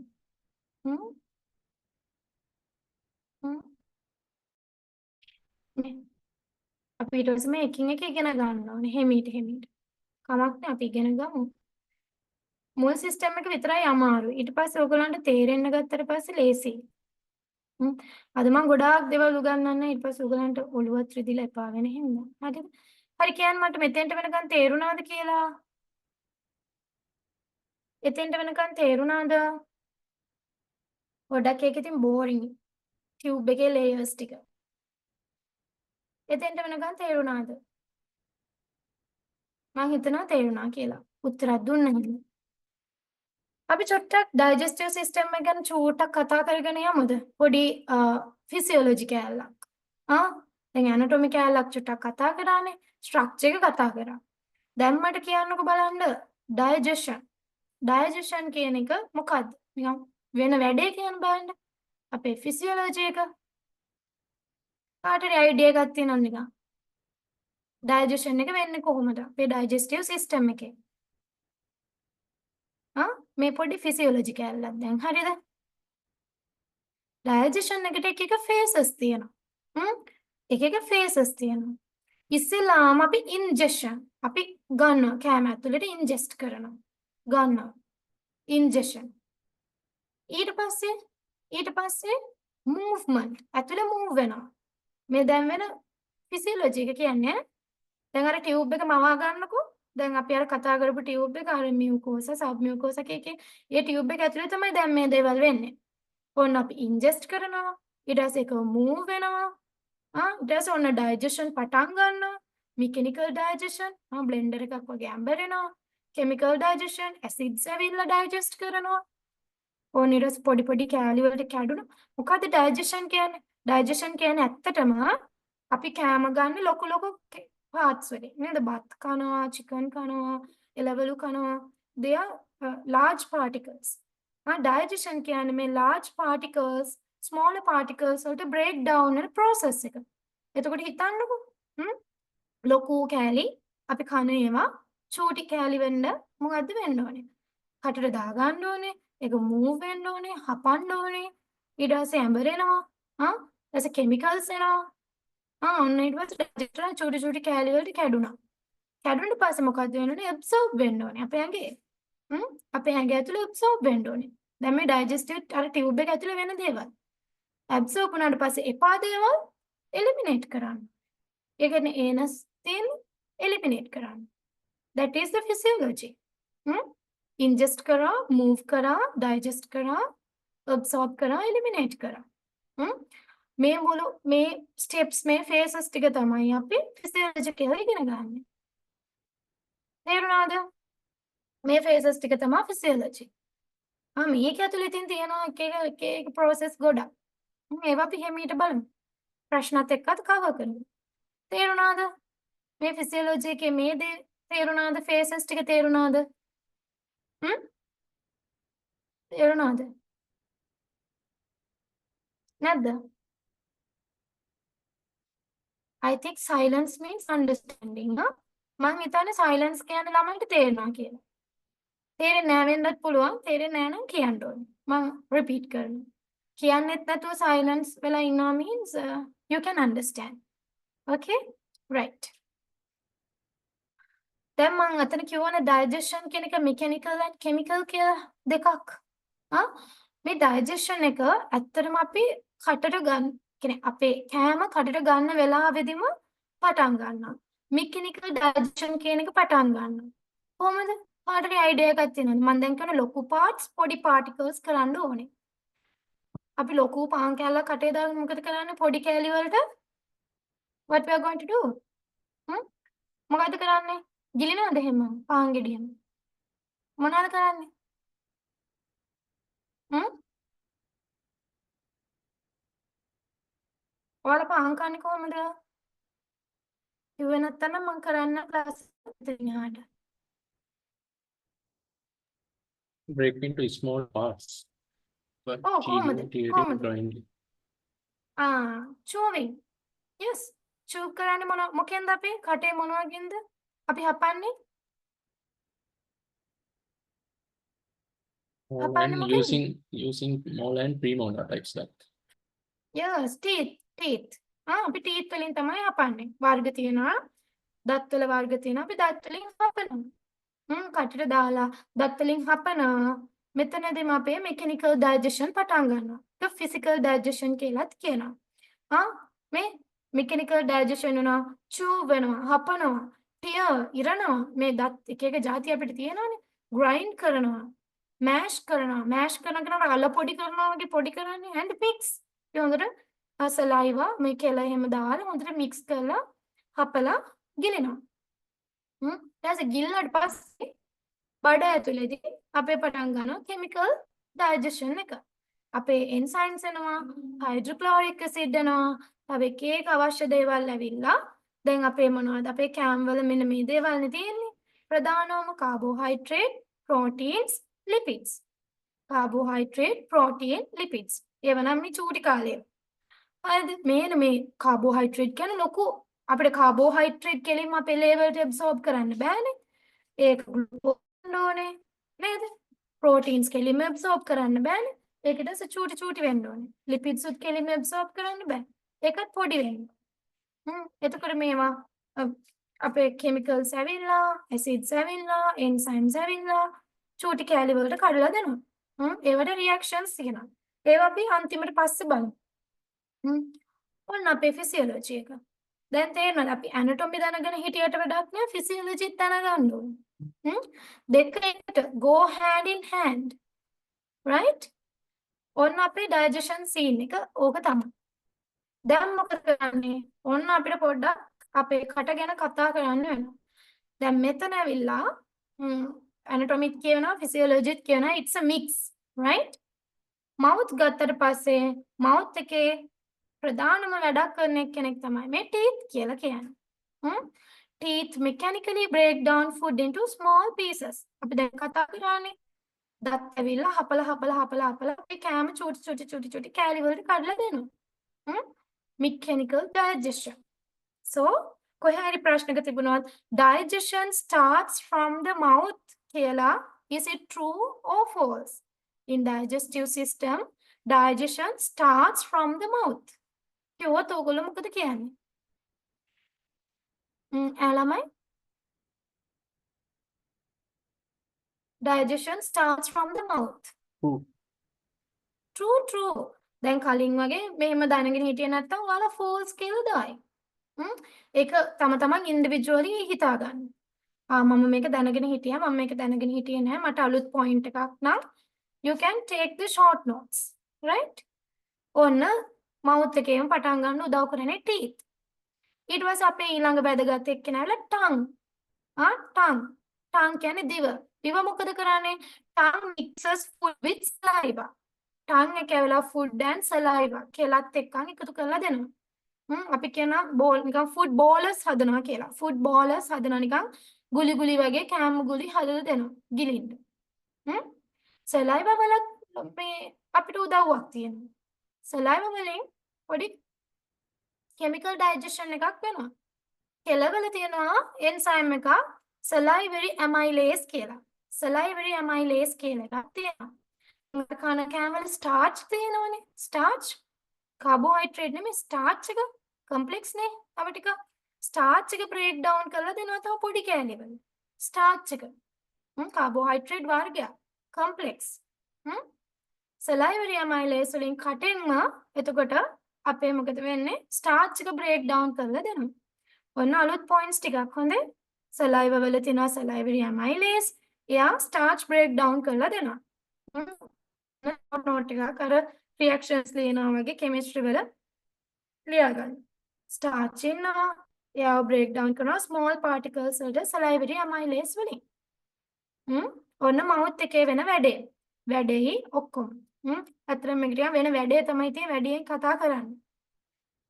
අපි ඊට පස්සේ මේ එකින් එක ඉගෙන ගන්න ඕනේ හිමීට. කමක් නෑ අපි ඉගෙන ගමු. මුල් සිස්ටම් එක විතරයි අමාරු. ඊට පස්සේ ඕගලන්ට තේරෙන්න ගත්තට පස්සේ ලේසියි. අද මම ගොඩාක් දේවල් උගන්වන්න ඊට පස්සේ ඕගලන්ට ඔළුවත් රිදිලා එපා වෙන හින්දා. හරිද? හරි කියන්න මට මෙතෙන්ට වෙනකන් තේරුණාද කියලා? එතෙන්ට වෙනකන් තේරුණාද? ගොඩක් ඒක ඉතින් බෝරින්. ටියුබ් එකේ ලේයර්ස් ටික. එතෙන්ට වෙනකන් තේරුණාද? මම හිතනවා තේරුණා කියලා. උත්තරයක් දුන්නා නේද? අපි චොට්ටක් digestive system එක ගැන චූට්ටක් කතා කරගෙන යමුද? පොඩි physiology කැලලක්. දැන් anatomy කැලලක් චුට්ටක් කතා කරානේ. structure එක කතා කරා. දැන් මට කියන්නකෝ බලන්න digestion. digestion කියන එක මොකද්ද? නිකන් වෙන වැඩේ කියන්න බලන්න. අපේ physiology එක කාටරි idea එකක් තියෙනවද නිකන්? digestion එක වෙන්නේ කොහොමද? අපේ digestive system එකේ. මේ පොඩි physiology කැලලක් දැන් හරිද? digestion එකට එක phases තියෙනවා. එක phases තියෙනවා. ඉස්සෙල්ලාම අපි ingestion අපි ගන්නවා කෑම ඇතුළට ingest කරනවා. ගන්නවා. ingestion. ඊට පස්සේ movement ඇතුළේ move වෙනවා. මේ දැන් වෙන physiology එක කියන්නේ දැන් අර tube එක මවා ගන්නකො දැන් අපි අර කතා කරපු tube එක අර mucosa submucosa එකේ ඒ tube එක ඇතුළේ තමයි දැන් මේ දේවල් වෙන්නේ. ඔන්න අපි ingest කරනවා. ඊට පස්සේ ඒක move වෙනවා. ඊට පස්සේ ඔන්න digestion පටන් ගන්නවා. mechanical digestion blender එකක් වගේ ඇඹරෙනවා. chemical digestion acids ඇවිල්ලා digest කරනවා. ඕන ඊට පස්සේ පොඩි කැලි වලට කැඩුණා. මොකද්ද digestion කියන්නේ? digestion කියන්නේ ඇත්තටම අපි කෑම ගන්න ලොකු parts වලින් නේද? බත් කනවා, chicken කනවා, එළවලු කනවා. They are large particles. digestion කියන්නේ මේ large particles smaller particles වලට break down වෙන process එක. එතකොට හිතන්නකෝ ලොකු කෑලි අපි කන ඒවා චූටි කෑලි වෙන්න මොකද්ද වෙන්න ඕනේ? කටට දා ගන්න ඕනේ. ඒක move වෙන්න ඕනේ, හපන්න ඕනේ. ඊට පස්සේ ඇඹරෙනවා. ඊට පස්සේ chemicals එනවා. ඔන්න ඊට පස්සේ digester චූටි කෑලි වලට කැඩුනා. කැඩුණාට පස්සේ මොකද්ද වෙන්න ඕනේ? absorb වෙන්න ඕනේ. අපේ ඇඟේ. අපේ ඇඟ ඇතුලේ absorb වෙන්න ඕනේ. දැන් මේ digestive අර tube එක ඇතුලේ වෙන දේවල්. absorb වුණාට පස්සේ එපා දේවල් eliminate කරන්න. ඒ කියන්නේ anus තියෙන eliminate කරන්න. That is the physiology. ingest කරා, move කරා, digest කරා, absorb කරා, eliminate කරා. මේ මුළු මේ steps මේ phases ටික තමයි අපි physiology කියලා ඉගෙන ගන්න. තේරුණාද? මේ phases ටික තමයි physiology. මේක ඇතුලේ තියෙනවා එක එක process ගොඩක්. ඒවා අපි හැමීට බලමු. ප්‍රශ්නත් එක්කත් cover කරමු. තේරුණාද? මේ physiology එකේ මේ දේ තේරුණාද? phases ටික තේරුණාද? තේරුණාද? නැද්ද? I think silence means understanding. මම හිතන්නේ silence කියන්නේ ළමයින්ට තේරෙනවා කියලා. තේරෙන්නේ නැහැ වෙන්නත් පුළුවන්. තේරෙන්නේ නැහැ නම් කියන්න ඕනේ. මම repeat කරනවා. කියන්නෙත් නැතුව silence වෙලා ඉන්නවා means you can understand. Okay? Right. දැන් මම අතන කියවනේ digestion කියන එක mechanical and chemical කියලා දෙකක්. මේ digestion එක ඇත්තටම අපි කටට ගන්න කියන්නේ අපේ කෑම කටට ගන්න වෙලාවෙදිම පටන් ගන්නවා. mechanical digestion කියන එක පටන් ගන්නවා. කොහොමද? කාටද idea එකක් තියෙනවද? මම දැන් කියන ලොකු parts පොඩි particles කරන්න ඕනේ. අපි ලොකු පාන් කෑල්ලක් කටේ දාගෙන මොකද කරන්නේ? පොඩි කෑලි වලට what we are going to do? මොකද කරන්නේ? ගිලිනවද එහෙම පාන් ගෙඩියම? මොනවද කරන්නේ? ඔයාලා පාන් කන්නේ කොහමද? ඉුවේ නැත්තම් මම කරන්න ක්ලාස් එකට යන්න. Break into small parts. But කොහමද? grinding. chewing. Yes. chew කරන්නේ මොකෙන්ද අපි? කටේ මොන වගේන්ද? අපි හපන්නේ? And using molar and premolar types like. Yes, teeth. අපි teeth වලින් තමයි හපන්නේ. වර්ග තියෙනවා. දත් වල වර්ග තියෙනවා. අපි දත් වලින් හපනවා. කටට දාලා දත් වලින් හපනවා. මෙතනදී අපේ mechanical digestion පටන් ගන්නවා. ඒක physical digestion කියලාත් කියනවා. මේ mechanical digestion වෙනවා, chew වෙනවා, හපනවා, tear ඉරනවා. මේ දත් එක එක જાති අපිට තියෙනවානේ. grind කරනවා. mash කරනවා අල පොඩි කරනවා වගේ පොඩි කරන්නේ and mix. ඒ හොඳට saliva මේ කෙල එහෙම දාලා හොඳට mix කරලා හපලා ගිලිනවා. ඊට ගිල්ලට පස්සේ බඩ ඇතුලේදී අපේ පටන් ගන්නවා chemical digestion එක. අපේ enzymes එනවා, hydrochloric acid එනවා, තව එක අවශ්‍ය දේවල් ඇවිල්ලා දැන් අපේ මොනවද? අපේ කෑම වල මෙන්න මේ දේවල්නේ තියෙන්නේ. ප්‍රධානම carbohydrate, proteins, lipids. Carbohydrate, protein, lipids. ඒව නම් මේ චූටි කාලේ. හරිද? මේ carbohydrate කියන්නේ ලොකු අපිට carbohydrate කෙලින්ම අපේ ලේවලට absorb කරන්න බෑනේ. ඒක glucose ඕනේ නේද? proteins කෙලින්ම absorb කරන්න බෑනේ. ඒකට චූටි වෙන්න ඕනේ. lipids උත් කෙලින්ම absorb කරන්න බෑ. ඒකත් පොඩි වෙන්න. එතකොට මේවා අපේ chemicals ඇවිල්ලා, acids ඇවිල්ලා, enzymes ඇවිල්ලා චූටි කැලි වලට කඩලා දෙනවා. ඒවට reactions තියෙනවා. ඒවා අපි අන්තිමට පස්සේ බලමු. ඔන්න අපේ physiology එක. දැන් තේරෙනවද අපි anatomy දැනගෙන හිටියට වැඩක් නෑ physiology දැනගන්න ඕනේ. දෙක එකට go hand in hand. Right? ඔන්න අපේ digestion scene එක ඕක තමයි. දැන් මොකද කරන්නේ? ඔන්න අපිට පොඩ්ඩක් අපේ කට ගැන කතා කරන්න වෙනවා. දැන් මෙතන ඇවිල්ලා anatomy කියනවා physiology කියනවා it's a mix, right? mouth ගත්තට පස්සේ mouth එකේ ප්‍රධානම වැඩක් කරන කෙනෙක් තමයි මේ teeth කියලා කියන්නේ. Teeth mechanically break down food into small pieces. අපි දැන් කතා කරානේ දත් ඇවිල්ලා හපලා අපේ කෑම චුටි කෑලි වලට කඩලා දෙනවා. Mechanical digestion. So කොහේ හරි ප්‍රශ්නක තිබුණොත් digestion starts from the mouth කියලා. Is it true or false? In digestive system, digestion starts from the mouth. කිව්වොත් ඕගොල්ලෝ මොකද කියන්නේ? ළමයි digestion starts from the mouth. True. දැන් කලින් වගේ මෙහෙම දැනගෙන හිටියේ නැත්තම් ඔයාලා false කියලා දායි. ඒක තම තමන් ඉන්ඩිවිජුවලි හිතා ගන්න. මම මේක දැනගෙන හිටියා මම මේක දැනගෙන හිටියේ නෑ මට අලුත් පොයින්ට් එකක් නම් you can take the short notes, right? ඔන්න මවුත් එකේම පටන් ගන්න උදව් කරන්නේ teeth. ඊට පස්සේ අපේ ඊළඟ වැදගත් එක්කෙනාලා tongue. tongue කියන්නේ දිව. දිව මොකද කරන්නේ? tongue mixes food with saliva. tongue එක ඇවිල්ලා food and saliva කියලාත් එක්කන් එකතු කරලා දෙනවා. අපි කියන බෝල් නිකන් food bowlers හදනවා කියලා. food bowlers හදනවා නිකන් ගුලි වගේ කෑම ගුලි හදලා දෙනවා ගිලින්න. saliva වල මේ අපිට උදව්වක් තියෙනවා. saliva වලින් පොඩි chemical digestion එකක් වෙනවා. කෙලවල තියෙනවා enzyme එකක් salivary amylase කියලා. salivary amylase කියන එකක් තියෙනවා. කන කෑමවල starch තියෙනවනේ. starch carbohydrate නෙමෙයි starch එක complex නේ. තව ටික starch එක break down කරලා දෙනවා තව පොඩි කෑලි වල. starch එක carbohydrate වර්ගයක් complex. salivary amylase වලින් කටින්ම එතකොට අපේ මොකද වෙන්නේ? starch එක break down කරලා දෙනවා. ඔන්න අලුත් points ටිකක් හොඳේ. saliva වල තියෙනවා salivary amylase. එයා starch break down කරලා දෙනවා. note එකක් අර reactions ලියනවා වගේ chemistry වල ලියා ගන්න. starch ඉන්නවා. එයා break down කරනවා small particles වලට salivary amylase වලින්. ඔන්න mouth එකේ වෙන වැඩේ. වැඩේ ඔක්කොම. අතරම මේක වෙන වැඩේ තමයි තියෙන වැඩියෙන් කතා කරන්නේ.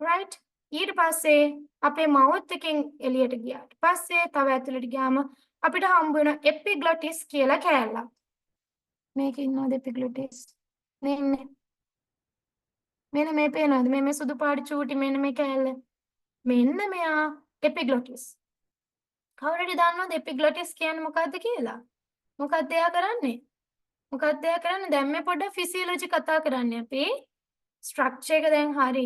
right? ඊට පස්සේ අපේ mouth එකෙන් එළියට ගියාට පස්සේ තව ඇතුළට ගියාම අපිට හම්බ වෙන epiglottis කියලා කෑල්ලක්. මේක ඉන්නවද epiglottis? නේ. මෙන්න මේ පේනවද? මේ සුදු පාට චූටි මෙන්න මේ කෑල්ල. මෙන්න මෙයා epiglottis. කවුරුද දන්නවද epiglottis කියන්නේ මොකද්ද කියලා? මොකක්ද එයා කරන්නේ? දැන් මේ පොඩ්ඩක් physiology කතා කරන්නේ අපි. structure එක දැන් හරි.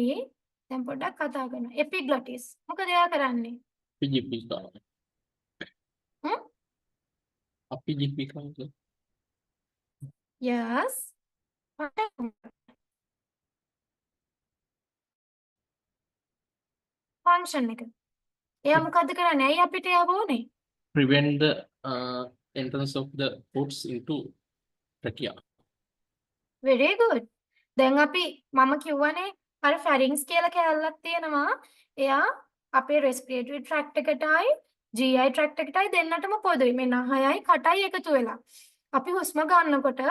දැන් පොඩ්ඩක් කතා කරනවා. epiglottis. මොකද එයා කරන්නේ? PGP කවුද? Yes. function එක. එයා මොකද්ද කරන්නේ? ඇයි අපිට එයා ඕනේ? Prevent the entrance of the foods into trachea. very good. දැන් අපි මම කිව්වනේ අර pharynx කියලා කැලලක් තියෙනවා. එයා අපේ respiratory tract එකටයි GI tract එකටයි දෙන්නටම පොදුයි. මේ නහයයි කටයි එකතු වෙලා. අපි හුස්ම ගන්නකොට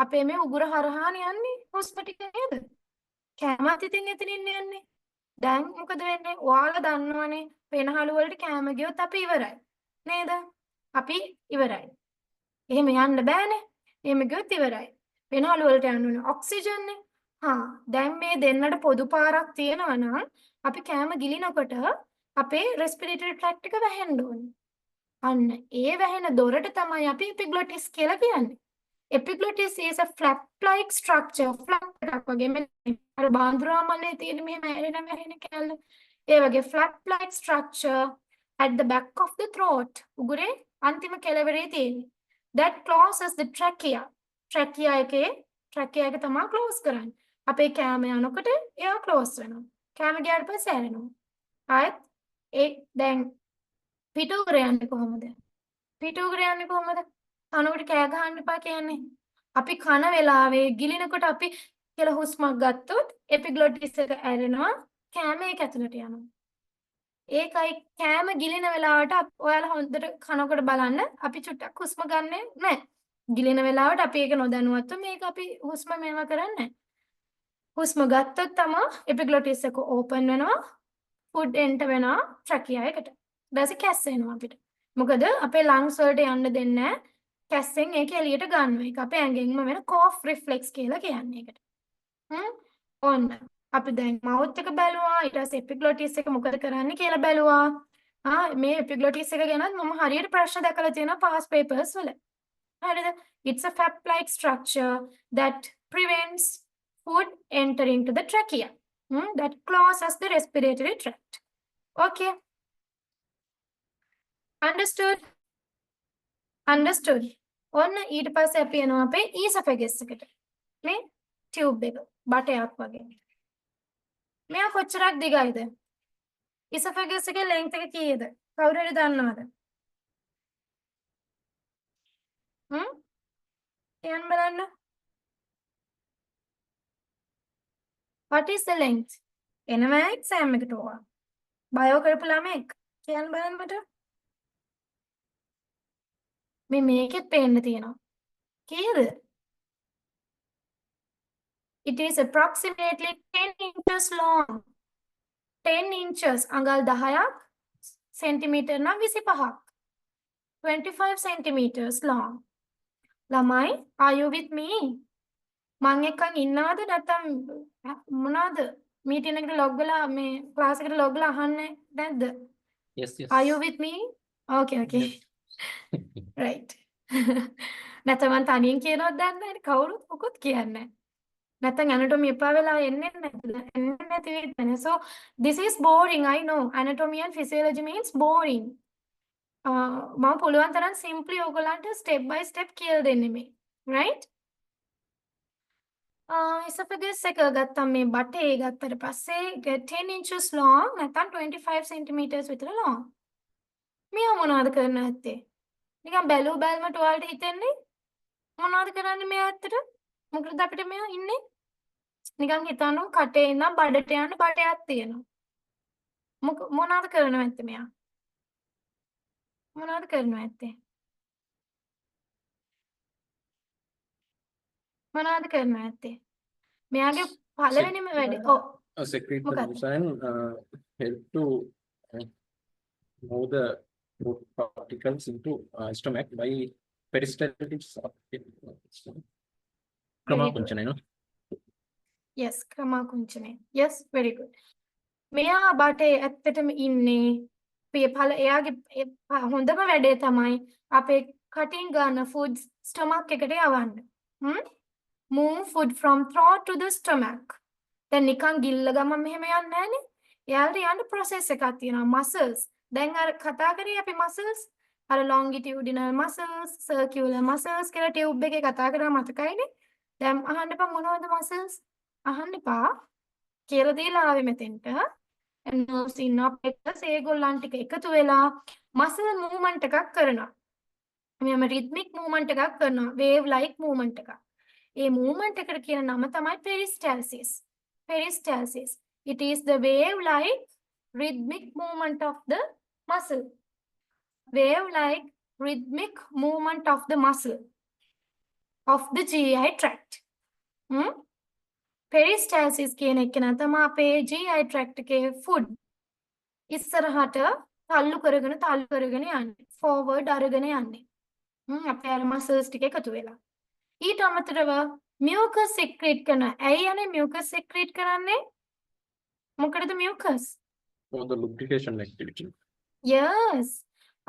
අපේ මේ උගුර හරහානේ යන්නේ හුස්ම ටික නේද? කෑමත් ඉතින් එතනින් යන්නේ. දැන් මොකද වෙන්නේ? ඔයාලා දන්නවනේ පෙනහළු වලට කෑම ගියොත් අපි ඉවරයි. නේද? අපි ඉවරයි. එහෙම යන්න බෑනේ. එහෙම ගියොත් ඉවරයි. පෙනහළු වලට යන්න ඕනේ ඔක්සිජන් නේ. දැන් මේ දෙන්නට පොදු පාරක් තියෙනවා නම් අපි කෑම ගිලිනකොට අපේ respiratory tract එක වැහෙන්න ඕනේ. අන්න ඒ වැහෙන දොරට තමයි අපි epiglottis කියලා කියන්නේ. epiglottis is a flap-like structure. flap එකක් වගේ මේ අර බාන්දුරා මලේ තියෙන මෙහෙම ඇරෙන වැහෙන කැල්ල. ඒ වගේ flap-like structure at the back of the throat. උගුරේ අන්තිම කෙළවරේ තියෙන්නේ. that closes the trachea. trachea එකේ trachea එක තමයි close කරන්නේ. අපේ කෑම යනකොට එයා close වෙනවා. කෑම ගියාට පස්සේ ඇරෙනවා. ආයෙත් ඒ දැන් පිටුකර යන්නේ කොහොමද? කනකොට කෑ ගහන්න එපා කියන්නේ. අපි කන වෙලාවේ ගිලිනකොට අපි කියලා හුස්මක් ගත්තොත් epiglottis එක ඇරෙනවා. කෑම ඒක ඇතුළට යනවා. ඒකයි කෑම ගිලින වෙලාවට ඔයාලා හොඳට කනකොට බලන්න අපි චුට්ටක් හුස්ම ගන්නෙ නැහැ. ගිලින වෙලාවට අපි ඒක නොදැනුවත්ව මේක අපි හුස්ම මේවා කරන්නේ. හුස්ම ගත්තොත් තමයි epiglottis එක open වෙනවා. food enter වෙනවා trachea එකට. ඊට පස්සේ කැස් වෙනවා අපිට. මොකද අපේ lungs වලට යන්න දෙන්නේ නැහැ. කැස්සෙන් ඒක එළියට ගන්නවා. ඒක අපේ ඇඟෙන්ම වෙන cough reflex කියලා කියන්නේ ඒකට. ඔන්න. අපි දැන් මවුත් එක බැලුවා. ඊට පස්සේ එපිග්ලොටිස් එක මොකද කරන්නේ කියලා බැලුවා. මේ එපිග්ලොටිස් එක ගැනත් මම හරියට ප්‍රශ්න දැකලා තියෙනවා past papers වල. හරිද? It's a flap-like structure that prevents food entering to the trachea. That closes the respiratory tract. Okay. Understood? Understood. ඔන්න ඊට පස්සේ අපි යනවා අපේ esophagus එකට. මේ tube එක බටයක් වගේ. මෙයා කොච්චරක් දිගයිද? esophagus එකේ length එක කීයද? කවුරු හරි දන්නවද? කියන්න බලන්න. What is the length? එනවා exam එකට ඕවා. බයෝ කරපු ළමෙක් කියන්න බලන්න මට. මේකෙත් පේන්න තියෙනවා. කීයද? It is approximately 10 inches long. 10 inches අඟල් 10ක් සෙන්ටිමීටර් නම් 25ක්. 25 centimeters long. ළමයි, are you with me? මං එක්කන් ඉන්නවද නැත්නම් මොනවද? මීටින් එකට ලොග් වෙලා මේ ක්ලාස් එකට ලොග් වෙලා අහන්නේ නැද්ද? Yes, yes. Are you with me? Okay. Right. නැත්නම් මං තනියෙන් කියනවද දන්නේ නැහැ. කවුරුත් මොකොත් කියන්නේ නැහැ. නැත්නම් anatomy එපා වෙලා එන්නේ නැති වෙන්නේ. So this is boring. I know. Anatomy and physiology means boring. මම පුළුවන් තරම් simply ඔයගොල්ලන්ට step by step කියලා දෙන්නේ මේ. Right? esophagus එක ගත්තම මේ බටේ ගත්තට පස්සේ 10 inches long නැත්නම් 25 centimeters විතර long. මෙයා මොනවද කරන්න ඇත්තේ? නිකන් බැලුමට ඔයාලට හිතෙන්නේ මොනවද කරන්නේ මෙයා ඇත්තට? මොකද අපිට මෙයා ඉන්නේ නිකන් හිතන්න කටේ ඉඳන් බඩට යන බටයක් තියෙනවා. මොනවද කරන්න ඇත්තේ මෙයා? මොනවද කරන්න ඇත්තේ? මොනවද කරන්න ඇත්තේ? මෙයාගේ පළවෙනිම වැඩේ secrete the mucus and help to move the food particles into stomach by peristaltics of ක්‍රමාකුංචනය. Yes, ක්‍රමාකුංචනය. Yes, very good. මෙයා බටේ ඇත්තටම ඉන්නේ එයාගේ හොඳම වැඩේ තමයි අපේ කටින් ගන්න foods stomach එකට යවන්න. Move food from throat to the stomach. දැන් නිකන් ගිල්ල ගමන් මෙහෙම යන්නේ නැහනේ. එයාලට යන්න process එකක් තියෙනවා. muscles. දැන් අර කතා කරේ අපි muscles. අර longitudinal muscles, circular muscles කියලා tube එකේ කතා කරා මතකයිනේ. දැන් අහන්න එපා මොනවද muscles? අහන්න එපා. කියලා දීලා ආවේ මෙතෙන්ට. nerves ඉන්නවා ඒගොල්ලන් ටික එකතු වෙලා muscle movement එකක් කරනවා. මෙහෙම rhythmic movement එකක් කරනවා. wave like movement එකක්. ඒ movement එකට කියන නම තමයි peristalsis. Peristalsis. It is the wave like rhythmic movement of the muscle. Wave like rhythmic movement of the muscle of the GI tract. Peristalsis කියන එක තමයි අපේ GI tract එකේ food ඉස්සරහට තල්ලු කරගෙන යන්නේ. forward අරගෙන යන්නේ. අපේ අර muscles ටික එකතු වෙලා. ඊට අමතරව mucus secrete කරනවා. ඇයි යන්නේ mucus secrete කරන්නේ? මොකටද mucus? For the lubrication activity. Yes.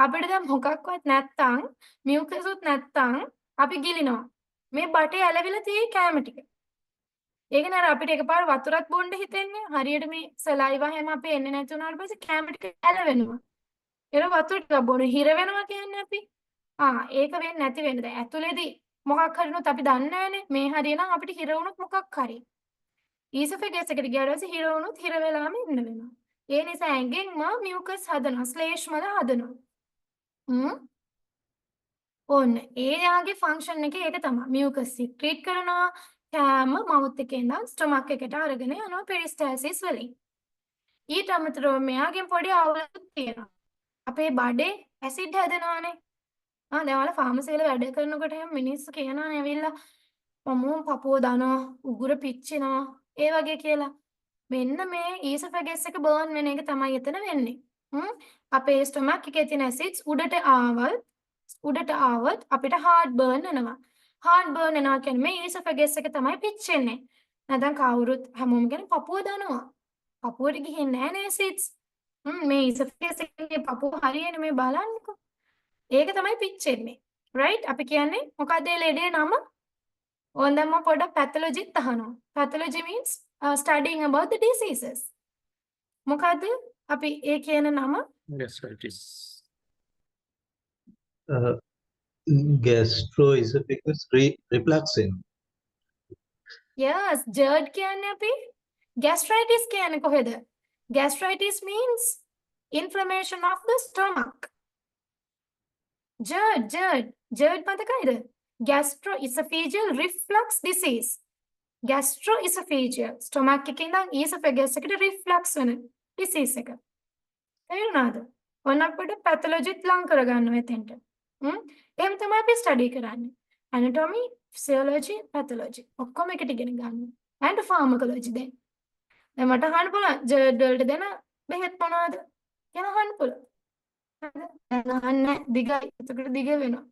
අපිට දැන් මොකක්වත් නැත්තම් mucus උත් නැත්තම් අපි ගිලිනවා. මේ බටේ ඇලවිලා තියෙයි කැම ටික. ඒක නේද අපිට එකපාර වතුරක් බොන්න හිතෙන්නේ. හරියට මේ සලයිවා හැම අපේ එන්නේ නැති වුණාට පස්සේ කැම ටික ඇලවෙනවා. ඒක වතුර ටික බොන හිර වෙනවා කියන්නේ අපි. ඒක වෙන්නේ නැති වෙන්නේ. දැන් ඇතුලේදී මොකක් හරිනොත් අපි දන්නේ නැහනේ. මේ හරියනම් අපිට හිර වුණොත් මොකක් හරි. esophagus එකට ගියාට පස්සේ හිර වුණොත් හිර වෙලාම ඉන්න වෙනවා. ඒ නිසා ඇඟෙන්ම mucus හදනවා. ස්ලේෂ් මල හදනවා. ඔන්න එයාගේ ෆන්ක්ෂන් එක ඒක තමයි. mucus secrete කරනවා. කෑම මවුත් එකේ ඉඳන් ස්ටොමක් එකට අරගෙන යනවා peristalsis වලින්. ඊට අමතරව මෙයාගෙන් පොඩි අවුලක් තියෙනවා. අපේ බඩේ ඇසිඩ් හැදෙනවානේ. දැන් ඔයාලා ෆාමසි වල වැඩ කරනකොට එහෙම මිනිස්සු කියනවානේ ඇවිල්ලා මම පපුව දනවා උගුර පිච්චෙනවා ඒ වගේ කියලා. මෙන්න මේ esophagus එක බර්න් වෙන එක තමයි එතන වෙන්නේ. අපේ ස්ටොමක් එකේ තියෙන ඇසිඩ්ස් උඩට ආවල් උඩට ආවොත් අපිට heart burn වෙනවා. heart burn වෙනවා කියන්නේ මේ esophagus එක තමයි පිච්චෙන්නේ. නැත්නම් කවුරුත් හැමෝම කියන්නේ පපුව දනවා. පපුවට ගිහින් නැහැ නේ acids. මේ esophagus එකේ පපුව හරියන්නේ මේ බලන්නකෝ. ඒක තමයි පිච්චෙන්නේ. right? අපි කියන්නේ මොකද ඒ ලෙඩේ නම? ඕන් දැන් මම පොඩ්ඩක් පැથොලොජිත් අහනවා. pathology means studying about the diseases. මොකද අපි ඒ කියන නම gastritis. Gastroesophageal refluxing. yes GERD කියන්නේ අපි gastritis කියන්නේ කොහෙද? gastritis means inflammation of the stomach. GERD මතකයිද? gastroesophageal reflux disease. gastroesophageal stomach එකේ ඉඳන් esophagus එකට reflux වෙන disease එක. තේරුණාද? ඔන්න අපිට pathology ලං කරගන්න මෙතෙන්ට. එහෙම තමයි අපි ස්ටඩි කරන්නේ. anatomy, physiology, pathology ඔක්කොම එකට ඉගෙන ගන්න. and pharmacology දැන්. දැන් මට අහන්න පුළුවන් GERD වලට දෙන බෙහෙත් මොනවද? කියලා අහන්න පුළුවන්. හරිද? දැන් අහන්නේ දිගයි. එතකොට දිග වෙනවා.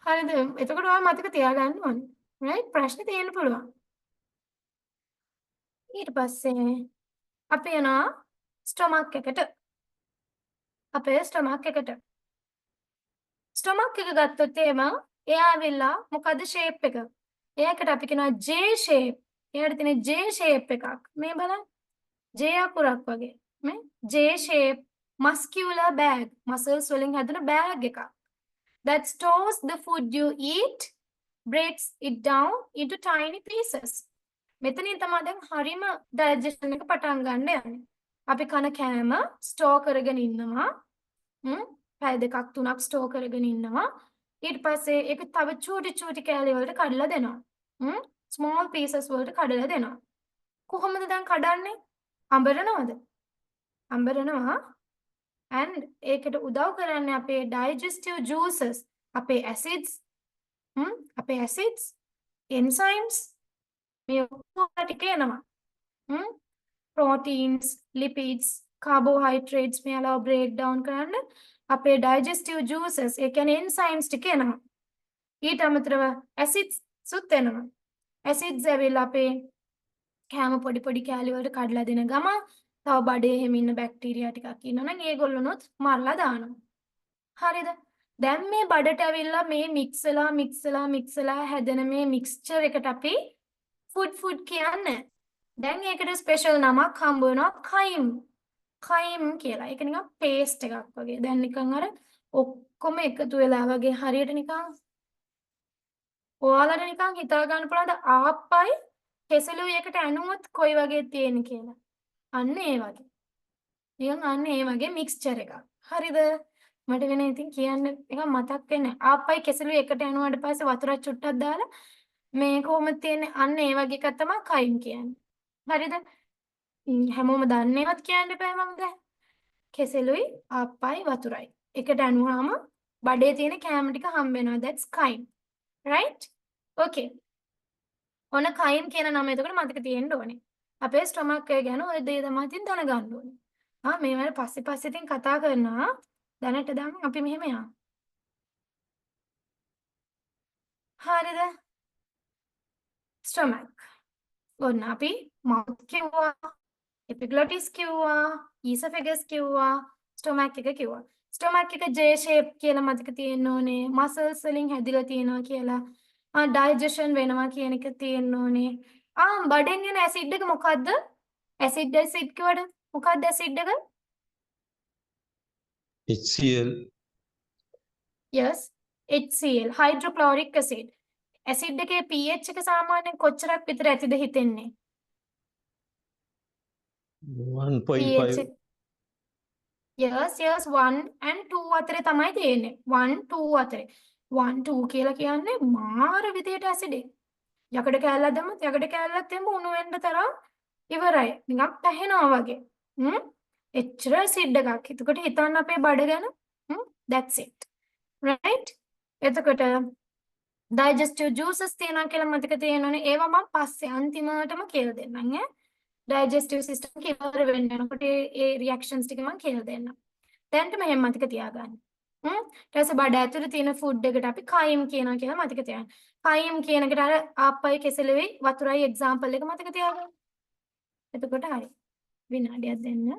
හරිද? එතකොට ඔයා මතක තියාගන්න ඕනේ. right? ප්‍රශ්න තියෙන්න පුළුවන්. ඊට පස්සේ අපි යනවා ස්ටොමක් එකට. අපේ ස්ටොමක් එකට. ස්ටොමක් එක ගත්තොත් එහෙම එයා ඇවිල්ලා මොකද ෂේප් එක? ඒකට අපි කියනවා J shape. එයාට තියෙන J shape එකක්. මේ බලන්න. J අකුරක් වගේ. මේ J shape muscular bag. muscles වලින් හැදුන bag එකක්. that stores the food you eat, breaks it down into tiny pieces. මෙතනින් තමයි දැන් හරිම digestion එක පටන් ගන්න යන්නේ. අපි කන කෑම store කරගෙන ඉන්නවා. පැය දෙකක් තුනක් store කරගෙන ඉන්නවා. ඊට පස්සේ ඒක තව චූටි කෑලි වලට කඩලා දෙනවා. small pieces වලට කඩලා දෙනවා. කොහොමද දැන් කඩන්නේ? අඹරනවද? අඹරනවා. and ඒකට උදව් කරන්නේ අපේ digestive juices, අපේ acids, enzymes මේ ඔක්කොම ටික එනවා. proteins, lipids, carbohydrates මේලා break down කරන්න අපේ digestive juices ඒ කියන්නේ enzymes ටික එනවා. ඊට අමතරව acids සුත් එනවා. acids ඇවිල්ලා අපේ කැම පොඩි කෑලි වලට කඩලා දෙන ගම තව බඩේ හැම ඉන්න බැක්ටීරියා ටිකක් ඉන්නවනම් ඒගොල්ලොනොත් මරලා දානවා. හරිද? දැන් මේ බඩට ඇවිල්ලා මේ මික්ස්ලා හැදෙන මේ මික්ස්චර් එකට අපි ෆුඩ් කියන්නේ. දැන් ඒකට ස්පෙෂල් නමක් හම්බ වෙනවා කයිම් කියලා. ඒක නිකන් පේස්ට් එකක් වගේ. දැන් නිකන් අර ඔක්කොම එකතු වෙලා වගේ හරියට නිකන් ඔයාලට නිකන් හිතා ගන්න පුළුවන්ද ආප්පයි කෙසෙලුයි එකට ඇනුවොත් කොයි වගේ තියෙන කියලා. අන්න ඒ වගේ. නිකන් අන්න ඒ වගේ මික්ස්චර් එකක්. හරිද? මට වෙන ඉතින් කියන්න එක මතක් වෙන්නේ. ආප්පයි කෙසෙලුයි එකට ඇනුවාට පස්සේ වතුරක් චුට්ටක් දාලා මේ කොහොමද තියෙන්නේ? අන්න ඒ වගේ එකක් තමයි කයිම් කියන්නේ. හරිද? හැමෝම දන්නේවත් කියන්න බෑ මම දැන්. කෙසෙලුයි ආප්පයි වතුරයි. එකට ඇනුවාම බඩේ තියෙන කැම ටික හම්බ වෙනවා. that's chyme. right? okay. ඔන්න කයිම් කියන නම එතකොට මතක තියෙන්න ඕනේ. අපේ ස්ටොමක් එක ගැන ඔය දේ තමයි ඉතින් දැනගන්න ඕනේ. මේ වල පස්සේ ඉතින් කතා කරනවා. දැනට දැන් අපි මෙහෙම යනවා. හරිද? ස්ටොමක්. ඔන්න අපි මවුත් කිව්වා, එපිග්ලොටිස් කිව්වා, ඊසොෆැගස් කිව්වා, ස්ටොමක් එක කිව්වා. ස්ටොමක් එක J shape කියලා මතක තියෙන්න ඕනේ. මසල්ස් වලින් හැදිලා තියෙනවා කියලා. digestion වෙනවා කියන එක තියෙන්න ඕනේ. බඩෙන් එන ඇසිඩ් එක මොකද්ද? ඇසිඩ් කිව්වද? මොකද්ද ඇසිඩ් එක? HCl. yes, HCl, hydrochloric acid. Acid එකේ pH එක සාමාන්‍යයෙන් කොච්චරක් විතර ඇතිද හිතෙන්නේ? 1.5. yes 1 and 2 අතරේ තමයි තියෙන්නේ. 1 2 අතරේ. 1 2 කියලා කියන්නේ මාර විදියට ඇසිඩ් එක. යකඩ කෑල්ලක් දැම්මොත් යකඩ කෑල්ලක් තෙම උණු වෙන්න තරම් ඉවරයි. නිකන් පැහෙනවා වගේ. එච්චර ඇසිඩ් එකක්. එතකොට හිතන්න අපේ බඩ ගැන. that's it. right? එතකොට digestive juices තියෙනවා කියලා මතක තියෙනවනේ. ඒවා මම පස්සේ අන්තිමටම කියලා දෙන්නම් ඈ. digestive system එක ඉවර වෙන්න යනකොට ඒ reactions ටික මම කියලා දෙන්නම්. දැන්ට මෙහෙම මතක තියාගන්න. ඊට පස්සේ බඩ ඇතුලේ තියෙන ෆුඩ් එකට අපි කයිම් කියනවා කියලා මතක තියාගන්න. කයිම් කියන එකට අර ආප්පයි කෙසෙලුයි වතුරයි එක්සැම්පල් එක මතක තියාගන්න. එතකොට හරි. විනාඩියක් දෙන්න.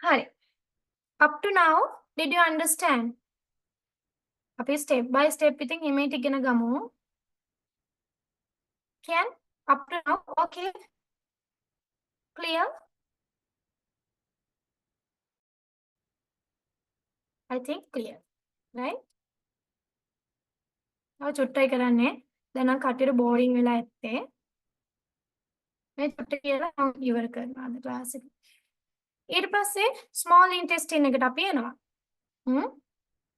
හරි. Up to now, did you understand? අපි step by step ඉතින් හිමීට ඉගෙන ගමු. Can? Up to now, okay? Clear? I think clear. Right? now චුට්ටයි කරන්නේ. දැන් නම් කටියට බෝරින් වෙලා ඇත්තේ. මේ චුට්ට කියලා මම ඉවර කරනවා අද ක්ලාස් එක. ඊට පස්සේ small intestine එකට අපි එනවා.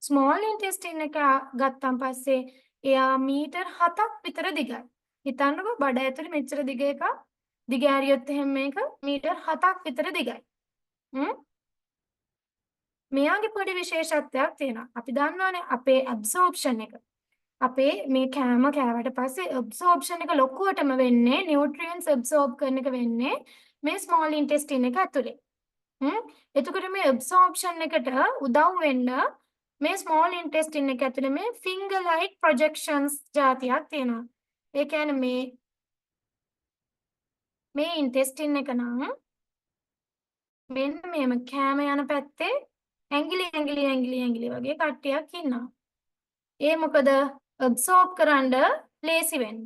small intestine එක ගත්තන් පස්සේ එයා මීටර් 7ක් විතර දිගයි. හිතන්නකෝ බඩ ඇතුලේ මෙච්චර දිග එකක් දිග ඇරියොත් එහෙම මේක මීටර් 7ක් විතර දිගයි. මෙයාගේ පොඩි විශේෂත්වයක් තියෙනවා. අපි දන්නවනේ අපේ absorption එක. අපේ මේ කෑම කෑවට පස්සේ absorption එක ලොකුවටම වෙන්නේ nutrients absorb කරන එක වෙන්නේ මේ small intestine එක ඇතුලේ. එතකොට මේ absorption එකට උදව් වෙන්න මේ small intestine එක ඇතුලේ මේ finger like projections જાතියක් තියෙනවා. ඒ කියන්නේ මේ intestine එක නම් මෙන්න මේම කෑම යන පැත්තේ ඇඟිලි වගේ කට්ටියක් ඉන්නවා. ඒ මොකද absorb කරන්න ලේසි වෙන්න.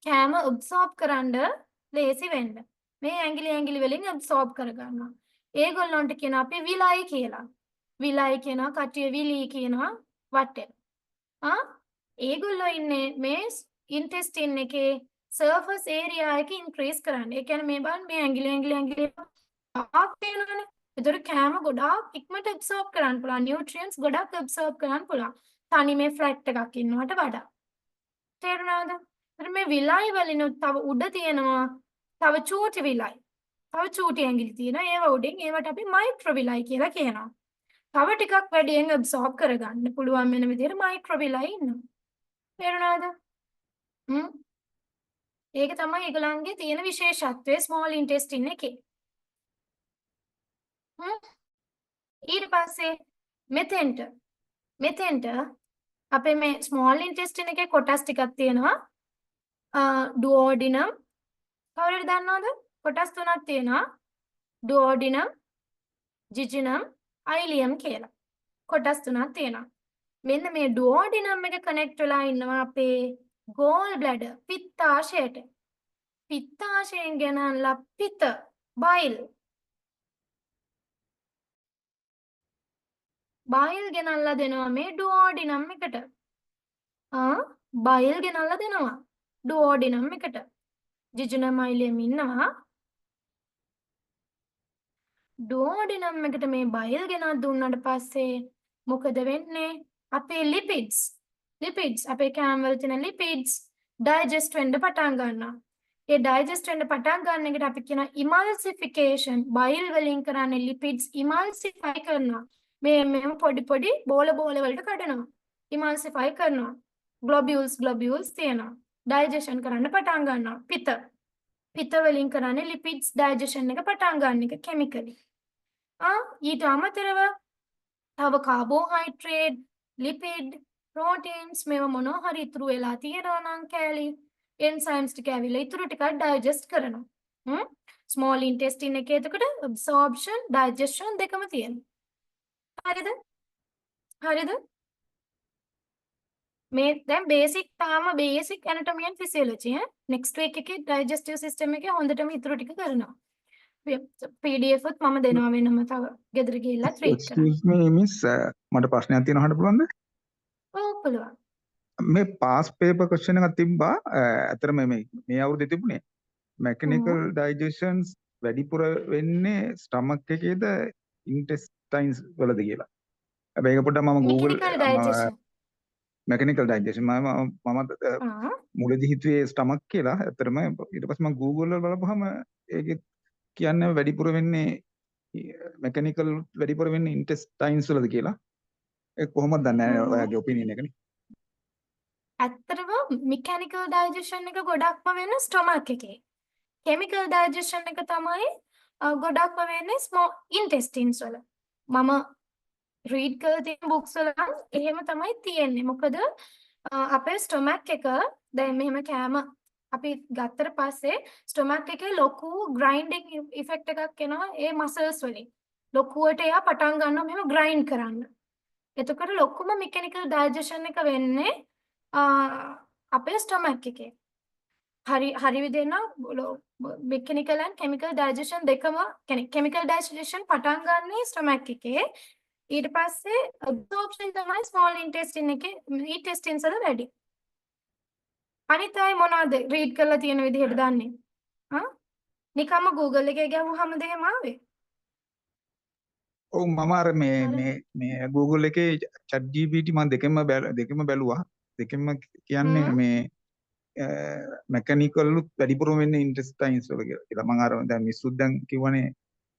කෑම absorb කරන්න ලේසි වෙන්න. මේ ඇඟිලි වලින් absorb කරගන්නවා. ඒගොල්ලන්ට කියන අපි විලයි කියලා. විලයි කියනවා කට්ටිය විලී කියනවා වටේ. ඒගොල්ලෝ ඉන්නේ මේ intestine එකේ surface area එක increase කරන්න. ඒ කියන්නේ මේ බලන්න මේ ඇඟිලි ආක් තියෙනවනේ. ඒතර කෑම ගොඩාක් ඉක්මනට absorb කරන්න පුළුවන්. nutrients ගොඩක් absorb කරන්න පුළුවන්. තනි මේ flat එකක් ඉන්නවට වඩා. තේරුණාද? ඒතර මේ විලයි වලිනුත් තව උඩ තියෙනවා තව චූටි විලයි. තව චූටි ඇඟිලි තියෙනවා. ඒව උඩින් ඒවට අපි මයික්‍රෝවිලයි කියලා කියනවා. තව ටිකක් වැඩියෙන් absorb කරගන්න පුළුවන් වෙන විදිහට මයික්‍රෝවිලයි ඉන්නවා. තේරුණාද? ඒක තමයි ඒගොල්ලන්ගේ තියෙන විශේෂත්වය small intestine එකේ. ඊට පස්සේ මෙතෙන්ට අපේ මේ small intestine එකේ කොටස් ටිකක් තියෙනවා. duodenum කවුරුද දන්නවද? කොටස් තුනක් තියෙනවා. duodenum, jejunum, ileum කියලා. කොටස් තුනක් තියෙනවා. මෙන්න මේ duodenum එක කනෙක්ට් වෙලා ඉන්නවා අපේ gall bladder පිත්තාශයට. පිත්තාශයෙන් ගෙනල්ලා පිත බයිල් ගෙනල්ලා දෙනවා මේ duodenum එකට. බයිල් ගෙනල්ලා දෙනවා duodenum එකට. jejunum ileum ඉන්නවා. duodenum එකට මේ බයිල් ගෙනත් දුන්නාට පස්සේ මොකද වෙන්නේ? අපේ lipids අපේ කෑම වල තියෙන lipids digest වෙන්න පටන් ගන්නවා. ඒ digest වෙන්න පටන් ගන්න එකට අපි කියන emulsification. බයිල් වලින් කරන්නේ lipids emulsify කරනවා. මේ පොඩි බෝල වලට කඩනවා. emulsify කරනවා. globules තියෙනවා. digestion කරන්න පටන් ගන්නවා. පිත වලින් කරන්නේ lipids digestion එක පටන් ගන්න එක chemically. ඊට අමතරව තව carbohydrate, lipid, proteins මේවා මොනවා හරි ඉතුරු වෙලා තියෙනවා නම් කැලි enzymes ටික ඇවිල්ලා ඉතුරු ටික digest කරනවා. small intestine එකේ එතකොට absorption, digestion දෙකම තියෙනවා. හරිද? මේ දැන් basic anatomy and physiology next week එකේ digestive system එකේ හොඳටම ඉතුරු ටික කරනවා. PDF උත් මම දෙනවා වෙනම තව ගෙදර ගිහිල්ලා ට්‍රේඩ් කරන්න. Excuse me miss මට ප්‍රශ්නයක් තියෙනවා අහන්න පුළුවන්ද? ඔව් පුළුවන්. මේ past paper question එකක් තිබ්බා අතරම මේ අවුරුද්දේ තිබුණේ mechanical digestions වැඩිපුර වෙන්නේ stomach එකේද intestines වලද කියලා. හැබැයි ඒක පොඩ්ඩක් මම Google mechanical digestion. mechanical digestion මම මුලදී හිතුවේ stomach කියලා. ඇත්තටම ඊට පස්සේ මම Google වල බලපුවම ඒකේ කියන්නේ වැඩිපුර වෙන්නේ mechanical වැඩිපුර වෙන්නේ intestines වලද කියලා. ඒක කොහොමද දන්නේ ඔයාගේ opinion එකනේ. ඇත්තටම mechanical digestion එක ගොඩක්ම වෙන්නේ stomach එකේ. chemical digestion එක තමයි ගොඩක්ම වෙන්නේ small intestines වල. මම read කරලා තියෙන books වල නම් එහෙම තමයි තියෙන්නේ. මොකද අපේ stomach එක දැන් මෙහෙම කෑම අපි ගත්තට පස්සේ stomach එකේ ලොකු grinding effect එකක් එනවා ඒ muscles වලින්. ලොකුවට එයා පටන් ගන්නවා මෙහෙම grind කරන්න. එතකොට ලොකුම mechanical digestion එක වෙන්නේ අපේ stomach එකේ. හරි විදිහට නම් mechanical and chemical digestion දෙකම කියන්නේ chemical digestion පටන් ගන්නේ stomach එකේ. ඊට පස්සේ absorption තමයි small intestine එකේ intestines වල වැඩි. අනිත් අය මොනවද read කරලා තියෙන විදිහට දන්නේ? නිකම්ම Google එකේ ගැහුවහම දෙහෙම ආවේ. ඔව් මම අර මේ Google එකේ chat GPT මම දෙකම බැලුවා. දෙකම කියන්නේ මේ mechanical වැඩිපුර වෙන්නේ intestines වල කියලා. මම අර දැන් මිස්සුත් දැන් කිව්වනේ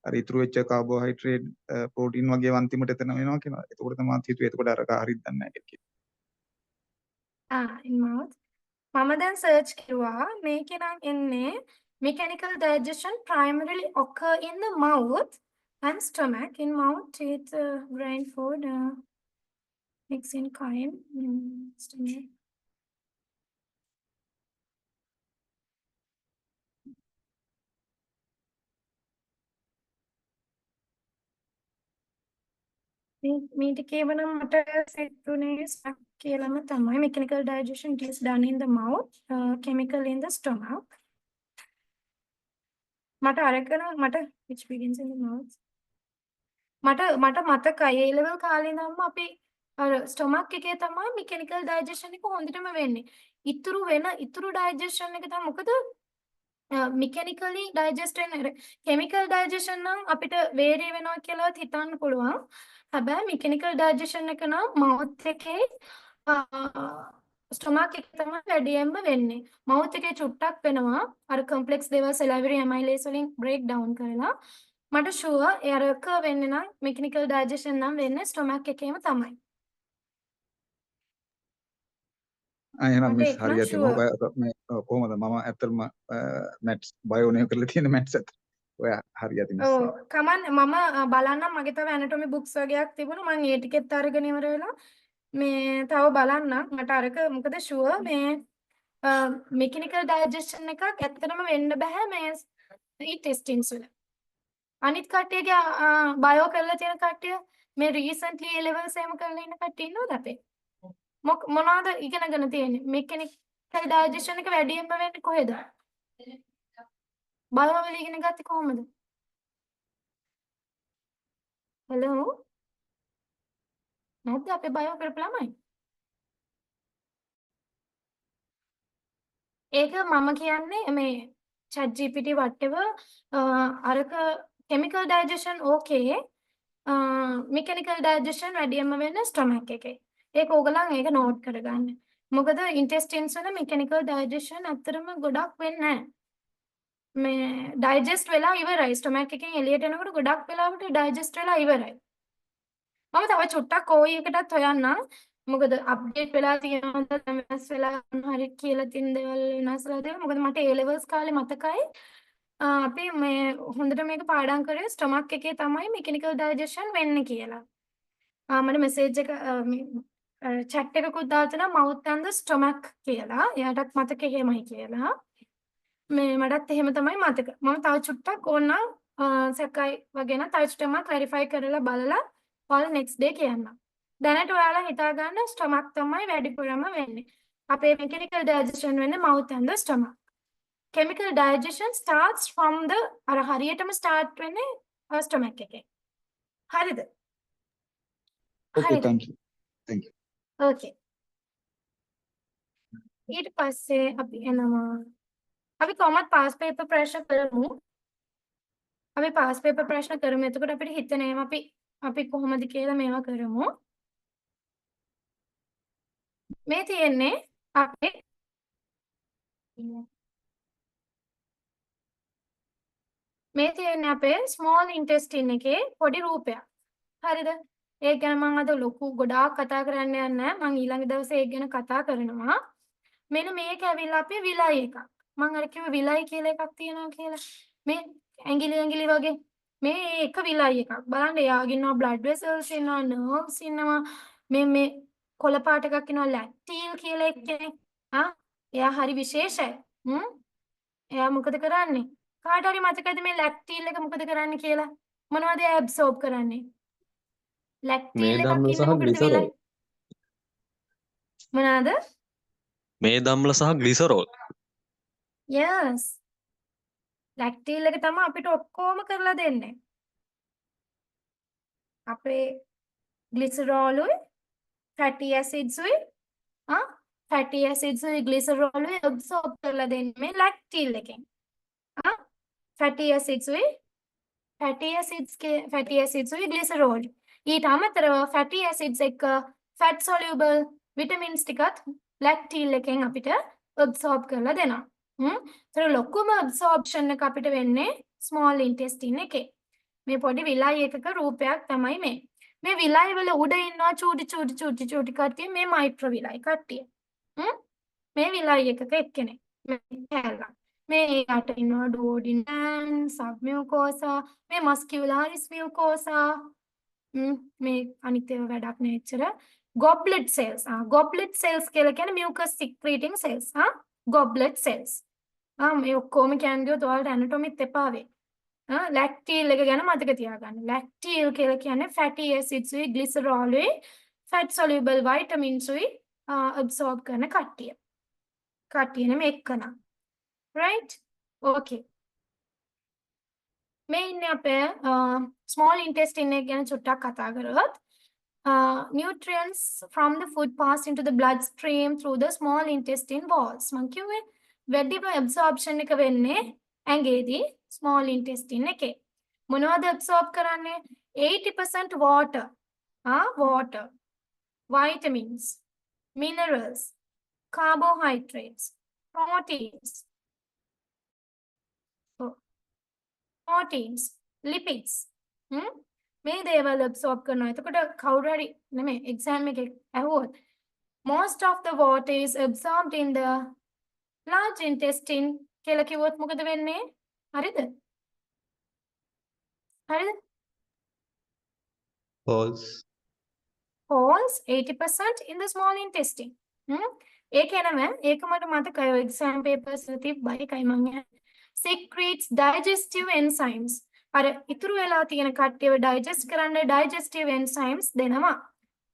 අර ඉතුරු වෙච්ච carbohydrate protein වගේ අන්තිමට එතන වෙනවා කියලා. එතකොට තමයි මම හිතුවේ එතකොට අර හරියට දන්නේ නැහැ කියලා. in mouth. මම දැන් search කරුවා මේකේ නම් එන්නේ mechanical digestion primarily occur in the mouth and stomach. In mouth it's grain food mixed in kind stomach. මේ ටිකේ වනම් මට සෙට් උනේ ස්ටක් කියලාම තමයි mechanical digestion is done in the mouth chemical in the stomach මට අරගෙන මට which begins in the mouth මට මතකයි ඒ level කාලේ ඉඳන්ම අපි අර stomach එකේ තමයි mechanical digestion එක හොඳටම වෙන්නේ ඉතුරු digestion එක තමයි මොකද mechanically digest වෙන chemical digestion නම් අපිට vary වෙනවා කියලා හිතන්න පුළුවන්. හැබැයි mechanical digestion එක නම් mouth එකේ stomach එක තමයි වැඩියෙන්ම වෙන්නේ. mouth එකේ චුට්ටක් වෙනවා අර complex දේවල් salivary amylase වලින් break down කරලා. මට sure ඒ අරක වෙන්නේ නම් mechanical digestion නම් වෙන්නේ stomach එකේම තමයි. එහෙනම් මිස් හරියට මේ කොහොමද මම ඇත්තටම මැත්ස් බයෝ නේ කරලා තියෙන මැත්ස් අත. ඔයා හරියට මිස්. ඔව් කමන්න මම බලන්නම් මගේ තව anatomy books වගේක් තිබුණා මම ඒ ටිකෙත් අරගෙන ඉවර වෙලා මේ තව බලන්නම් මට අරක මොකද sure මේ mechanical digestion එකක් ඇත්තටම වෙන්න බෑ මේ intestines වල. අනිත් කට්ටියගේ බයෝ කරලා තියෙන කට්ටිය මේ recently A levels එහෙම කරලා ඉන්න කට්ටිය ඉන්නවද අපේ? මොනවද ඉගෙනගෙන තියෙන්නේ? mechanical digestion එක වැඩියෙන්ම වෙන්නේ කොහෙද? බයෝ වල ඉගෙන ගත්තේ කොහොමද? hello නැද්ද අපේ බයෝ කරපු ළමයි? ඒක මම කියන්නේ මේ chat GPT whatever අරක chemical digestion okay mechanical digestion වැඩියෙන්ම වෙන්නේ stomach එකේ. ඒක ඕගලන් ඒක note කරගන්න. මොකද intestines වල mechanical digestion අතරම ගොඩක් වෙන්නේ නැහැ. මේ digest වෙලා ඉවරයි. stomach එකෙන් එළියට එනකොට ගොඩක් වෙලාවට digest වෙලා ඉවරයි. මම තව චුට්ටක් OE එකටත් හොයන්නම්. මොකද අප්ඩේට් වෙලා තියෙනවද වෙනස් වෙලා හරි කියලා තියෙන දේවල් වෙනස් වෙලා තියෙනවා. මොකද මට A levels කාලේ මතකයි අපි මේ හොඳට මේක පාඩම් කරේ stomach එකේ තමයි mechanical digestion වෙන්නේ කියලා. මට message එක chat එකකුත් දාලා තියෙනවා mouth and the stomach කියලා. එයාටත් මතක එහෙමයි කියලා. මේ මටත් එහෙම තමයි මතක. මම තව චුට්ටක් ඕනනම් සැකයි වගේ නම් තව චුට්ටක් clarify කරලා බලලා ඔයාලා next day කියන්නම්. දැනට ඔයාලා හිතා ගන්න stomach තමයි වැඩිපුරම වෙන්නේ. අපේ mechanical digestion වෙන්නේ mouth and the stomach. Chemical digestion starts from the අර හරියටම start වෙන්නේ stomach එකේ. හරිද? Okay thank you. Okay. ඊට පස්සේ අපි එනවා අපි කොහොමද pass paper pressure කරමු. අපි පාස් පේපර් ප්‍රශ්න කරමු. එතකොට අපිට හිතෙනවා අපි කොහොමද කියලා මේවා කරමු. මේ තියෙන්නේ අපේ ස්මෝල් ඉන්ටෙස්ටින් එකේ පොඩි රූපයක්. හරිද? ඒක ගැන මම අද ලොකු ගොඩාක් කතා කරන්න යන්නේ නැහැ. මම ඊළඟ දවසේ ඒක ගැන කතා කරනවා. මෙන්න මේක ඇවිල්ලා අපේ විලයි එකක්. මම අර කිව්ව විලයි කියලා එකක් තියෙනවා කියලා. මේ ඇඟිලි වගේ. මේ එක විලයි එකක්. බලන්න එයාගේ ඉන්නවා බ්ලඩ් වෙසල්ස් ඉන්නවා, නර්ව්ස් ඉන්නවා. මේ කොළ පාට එකක් ඉන්නවා ලැක්ටිල් කියලා එක්කෙනෙක්. එයා හරි විශේෂයි. එයා මොකද කරන්නේ? කාට හරි මතකද මේ ලැක්ටිල් එක මොකද කරන්නේ කියලා? මොනවද එයා ඇබ්සෝබ් කරන්නේ? ලැක්ටිල් එකක් ඉන්නේ මොකටද විලයි? මොනවාද? මේ දම්ල සහ ග්ලිසරෝල්. yes. ලැක්ටිල් එක තමයි අපිට ඔක්කොම කරලා දෙන්නේ. අපේ ග්ලිසරෝලුයි, fatty acids උයි, fatty acids උයි ග්ලිසරෝලුයි absorb කරලා දෙන්නේ මේ ලැක්ටිල් එකෙන්. fatty acids උයි glycerol. ඊට අමතරව fatty acids එක fat soluble vitamins ටිකත් lactil එකෙන් අපිට absorb කරලා දෙනවා. ඒතර ලොකුම absorption එක අපිට වෙන්නේ small intestine එකේ. මේ පොඩි විලයි එකක රූපයක් තමයි මේ. මේ විලයි වල උඩ ඉන්නවා චූටි කට්ටිය මේ මයික්‍රෝ විලයි කට්ටිය. මේ විලයි එකක එක්කෙනෙක්. මේ කැලක්. මේ යට ඉන්නවා ඩුෝඩිනම්, සබ්මියුකෝසා, මේ මස්කියුලාරිස් මියුකෝසා. මේ අනිත් ඒවා වැඩක් නෑ එච්චර. goblet cells. goblet cells කියලා කියන්නේ mucus secreting cells. goblet cells. මේ ඔක්කොම කියන්නේ ඔයාලට anatomy එපා වෙයි. lactil එක ගැන මතක තියාගන්න. lactil කියලා කියන්නේ fatty acids උයි glycerol උයි fat soluble vitamins උයි absorb කරන කට්ටිය. කට්ටිය නෙමෙයි එක්කන. right? okay. මේ ඉන්නේ අපේ small intestine එක ගැන චුට්ටක් කතා කරලා nutrients from the food pass into the bloodstream through the small intestine walls. මං කිව්වේ වැඩිම absorption එක වෙන්නේ ඇඟේදී small intestine එකේ. මොනවද absorb කරන්නේ? 80% water. water, vitamins, minerals, carbohydrates, proteins, lipids. මේ දේවල් absorb කරනවා. එතකොට කවුරු හරි නෙමෙයි exam එකේ ඇහුවොත් most of the water is absorbed in the large intestine කියලා කිව්වොත් මොකද වෙන්නේ? හරිද? False. False. 80% in the small intestine. ඒක නම ඒක මට මතකයි exam papers වල තිබ්බයි කයි මං secretes digestive enzymes. අර ඉතුරු වෙලා තියෙන කට්ටියව digest කරන්න digestive enzymes දෙනවා.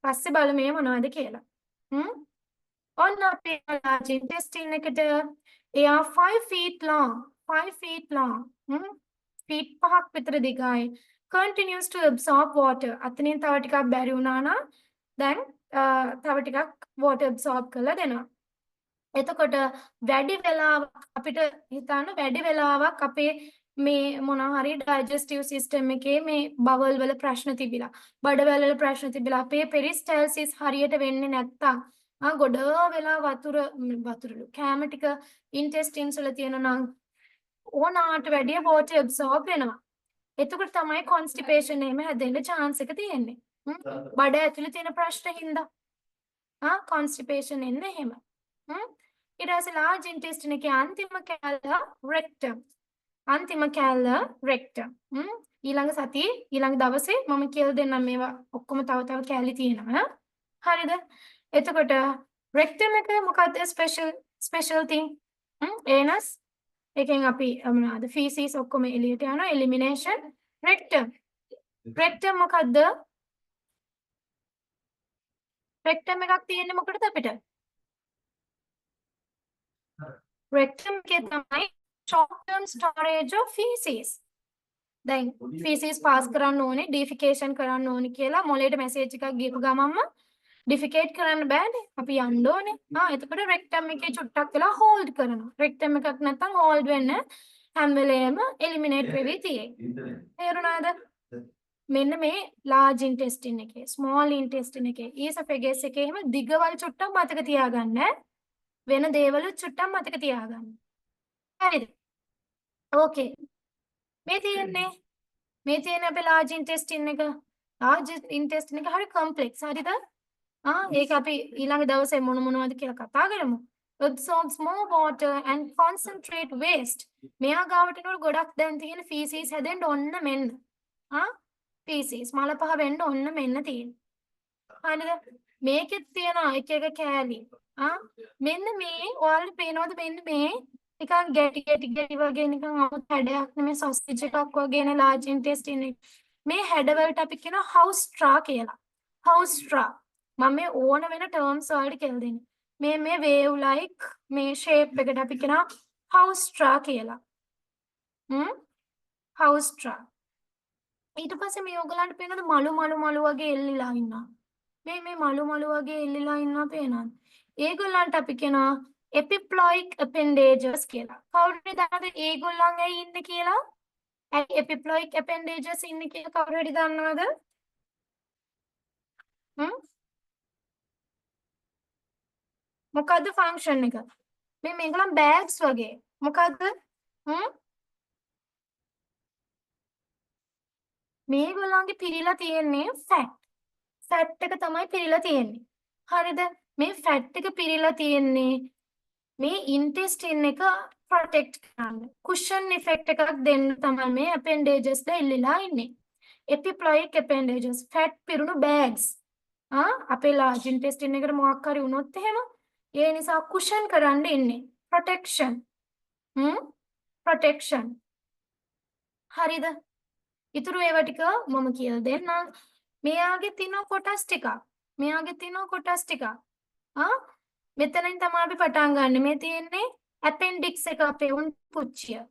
පස්සේ බලමු මේ මොනවද කියලා. ඔන්න අපේ large intestine එකට එයා 5 feet long. 5 feet long. feet 5ක් විතර දිගයි. continues to absorb water. අතනින් තව ටිකක් බැරි වුණා නම් දැන් තව ටිකක් water absorb කරලා දෙනවා. එතකොට වැඩි වෙලාවක් අපිට හිතන්න වැඩි වෙලාවක් අපේ මේ මොනවා හරි digestive system එකේ මේ bowel වල ප්‍රශ්න තිබිලා බඩවැල් වල ප්‍රශ්න තිබිලා අපේ peristalsis හරියට වෙන්නේ නැත්තම් ගොඩ වෙලා වතුරලු කැම ටික intestines වල තියෙනවා නම් ඕනාට වැඩිය water absorb වෙනවා. එතකොට තමයි constipation එහෙම හැදෙන්න chance එක තියෙන්නේ. බඩ ඇතුලේ තියෙන ප්‍රශ්න හින්දා constipation එන්නේ එහෙම. ඊට පස්සේ large intestine එකේ අන්තිම කැලල rectum. අන්තිම කැලල rectum. ඊළඟ සතියේ ඊළඟ දවසේ මම කියලා දෙන්නම් මේවා ඔක්කොම තව කැලි තියෙනවා. හරිද? එතකොට rectum එක මොකක්ද special thing? anus එකෙන් අපි මොනවාද feces ඔක්කොම එළියට යනවා elimination. rectum මොකද්ද? rectum එකක් තියෙන්නේ මොකටද අපිට? rectum එකේ තමයි short term storage of feces. දැන් feces pass කරන්න ඕනේ defecation කරන්න ඕනේ කියලා මොලේට message එකක් ගියපු ගමන්ම defecate කරන්න බෑනේ. අපි යන්න ඕනේ. එතකොට rectum එකේ චුට්ටක් වෙලා hold කරනවා. rectum එකක් නැත්තම් hold වෙන්න හැම වෙලේම එලිමිනේට් වෙවි තියෙන්නේ. තේරුණාද? මෙන්න මේ large intestine එකේ small intestine එකේ esophagus එකේ එහෙම දිගවල් චුට්ටක් මතක තියාගන්න. වෙන දේවල් චුට්ටක් මතක තියාගන්න. හරිද? ඕකේ. මේ තියෙන්නේ අපේ large intestine එක. large intestine එක හරි complex. හරිද? ඒක අපි ඊළඟ දවසේ මොනවද කියලා කතා කරමු. Absorbs more water and concentrate waste. මෙයා ගාවට එනකොට ගොඩක් දැන් තියෙන feces හැදෙන්න ඔන්න මෙන්න. feces මල පහ වෙන්න ඔන්න මෙන්න තියෙනවා. හරිද? මේකෙත් තියෙන එක කෑලි. මෙන්න මේ ඔයාලට පේනවද මෙන්න මේ නිකන් ගැටි වගේ නිකන් අමුතු හැඩයක් නෙමෙයි sausage එකක් වගේනේ large intestine එක. මේ හැඩවලට අපි කියනවා house straw කියලා. house straw. මම මේ ඕන වෙන terms වලට කියලා දෙන්නේ. මේ wave like මේ shape එකට අපි කියනවා house straw කියලා. house straw. ඊට පස්සේ මේ ඔයගලන්ට පේනවද මලු වගේ එල්ලිලා ඉන්නවා. මේ මලු වගේ එල්ලිලා ඉන්නවා පේනවද? ඒගොල්ලන්ට අපි කියනවා epiploic appendages කියලා. කවුරුද දන්නවද ඒගොල්ලන් ඇයි ඉන්නේ කියලා? epiploic appendages ඉන්නේ කියලා කවුරු හරි දන්නවද? මොකද්ද ෆන්ක්ෂන් එක? මේගොල්ලන් bags වගේ. මොකද්ද? මේගොල්ලන්ගේ පිරීලා තියෙන්නේ fat. fat එක තමයි පිරීලා තියෙන්නේ. හරිද? මේ fat එක පිරීලා තියෙන්නේ මේ intestine එක protect කරන්න. cushion effect එකක් දෙන්න තමයි මේ appendages ද ඉල්ලලා ඉන්නේ. epiploic appendages fat පිරුණු bags. අපේ large intestine එකට මොකක් හරි වුණොත් එහෙම ඒ නිසා cushion කරන්න ඉන්නේ. protection. protection. හරිද? ඉතුරු ඒවා ටික මම කියලා දෙන්නම්. මෙයාගේ තියෙන කොටස් ටික. මෙතනින් තමයි අපි පටන් ගන්න. මේ තියෙන්නේ appendix එක අපේ උන් පුච්චිය.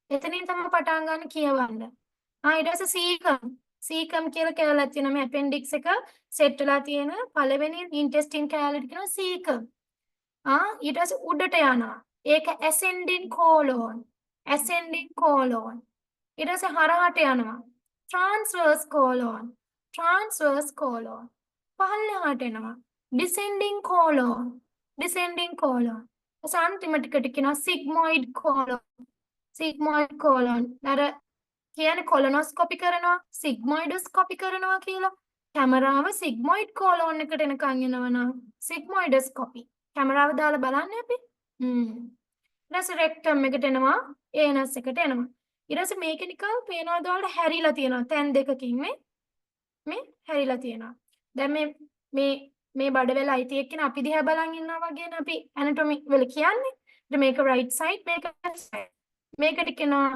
එතනින් තමයි පටන් ගන්න කියවන්න. ඊට පස්සේ cecum කියලා කැලලක් තියෙනවා. මේ appendix එක සෙට් වෙලා තියෙන පළවෙනි intestine කැලලට කියනවා cecum. ඊට පස්සේ උඩට යනවා. ඒක ascending colon. ඊට පස්සේ හරහට යනවා. transverse colon. පහළට එනවා. descending colon. අන්තිමට කියනවා sigmoid colon. අර කියන්නේ colonoscopy කරනවා, sigmoidoscopy කරනවා කියලා. කැමරාව sigmoid colon එකට එනකන් එනවනම් sigmoidoscopy. කැමරාව දාලා බලන්න අපි. ඊට පස්සේ rectum එකට එනවා, anus එකට එනවා. ඊට පස්සේ මේක නිකන් පේනවාද ඔයාලට හැරිලා තියෙනවා. තැන් දෙකකින් මේ හැරිලා තියෙනවා. දැන් මේ බඩවැල අයිති එක්කන අපි දිහා බලන් ඉන්නවා වගේනේ අපි anatomy වල කියන්නේ. මේක right side මේක left side. මේකට කියනවා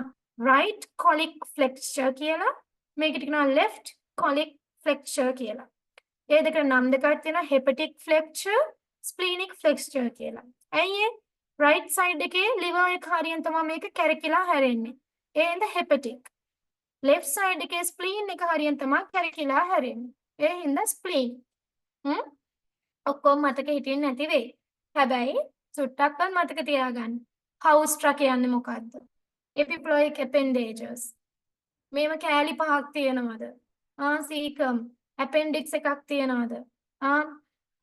right colic flexure කියලා. මේකට කියනවා left colic flexure කියලා. ඒ දෙක නම් දෙකක් තියෙනවා hepatic flexure, splenic flexure කියලා. ඇයි right side එකේ liver එක හරියෙන් තමයි මේක කැරකිලා හැරෙන්නේ. ඒඳ hepatic. left side එකේ spleen එක හරියෙන් තමයි කැරකිලා හැරෙන්නේ. ඒ හින්දා spleen. ඔක්කොම මතක හිටින්නේ නැති වෙයි. හැබැයි සුට්ටක්වත් මතක තියාගන්න. house straw කියන්නේ මොකද්ද? epiploic appendages. මේව කෑලි පහක් තියෙනවද? cecum. appendix එකක් තියෙනවද?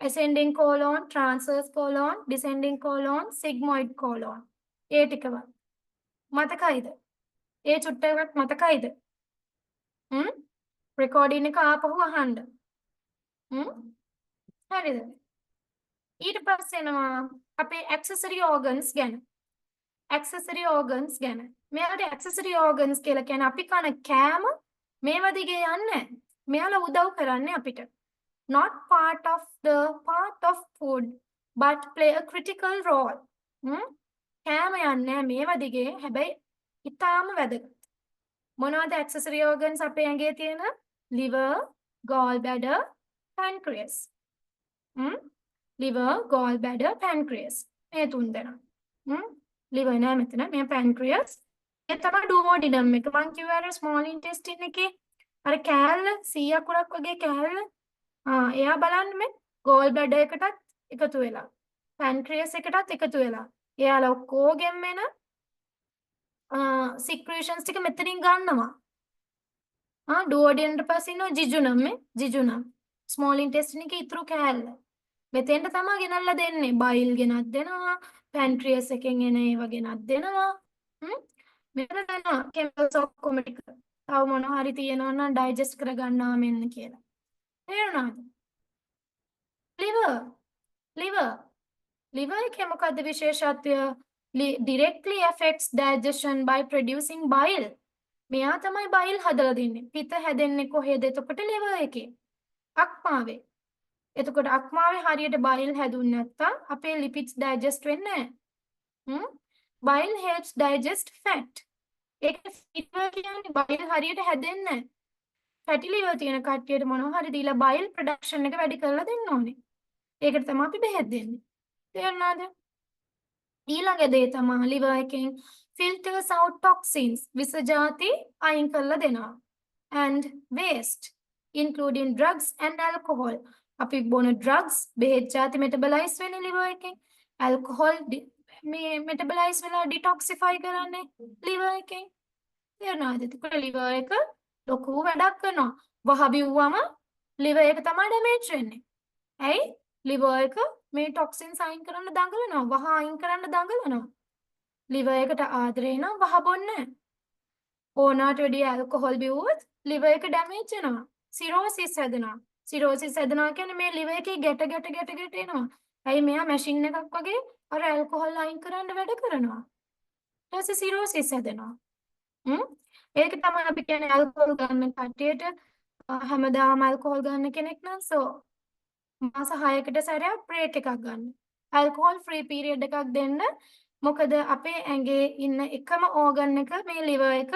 ascending colon, transverse colon, descending colon, sigmoid colon. ඒ ටිකවත් මතකයිද? ඒ චුට්ටක්වත් මතකයිද? recording එක ආපහු අහන්න. හරිද? ඊට පස්සේ එනවා අපේ accessory organs ගැන. මෙයාට accessory organs කියලා කියන්නේ අපි කන කෑම මේව දිගේ යන්නේ. මෙයාලා උදව් කරන්නේ අපිට. Not part of food but play a critical role. කෑම යන්නේ මේව දිගේ. හැබැයි ඊටාම වැදගත්. මොනවද accessory organs අපේ ඇඟේ තියෙන? liver, gallbladder, pancreas. liver, gallbladder, pancreas. මේ තුන් දෙනා. liver නෑ මෙතන. මේ pancreas. ඒ තමයි duodenum එක. මං කිව්වා අර small intestine එකේ අර කෑල්ල 100ක් උරක් වගේ කෑල්ල. එයා බලන්න මේ gallbladder එකටත් එකතු වෙලා. pancreas එකටත් එකතු වෙලා. එයාලා ඔක්කොගෙම එන සික්‍රේෂන්ස් ටික මෙතනින් ගන්නවා. ඩුවෝඩියන් ඊට පස්සේ ඉන්නවා ජිජුනම්. ස්මෝල් ඉන්ටෙස්ටින් එකේ ඉතුරු කෑල්ල. මෙතෙන්ට තමයි ගෙනල්ලා දෙන්නේ. බයිල් ගෙනත් දෙනවා. පැන්ක්‍රියස් එකෙන් එන ඒවා ගෙනත් දෙනවා. මෙතන දෙනවා කෙමිකල්ස් ඔක්කොම ටික. තව මොනවා හරි තියෙනවා නම් ඩයිජෙස්ට් කරගන්නවා මෙන්න කියලා. තේරුණාද? liver එකේ මොකද්ද විශේෂත්වය? directly affects digestion by producing bile. මෙයා තමයි බයිල් හදලා දෙන්නේ. පිත හැදෙන්නේ කොහෙද? එතකොට liver එකේ. අක්මාවේ. එතකොට අක්මාවේ හරියට බයිල් හැදුන්නේ නැත්තම් අපේ lipids digest වෙන්නේ නැහැ. Bile helps digest fat. ඒක liver කියන්නේ බයිල් හරියට හැදෙන්නේ නැහැ. fatty liver තියෙන කට්ටියට මොනවා හරි දීලා bile production එක වැඩි කරලා දෙන්න ඕනේ. ඒකට තමයි අපි බෙහෙත් දෙන්නේ. තේරුණාද? ඊළඟ දේ තමයි liver එකෙන් filters out toxins විස ಜಾති අයින් කරලා දෙනවා. and waste including drugs and alcohol. අපි බොන drugs බෙහෙත් ಜಾති metabolize වෙන්නේ liver එකෙන්. alcohol මේ metabolize වෙලා detoxify කරන්නේ liver එකෙන්. තේරුණාද? ඒකට liver එක ලොකු වැඩක් කරනවා. වහ බිව්වම liver එක තමයි damage වෙන්නේ. ඇයි? liver එක මේ toxins අයින් කරන්න දඟලනවා. වහ අයින් කරන්න දඟලනවා. liver එකට ආදරේ නම් වහ බොන්නේ. ඕනාට වැඩි alcohol බිව්වොත් liver එක damage වෙනවා. cirrhosis හැදෙනවා. cirrhosis හැදෙනවා කියන්නේ මේ liver එකේ ගැට එනවා. ඇයි මෙයා machine එකක් වගේ අර alcohol අයින් කරන්න වැඩ කරනවා. ඊට පස්සේ cirrhosis හැදෙනවා. ඒක තමයි අපි කියන්නේ alcohol ගන්න කට්ටියට හැමදාම alcohol ගන්න කෙනෙක් නම් මාස 6කට සැරයක් බ්‍රේක් එකක් ගන්න. alcohol free period එකක් දෙන්න. මොකද අපේ ඇඟේ ඉන්න එකම organ එක මේ liver එක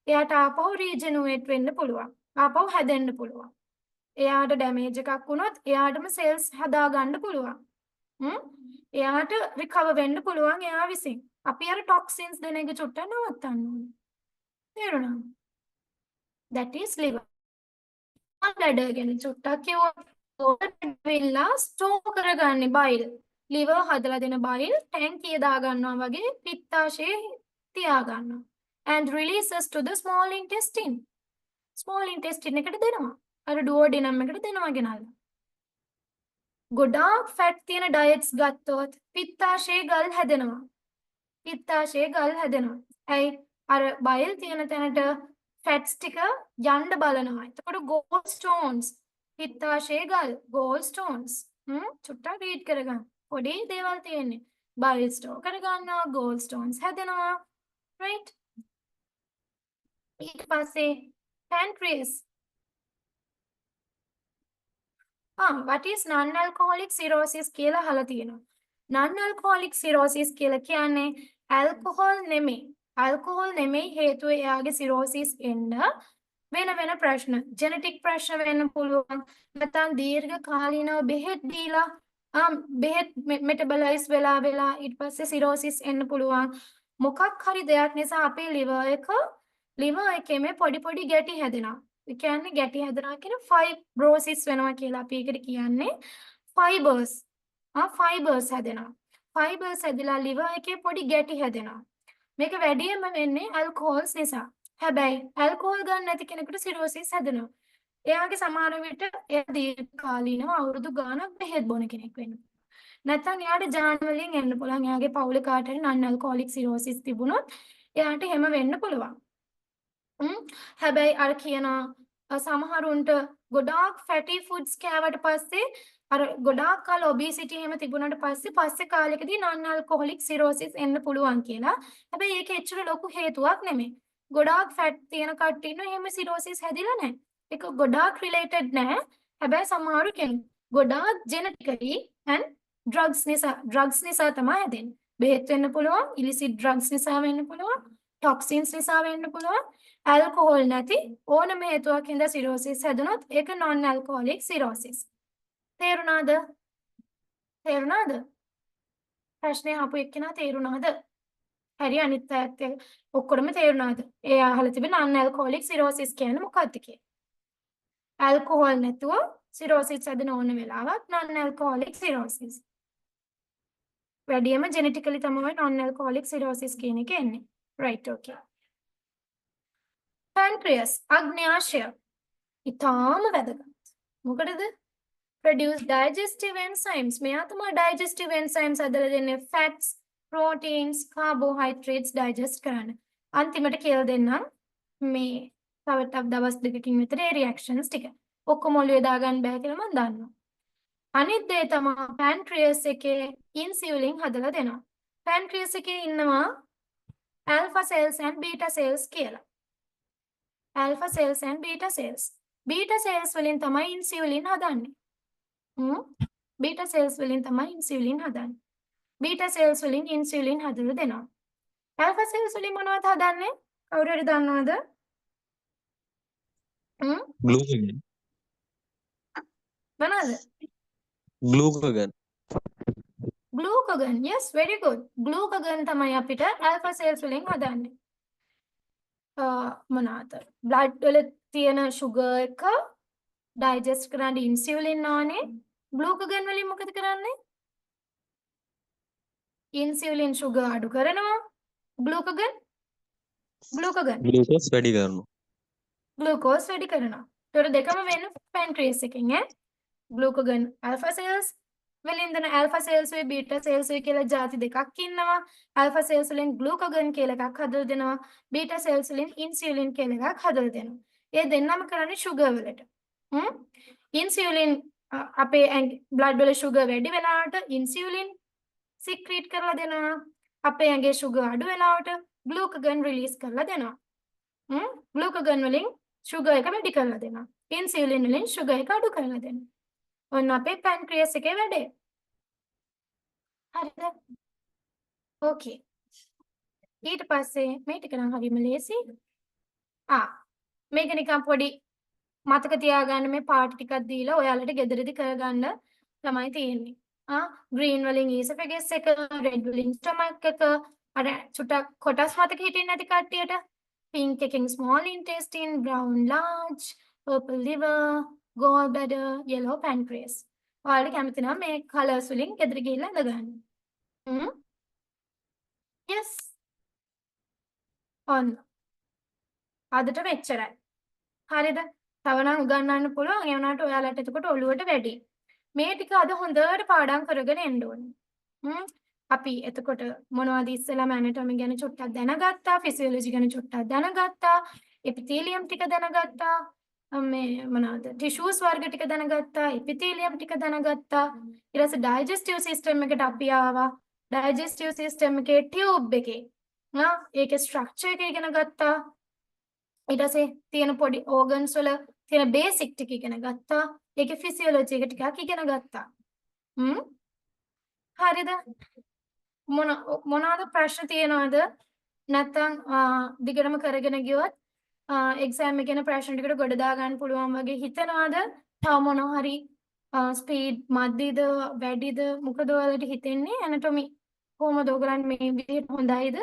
එයාට ආපහු regenerate වෙන්න පුළුවන්. ආපහු හැදෙන්න පුළුවන්. එයාට damage එකක් වුණොත් එයාටම cells හදා ගන්න පුළුවන්. එයාට recover වෙන්න පුළුවන් එයා විසින්. අපි අර toxins දෙන එක චුට්ටක් නවත්තන්න ඕනේ. තේරුණාද? that is liver. bladder ගැන චුට්ටක් කියවලා store කරගන්නේ bile. liver හදලා දෙන bile ටැංකිය දා ගන්නවා වගේ පිත්තාශයේ තියා ගන්නවා. and releases to the small intestine. small intestine එකට දෙනවා. අර duodenum එකට දෙනවා ගෙනල්ලා. ගොඩාක් fat තියෙන diets ගත්තොත් පිත්තාශයේ ගල් හැදෙනවා. ඇයි? අර bile තියෙන තැනට fats ටික යන්න බලනවා. එතකොට gallstones පිත්තාශයේ ගල් gallstones චුට්ටක් read කරගන්න. පොඩි දේවල් තියෙන්නේ. bile store කරගන්නවා gallstones හැදෙනවා. right? ඊට පස්සේ pancreas. what is non-alcoholic cirrhosis කියලා අහලා තියෙනවා. non-alcoholic cirrhosis කියලා කියන්නේ alcohol නෙමෙයි හේතුව එයාගේ cirrhosis එන්න වෙන ප්‍රශ්න. genetic ප්‍රශ්න වෙන්න පුළුවන්. නැත්නම් දීර්ඝ කාලීනව බෙහෙත් දීලා බෙහෙත් metabolize වෙලා ඊට පස්සේ cirrhosis එන්න පුළුවන්. මොකක් හරි දෙයක් නිසා අපේ liver එකේ මේ පොඩි ගැටි හැදෙනවා. ඒ කියන්නේ ගැටි හැදෙනවා කියන fibrosis වෙනවා කියලා අපි ඒකට කියන්නේ fibers. fibers හැදෙනවා. fibers හැදලා liver එකේ පොඩි ගැටි හැදෙනවා. මේක වැඩියෙන්ම වෙන්නේ alcohols නිසා. හැබැයි alcohol ගන්න නැති කෙනෙකුට cirrhosis හැදෙනවා. එයාගේ සමහර විට එයා දීර්ඝ කාලීනව අවුරුදු ගාණක් බෙහෙත් බොන කෙනෙක් වෙනවා. නැත්නම් එයාට ජාන වලින් එන්න පුළුවන්. එයාගේ පවුලේ කාට හරි non-alcoholic cirrhosis තිබුණොත් එයාට හැම වෙන්න පුළුවන්. හැබැයි අර කියන සමහරුන්ට ගොඩාක් fatty foods කෑවට පස්සේ අර ගොඩාක් කාල obesity එහෙම තිබුණාට පස්සේ කාලෙකදී non-alcoholic cirrhosis එන්න පුළුවන් කියලා. හැබැයි ඒක ඇත්තට ලොකු හේතුවක් නෙමෙයි. ගොඩාක් fat තියෙන කට්ටිය ඉන්න එහෙම cirrhosis හැදිලා නැහැ. ඒක ගොඩාක් related නැහැ. හැබැයි සමහරු කෙනෙක් ගොඩාක් genetically and drugs නිසා තමයි හැදෙන්නේ. බෙහෙත් වෙන්න පුළුවන්, illicit drugs නිසා වෙන්න පුළුවන්, toxins නිසා වෙන්න පුළුවන්. alcohol නැති ඕනම හේතුවක් හින්දා cirrhosis හැදුනොත් ඒක non-alcoholic cirrhosis. තේරුණාද? ප්‍රශ්නේ අහපු එක්කෙනා තේරුණාද? හරි අනිත් අයත් ඔක්කොම තේරුණාද? ඒ අහලා තිබෙන non-alcoholic cirrhosis කියන්නේ මොකක්ද කියලා? alcohol නැතුව cirrhosis හැදෙන ඕන වෙලාවක් non-alcoholic cirrhosis. වැඩියම genetically තමයි non-alcoholic cirrhosis කියන එක එන්නේ. right, okay. Pancreas, අග්න්‍යාශය. ඉතාම වැදගත්. මොකටද? Produce digestive enzymes. මෙයා තමයි digestive enzymes හදලා දෙන්නේ. Fats, proteins, carbohydrates digest කරන්න. අන්තිමට කියලා දෙන්නම් මේ තව දවස් දෙකකින් විතර ඒ reactions ටික. ඔක්කොම ඔළුවේ දාගන්න බෑ කියලා මම දන්නවා. අනිත් දේ තමයි pancreas එකේ insulin හදලා දෙනවා. pancreas එකේ ඉන්නවා alpha cells and beta cells කියලා. alpha cells and beta cells. beta cells වලින් තමයි insulin හදන්නේ. beta cells වලින් තමයි insulin හදන්නේ. beta cells වලින් insulin හදලා දෙනවා. alpha cells වලින් මොනවද හදන්නේ? කවුරු හරි දන්නවද? Glucagon. මොනවද? Glucagon. Glucagon. Yes, very good. Glucagon තමයි අපිට alpha cells වලින් හදන්නේ. මොනවාද? blood වල තියෙන sugar එක digest කරන්න insulin ඕනේ. Glucagon වලින් මොකද කරන්නේ? insulin sugar අඩු කරනවා. Glucagon Glucose වැඩි කරනවා. glucose වැඩි කරනවා. ඒතර දෙකම වෙන්නේ pancreas එකෙන් ඈ. glucagon alpha cells වලින් දෙන alpha cells වේ beta cells වේ කියලා ಜಾති දෙකක් ඉන්නවා. alpha cells වලින් glucagon කියලා එකක් හදලා දෙනවා. beta cells වලින් insulin කියලා එකක් හදලා දෙනවා. ඒ දෙන්නම කරන්නේ sugar වලට. insulin අපේ blood වල sugar වැඩි වෙලාවට insulin secrete කරලා දෙනවා. අපේ ඇඟේ sugar අඩු වෙලාවට glucagon release කරලා දෙනවා. glucagon වලින් sugar එක වැඩි කරලා දෙනවා. insulin වලින් sugar එක අඩු කරලා දෙනවා. ඔන්න අපේ pancreas එකේ වැඩේ. හරිද? okay. ඊට පස්සේ මේ ටික නම් හරිම ලේසි. මේක නිකන් පොඩි මතක තියාගන්න මේ පාටි ටිකක් දීලා ඔයාලට ගෙදරදී කරගන්න තමයි තියෙන්නේ. green වලින් esophagus එක, red වලින් stomach එක, අර චුට්ටක් කොටස් මතක හිටින්නේ නැති කට්ටියට pink එකෙන් small intestine, brown large, purple liver, gallbladder, yellow pancreas. ඔයාලට කැමති නම් මේ colors වලින් ගෙදර ගිහිල්ලා අඳගන්න. yes. ඔන්න. අදට මෙච්චරයි. හරිද? තව නම් උගන්වන්න පුළුවන්. ඒ වුණාට ඔයාලට එතකොට ඔළුවට වැඩි. මේ ටික අද හොඳට පාඩම් කරගෙන එන්න ඕනේ. අපි එතකොට මොනවද ඉස්සෙල්ලාම anatomy ගැන චුට්ටක් දැනගත්තා, physiology ගැන චුට්ටක් දැනගත්තා, epithelium ටික දැනගත්තා, මේ මොනවද tissues වර්ග ටික දැනගත්තා, epithelium ටික දැනගත්තා. ඊට පස්සේ digestive system එකට අපි ආවා. digestive system එකේ tube එකේ ඒකේ structure එක ඉගෙන ගත්තා. ඊට පස්සේ තියෙන පොඩි organs වල තියෙන basic ටික ඉගෙන ගත්තා. ඒකේ physiology එක ටිකක් ඉගෙන ගත්තා. හරිද? මොනවාද ප්‍රශ්න තියෙනවද? නැත්නම් දිගටම කරගෙන ගියොත් exam එකේ ප්‍රශ්න ටිකට ගොඩ දා ගන්න පුළුවන් වගේ හිතනවද? තව මොනවා හරි speed මධ්‍යද වැඩිද මොකද ඔයාලට හිතෙන්නේ? anatomy කොහොමද ඔයගලන්ට මේ විදිහට හොඳයිද?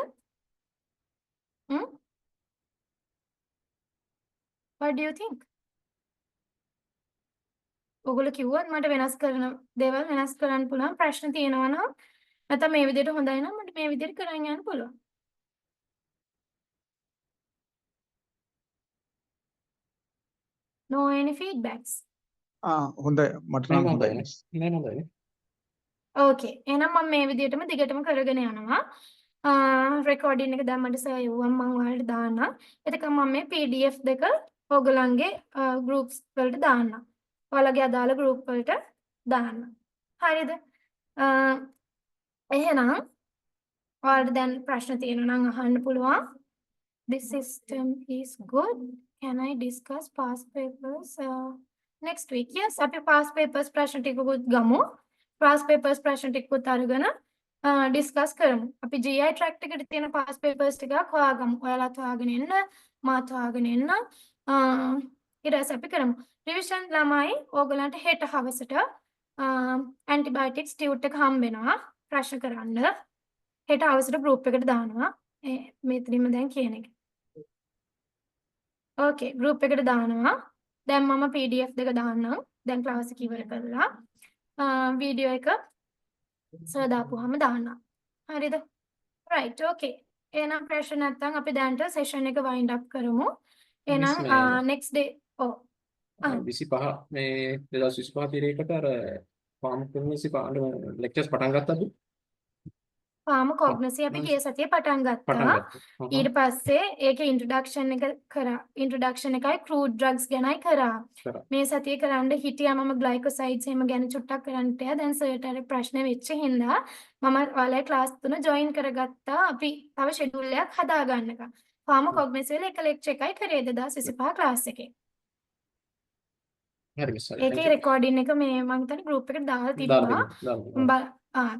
What do you think? ඔයගොල්ලෝ කිව්වොත් මට වෙනස් කරන දේවල් වෙනස් කරන්න පුළුවන්. ප්‍රශ්න තියෙනවා නම් නැත්නම් මේ විදිහට හොඳයි නම් මට මේ විදිහට කරන් යන්න පුළුවන්. No any feedbacks. හොඳයි මට නම් හොඳයි. නෑ හොඳයි. Okay. එහෙනම් මම මේ විදිහටම දිගටම කරගෙන යනවා. රෙකෝඩින් එක දැම්මට සර් යවුවම් මම ඔයාලට දාන්නම්. එතකම් මම මේ PDF දෙක ඔයගලන්ගේ groups වලට දාන්නම්. ඔයාලගේ අදාළ group වලට දාන්නම්. හරිද? එහෙනම් ඔයාලට දැන් ප්‍රශ්න තියෙනවා නම් අහන්න පුළුවන්. This system is good. Can I discuss past papers next week? Yes, අපි past papers ප්‍රශ්න ටිකකුත් ගමු. past papers ප්‍රශ්න ටිකකුත් අරගෙන discuss කරමු. අපි GI tract එකට තියෙන past papers ටිකක් හොයාගමු. ඔයාලත් හොයාගෙන එන්න, මාත් හොයාගෙන එන්න. ඊට පස්සේ අපි කරමු. revision ළමයි ඕගලන්ට හෙට හවසට antibiotics tube එක හම්බ වෙනවා. ප්‍රශ්න කරන්න. හෙට හවසට group එකට දානවා. මෙතනින්ම දැන් කියන එක. Okay, group එකට දානවා. දැන් මම PDF දෙක දාන්නම්. දැන් class එක ඉවර කරලා video එක සර් දාපුවාම දාන්නම්. හරිද? Right, okay. එහෙනම් ප්‍රශ්න නැත්නම් අපි දැනට සෙෂන් එක wind up කරමු. Miss එහෙනම් මේ next day 25 මේ 2025 තිරයකට අර ෆාමකොග්නසි ලෙක්චර්ස් පටන් ගත්තද? ෆාමකොග්නසි අපි ගිය සතියේ පටන් පටන් ගත්තා. ගත්තා. ඊට පස්සේ ඒකේ ඉන්ට්‍රොඩක්ෂන් එක කරා. ඉන්ට්‍රොඩක්ෂන් එකයි ක්‍රූඩ් ඩ්‍රග්ස් ගැනයි කරා. කරා. මේ සතියේ කරන්න හිටියා මම ග්ලයිකෝසයිඩ්ස් එහෙම ගැන චුට්ටක් කරන්න තියා. දැන් සර්ට අර ප්‍රශ්න වෙච්ච හින්දා මම ඔයාලගේ ක්ලාස් 3 ජොයින් කරගත්තා. අපි තව ෂෙඩියුල් එකක් හදා ගන්නකම්. ෆාමකොග්නසි වල එක ලෙක්චර් එකයි කරේ 2025 ක්ලාස් එකේ. හරි මිස් හරි. ඒකේ රෙකෝඩින් එක මේ මම හිතන්නේ ගෲප් එකට දාලා තිබ්බා.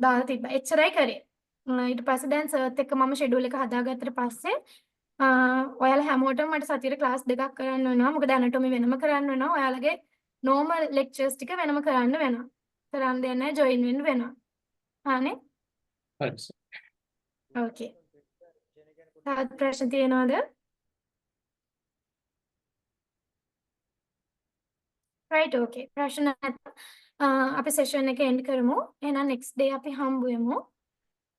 දාලා තිබ්බා. එච්චරයි කරේ. ඊට පස්සේ දැන් සර්ත් එක්ක මම ෂෙඩියුල් එක හදාගත්තට පස්සේ ඔයාලා හැමෝටම මට සතියේ ක්ලාස් දෙකක් කරන්න වෙනවා. මොකද ඇනටොමි වෙනම කරන්න වෙනවා. ඔයාලගේ normal lectures ටික වෙනම කරන්න වෙනවා. කරන් දෙන්නේ නැහැ ජොයින් වෙන්න වෙනවා. හානේ? හරි මිස්. ඕකේ. තවත් ප්‍රශ්න තියෙනවද? right okay. ප්‍රශ්න නැත්නම් අපි සෙෂන් එක එන්ඩ් කරමු. එහෙනම් next day අපි හම්බ වෙමු.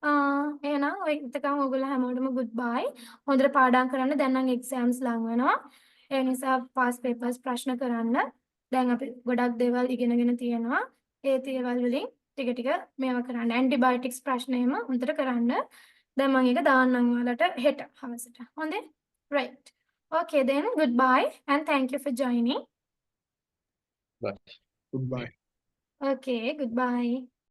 එහෙනම් ඔය ඉතකම් ඔයගොල්ලෝ හැමෝටම good bye. හොඳට පාඩම් කරන්න. දැන් නම් exams ලඟ වෙනවා. ඒ නිසා past papers ප්‍රශ්න කරන්න. දැන් අපි ගොඩක් දේවල් ඉගෙනගෙන තියෙනවා. ඒ දේවල් වලින් ටික ටික මේවා කරන්න. antibiotics ප්‍රශ්න එහෙම හොඳට කරන්න. දැන් මම ඒක දාන්නම් ඔයාලට හෙට හවසට. හොඳේ? right. Okay then goodbye and thank you for joining. Bye. goodbye Okay, goodbye.